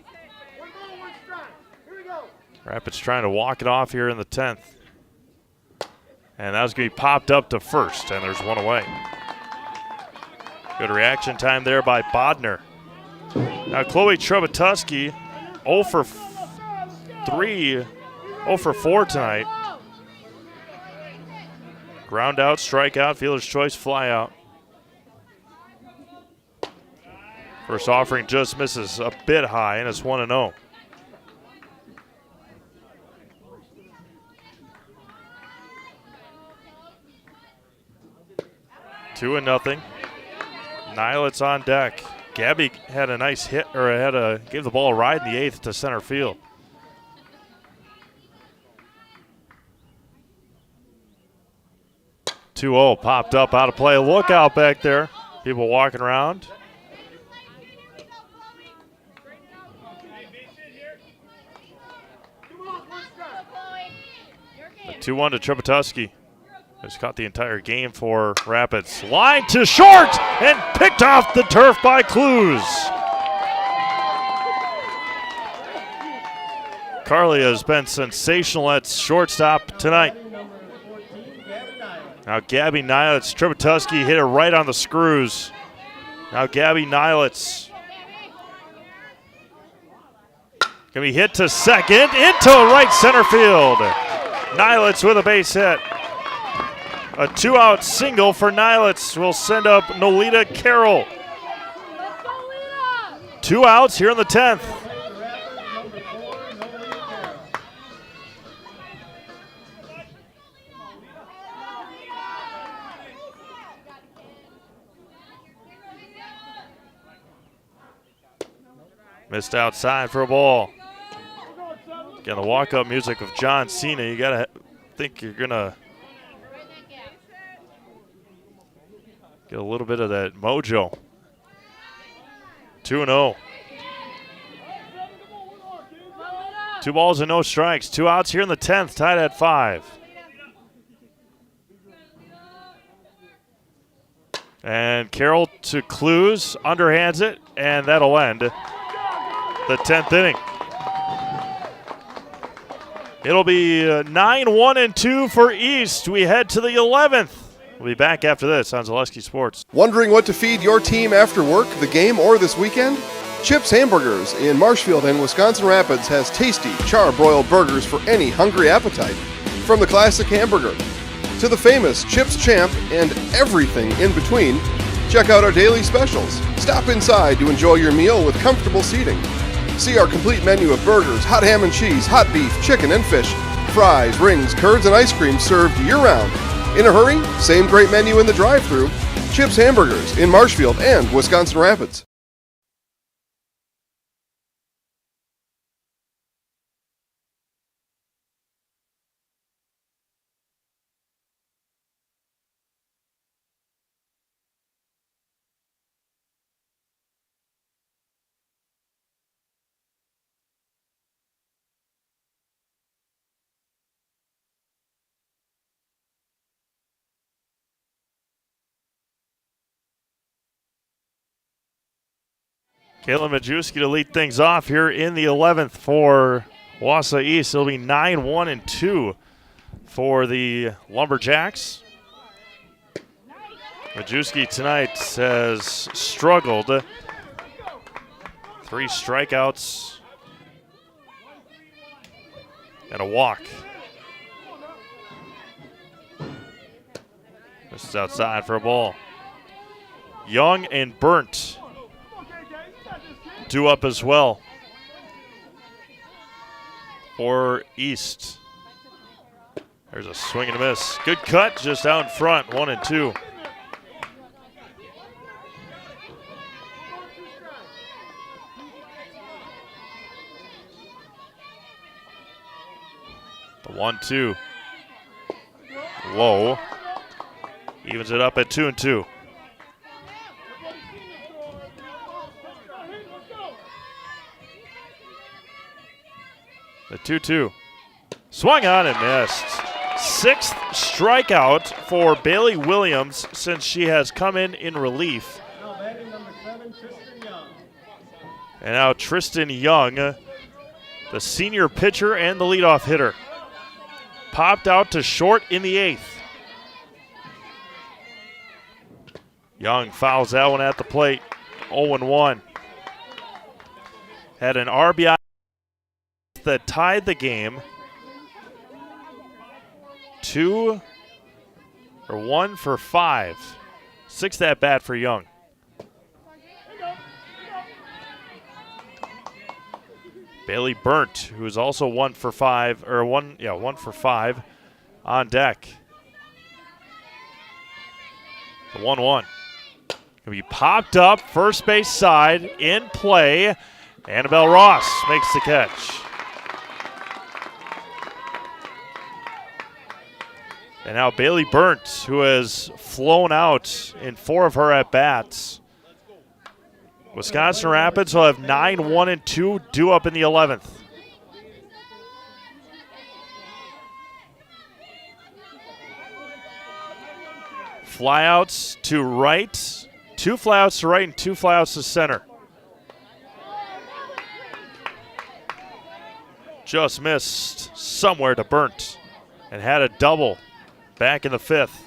Rapids trying to walk it off here in the 10th. And that was going to be popped up to first, and there's one away. Good reaction time there by Bodner. Now Chloe Trepetoski, 0 for 3, 0 for 4 tonight. Ground out, strikeout, fielder's choice, fly out. First offering just misses a bit high, and it's 1-0. Two and nothing. Nilitz on deck. Gabby had a nice hit, or gave the ball a ride in the 8th to center field. (2-0) popped up out of play. Look out back there. People walking around. A 2-1 to Trepetoski. Who's caught the entire game for Rapids. Line to short and picked off the turf by Clues. Carly has been sensational at shortstop tonight. Now Gabby Nilitz, Trepetoski hit it right on the screws. Now Gabby Nilitz. Gonna be hit to second, into right center field. Nilitz with a base hit. A 2-out single for Nilitz will send up Nolita Carroll. 2 outs here in the 10th. Missed outside for a ball. Again, the walk-up music of John Cena. You got to think you're going to get a little bit of that mojo. 2-0. 2 balls and no strikes. 2 outs here in the 10th, tied at 5. And Carroll to Clues, underhands it, and that'll end the 10th inning. It'll be 9-1-2 for East. We head to the 11th. We'll be back after this on Zaleski Sports. Wondering what to feed your team after work, the game, or this weekend? Chips Hamburgers in Marshfield and Wisconsin Rapids has tasty char-broiled burgers for any hungry appetite. From the classic hamburger to the famous Chips Champ and everything in between, check out our daily specials. Stop inside to enjoy your meal with comfortable seating. See our complete menu of burgers, hot ham and cheese, hot beef, chicken and fish, fries, rings, curds, and ice cream served year-round. In a hurry? Same great menu in the drive-thru. Chips Hamburgers in Marshfield and Wisconsin Rapids. Caitlin Majewski to lead things off here in the 11th for Wausau East. It'll be 9-1-2 for the Lumberjacks. Majewski tonight has struggled. 3 strikeouts and a walk. This is outside for a ball. Young and Burnt due up as well for East. There's a swing and a miss. Good cut just out in front, 1-2. The 1-2. Low. Evens it up at 2-2. The 2-2. Swung on and missed. 6th strikeout for Bailey Williams since she has come in relief. Now batting number 7, Tristan Young. And now Tristan Young, the senior pitcher and the leadoff hitter. Popped out to short in the 8th. Young fouls that one at the plate. 0-1. Had an RBI that tied the game. 1 for 5. 6th at bat for Young. Bailey Burnt, who is also 1 for 5 on deck. The 1-1. Gonna be popped up, first base side, in play. Annabelle Ross makes the catch. And now Bailey Burnt, who has flown out in 4 of her at-bats. Wisconsin Rapids will have 9-1-2 due up in the 11th. Flyouts to right. 2 flyouts to right and 2 flyouts to center. Just missed somewhere to Burnt and had a double back in the 5th.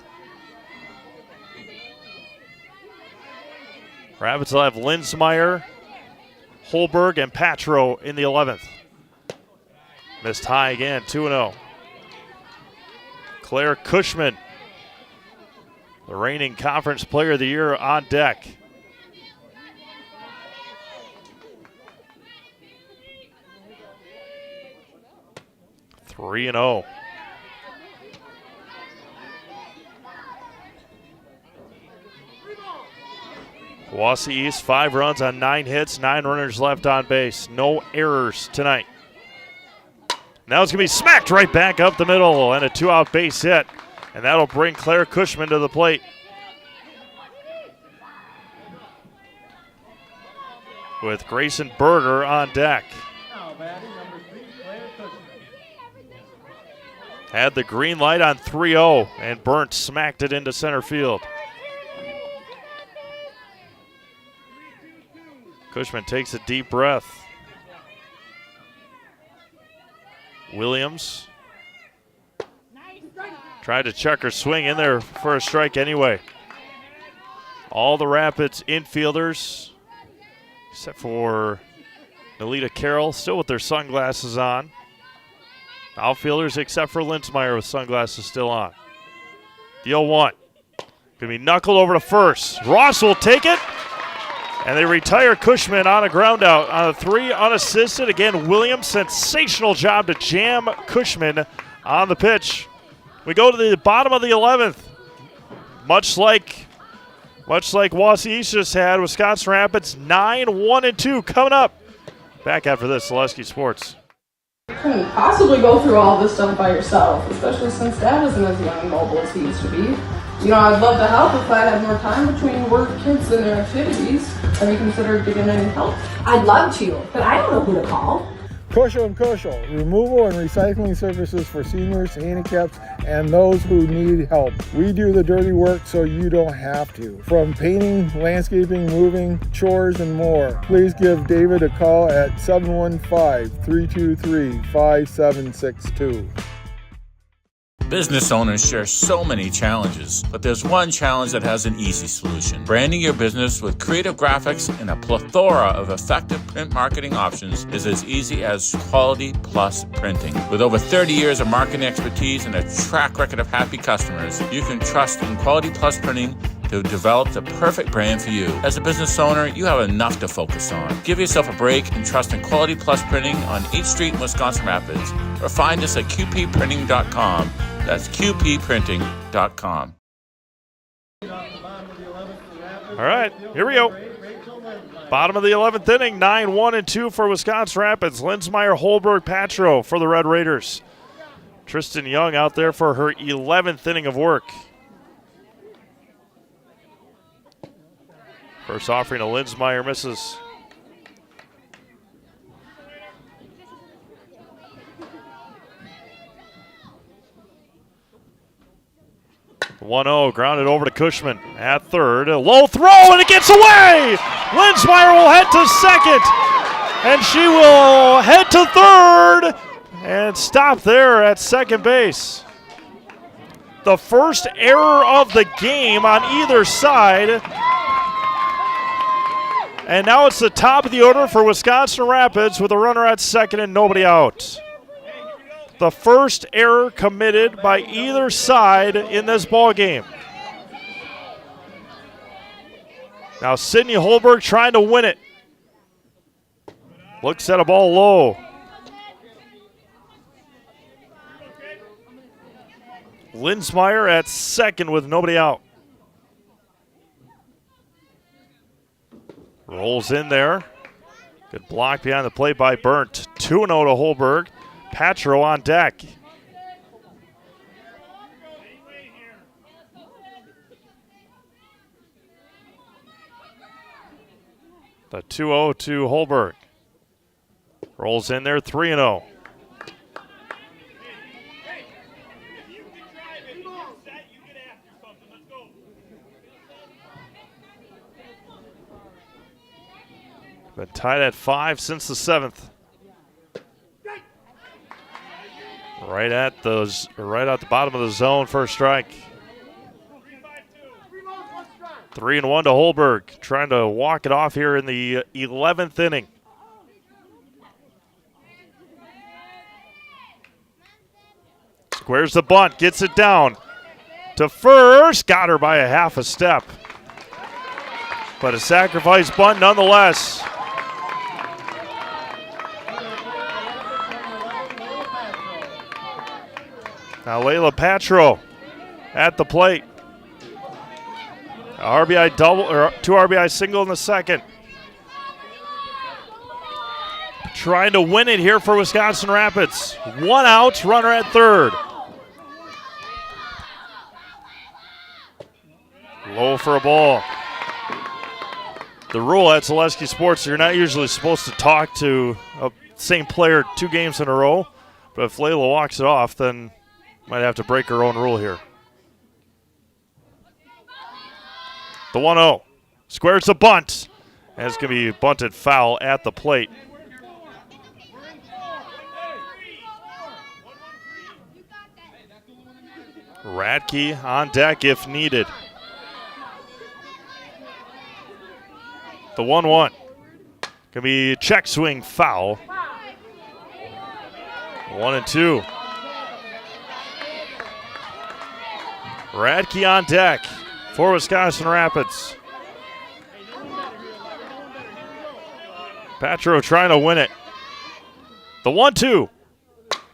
Rapids will have Linsmeyer, Holberg, and Patro in the 11th. Missed high again, 2-0. Claire Cushman, the reigning Conference Player of the Year, on deck. (3-0). Wausau East, 5 runs on 9 hits, 9 runners left on base. No errors tonight. Now it's going to be smacked right back up the middle and a 2-out base hit. And that'll bring Claire Cushman to the plate. With Grayson Berger on deck. Now batting number 3, Claire Cushman. Had the green light on 3-0 and Burnt smacked it into center field. Cushman takes a deep breath. Williams tried to check her swing in there for a strike anyway. All the Rapids infielders, except for Nalita Carroll, still with their sunglasses on. Outfielders, except for Linsmeyer, with sunglasses still on. The 0-1. Going to be knuckled over to first. Ross will take it. And they retire Cushman on a ground out on a 3 unassisted. Again, Williams, sensational job to jam Cushman on the pitch. We go to the bottom of the 11th. Much like Wausau East just had, Wisconsin Rapids 9-1-2 coming up. Back after this, Zaleski Sports. You couldn't possibly go through all this stuff by yourself, especially since Dad isn't as young and mobile as he used to be. You know, I'd love to help if I had more time between work, kids, and their activities. Have you considered getting any help? I'd love to, but I don't know who to call. Koshal, removal and recycling services for seniors, handicaps, and those who need help. We do the dirty work so you don't have to. From painting, landscaping, moving, chores, and more. Please give David a call at 715-323-5762. Business owners share so many challenges, but there's one challenge that has an easy solution. Branding your business with creative graphics and a plethora of effective print marketing options is as easy as Quality Plus Printing. With over 30 years of marketing expertise and a track record of happy customers, you can trust in Quality Plus Printing to develop the perfect brand for you. As a business owner, you have enough to focus on. Give yourself a break and trust in Quality Plus Printing on 8th Street in Wisconsin Rapids, or find us at qpprinting.com. That's qpprinting.com. All right, here we go. Bottom of the 11th inning, 9-1-2 for Wisconsin Rapids. Linsmeyer, Holberg, Patro for the Red Raiders. Tristan Young out there for her 11th inning of work. First offering to Linsmeyer misses. The 1-0 grounded over to Cushman at third. A low throw and it gets away! Linsmeyer will head to second and she will head to third and stop there at second base. The first error of the game on either side. And now it's the top of the order for Wisconsin Rapids with a runner at second and nobody out. The first error committed by either side in this ball game. Now Sydney Holberg trying to win it. Looks at a ball low. Linsmeyer at second with nobody out. Rolls in there. Good block behind the plate by Burnt. 2-0 to Holberg. Patro on deck. The 2-0 to Holberg. Rolls in there, 3-0. Been tied at 5 since the 7th. Right at the bottom of the zone, first strike. 3-1 to Holberg, trying to walk it off here in the 11th inning. Squares the bunt, gets it down to first. Got her by a half a step. But a sacrifice bunt nonetheless. Now Layla Patro at the plate. RBI double or 2 RBI single in the second. Trying to win it here for Wisconsin Rapids. 1 out, runner at third. Low for a ball. The rule at Zaleski Sports, you're not usually supposed to talk to a same player 2 games in a row. But if Layla walks it off, then might have to break her own rule here. The 1-0. Squares the bunt. And it's going to be bunted foul at the plate. Radke on deck if needed. The 1-1. Going to be check swing foul. 1-2. Radke on deck for Wisconsin Rapids. Patro trying to win it. The 1-2.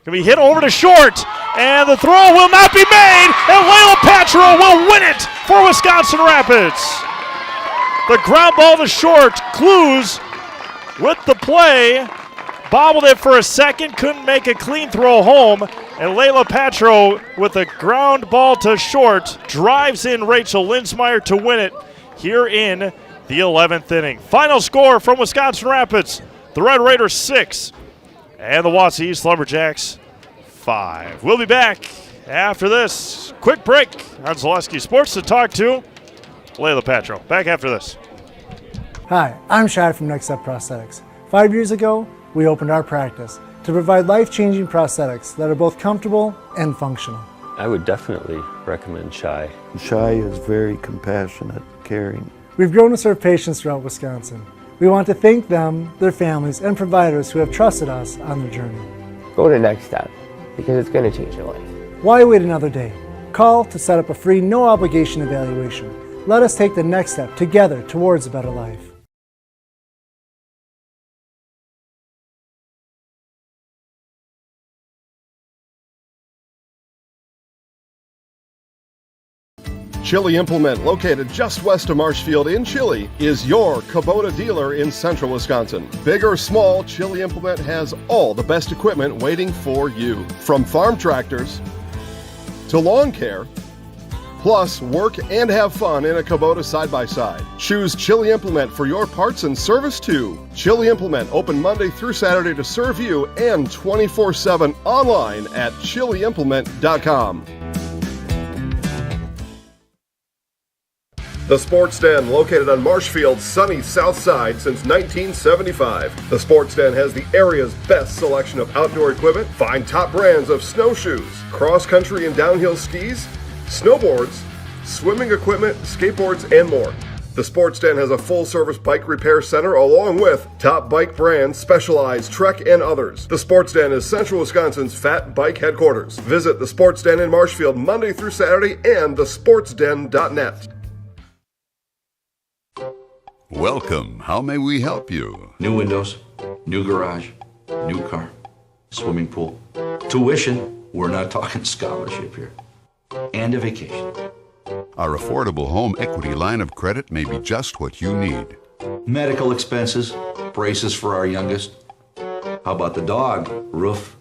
Can be hit over to short. And the throw will not be made. And Layla Patro will win it for Wisconsin Rapids. The ground ball to short. Clues with the play. Bobbled it for a second. Couldn't make a clean throw home. And Layla Patro with a ground ball to short drives in Rachel Linsmeyer to win it here in the 11th inning. Final score from Wisconsin Rapids. The Red Raiders 6, And the Wausau East Lumberjacks 5. We'll be back after this quick break on Zaleski Sports to talk to Layla Patro. Back after this. Hi, I'm Shad from Next Step Prosthetics. 5 years ago, we opened our practice to provide life-changing prosthetics that are both comfortable and functional. I would definitely recommend Shai. Shai is very compassionate, caring. We've grown to serve patients throughout Wisconsin. We want to thank them, their families, and providers who have trusted us on their journey. Go to Next Step because it's going to change your life. Why wait another day? Call to set up a free, no-obligation evaluation. Let us take the next step together towards a better life. Chili Implement, located just west of Marshfield in Chili, is your Kubota dealer in central Wisconsin. Big or small, Chili Implement has all the best equipment waiting for you. From farm tractors to lawn care, plus work and have fun in a Kubota side-by-side. Choose Chili Implement for your parts and service too. Chili Implement, open Monday through Saturday to serve you and 24/7 online at chiliimplement.com. The Sports Den, located on Marshfield's sunny south side since 1975. The Sports Den has the area's best selection of outdoor equipment. Find top brands of snowshoes, cross-country and downhill skis, snowboards, swimming equipment, skateboards, and more. The Sports Den has a full-service bike repair center along with top bike brands, Specialized, Trek, and others. The Sports Den is Central Wisconsin's fat bike headquarters. Visit the Sports Den in Marshfield Monday through Saturday and thesportsden.net. Welcome. How may we help you? New windows, new garage, new car, swimming pool, tuition. We're not talking scholarship here. And a vacation. Our affordable home equity line of credit may be just what you need. Medical expenses, braces for our youngest. How about the dog? Roof.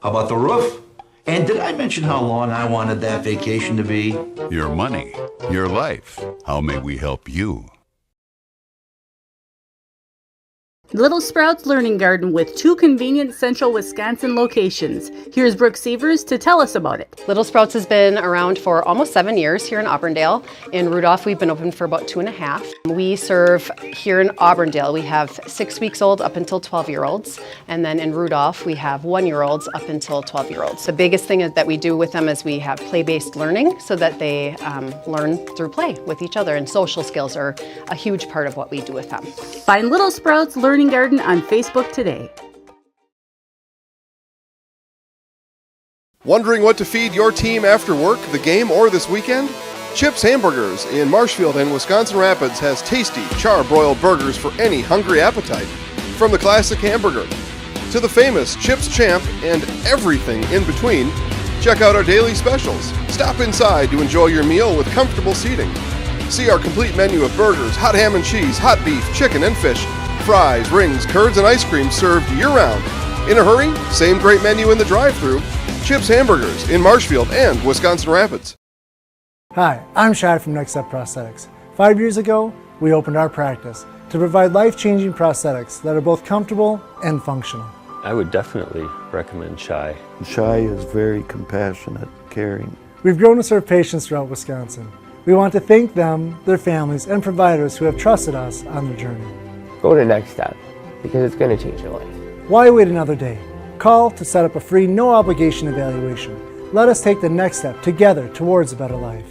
How about the roof? And did I mention how long I wanted that vacation to be? Your money, your life. How may we help you? Little Sprouts Learning Garden with 2 convenient central Wisconsin locations. Here's Brooke Sievers to tell us about it. Little Sprouts has been around for almost 7 years here in Auburndale. In Rudolph, we've been open for about 2.5. We serve here in Auburndale. We have 6 weeks old up until 12-year-olds. And then in Rudolph, we have 1-year-olds up until 12-year-olds. The biggest thing that we do with them is we have play-based learning so that they learn through play with each other. And social skills are a huge part of what we do with them. Find Little Sprouts Learning Garden on Facebook today. Wondering what to feed your team after work, the game, or this weekend? Chips Hamburgers in Marshfield and Wisconsin Rapids has tasty char-broiled burgers for any hungry appetite. From the classic hamburger to the famous Chips Champ and everything in between, check out our daily specials. Stop inside to enjoy your meal with comfortable seating. See our complete menu of burgers, hot ham and cheese, hot beef, chicken, and fish, fries, rings, curds, and ice cream served year-round. In a hurry? Same great menu in the drive-thru. Chips Hamburgers in Marshfield and Wisconsin Rapids. Hi, I'm Shad from Next Step Prosthetics. 5 years ago, we opened our practice to provide life-changing prosthetics that are both comfortable and functional. I would definitely recommend Shai. Shai is very compassionate, caring. We've grown to serve patients throughout Wisconsin. We want to thank them, their families, and providers who have trusted us on their journey. Go to Next Step because it's going to change your life. Why wait another day? Call to set up a free, no-obligation evaluation. Let us take the next step together towards a better life.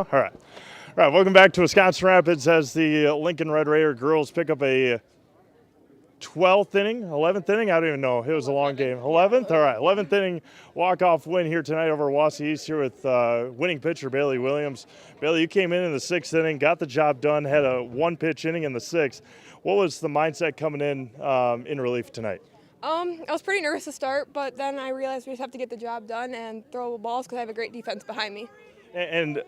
All right. All right, welcome back to Wisconsin Rapids as the Lincoln Red Raider girls pick up a 12th inning, 11th inning, I don't even know. It was a long game. 11th? All right, 11th inning walk-off win here tonight over Wausau East here with winning pitcher Bailey Williams. Bailey, you came in the 6th inning, got the job done, had a one-pitch inning in the 6th. What was the mindset coming in relief tonight? I was pretty nervous to start, but then I realized we just have to get the job done and throw balls because I have a great defense behind me. And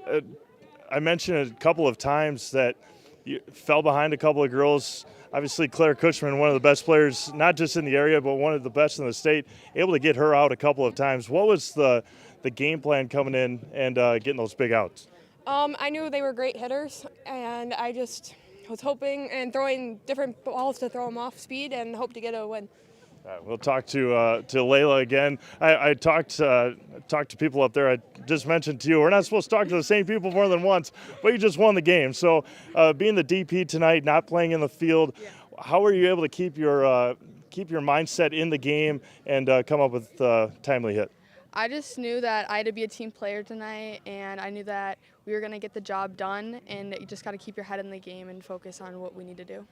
I mentioned a couple of times that you fell behind a couple of girls. Obviously, Claire Cushman, one of the best players, not just in the area, but one of the best in the state, able to get her out a couple of times. What was the game plan coming in and getting those big outs? I knew they were great hitters, and I just was hoping and throwing different balls to throw them off speed and hope to get a win. We'll talk to Layla again. I talked to people up there. I just mentioned to you, we're not supposed to talk to the same people more than once, but you just won the game. So being the DP tonight, not playing in the field, how were you able to keep your mindset in the game and come up with a timely hit? I just knew that I had to be a team player tonight, and I knew that we were going to get the job done, and you just got to keep your head in the game and focus on what we need to do.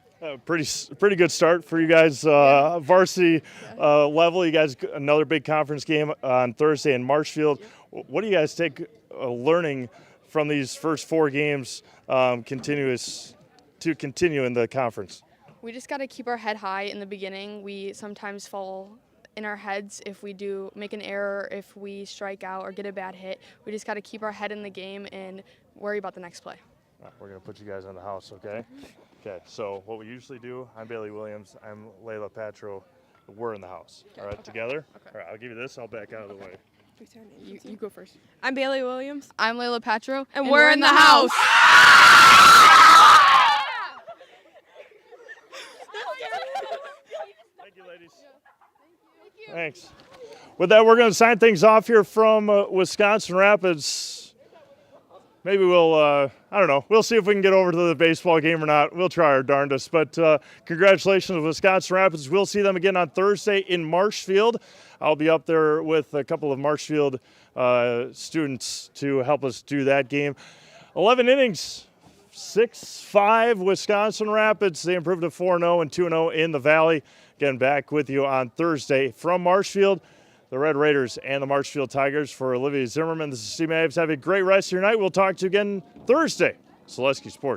Pretty good start for you guys, varsity level. You guys, another big conference game on Thursday in Marshfield. What do you guys take learning from these first 4 games continue in the conference? We just got to keep our head high in the beginning. We sometimes fall in our heads if we do make an error, if we strike out or get a bad hit. We just got to keep our head in the game and worry about the next play. We're going to put you guys on the house, okay? Okay, so what we usually do, I'm Bailey Williams, I'm Layla Patro. We're in the house, all right, together? Okay. All right, I'll give you this, I'll back out of the way. You go first. I'm Bailey Williams. I'm Layla Patro. And we're in the house. Thank you, ladies. Thanks. With that, we're going to sign things off here from Wisconsin Rapids. Maybe we'll, I don't know, we'll see if we can get over to the baseball game or not. We'll try our darndest. But congratulations to Wisconsin Rapids. We'll see them again on Thursday in Marshfield. I'll be up there with a couple of Marshfield students to help us do that game. 11 innings, 6-5 Wisconsin Rapids. They improved to 4-0 and 2-0 in the Valley. Again, back with you on Thursday from Marshfield. The Red Raiders and the Marshfield Tigers. For Olivia Zimmerman, this is Steve Mabs. Have a great rest of your night. We'll talk to you again Thursday. Selesky Sports.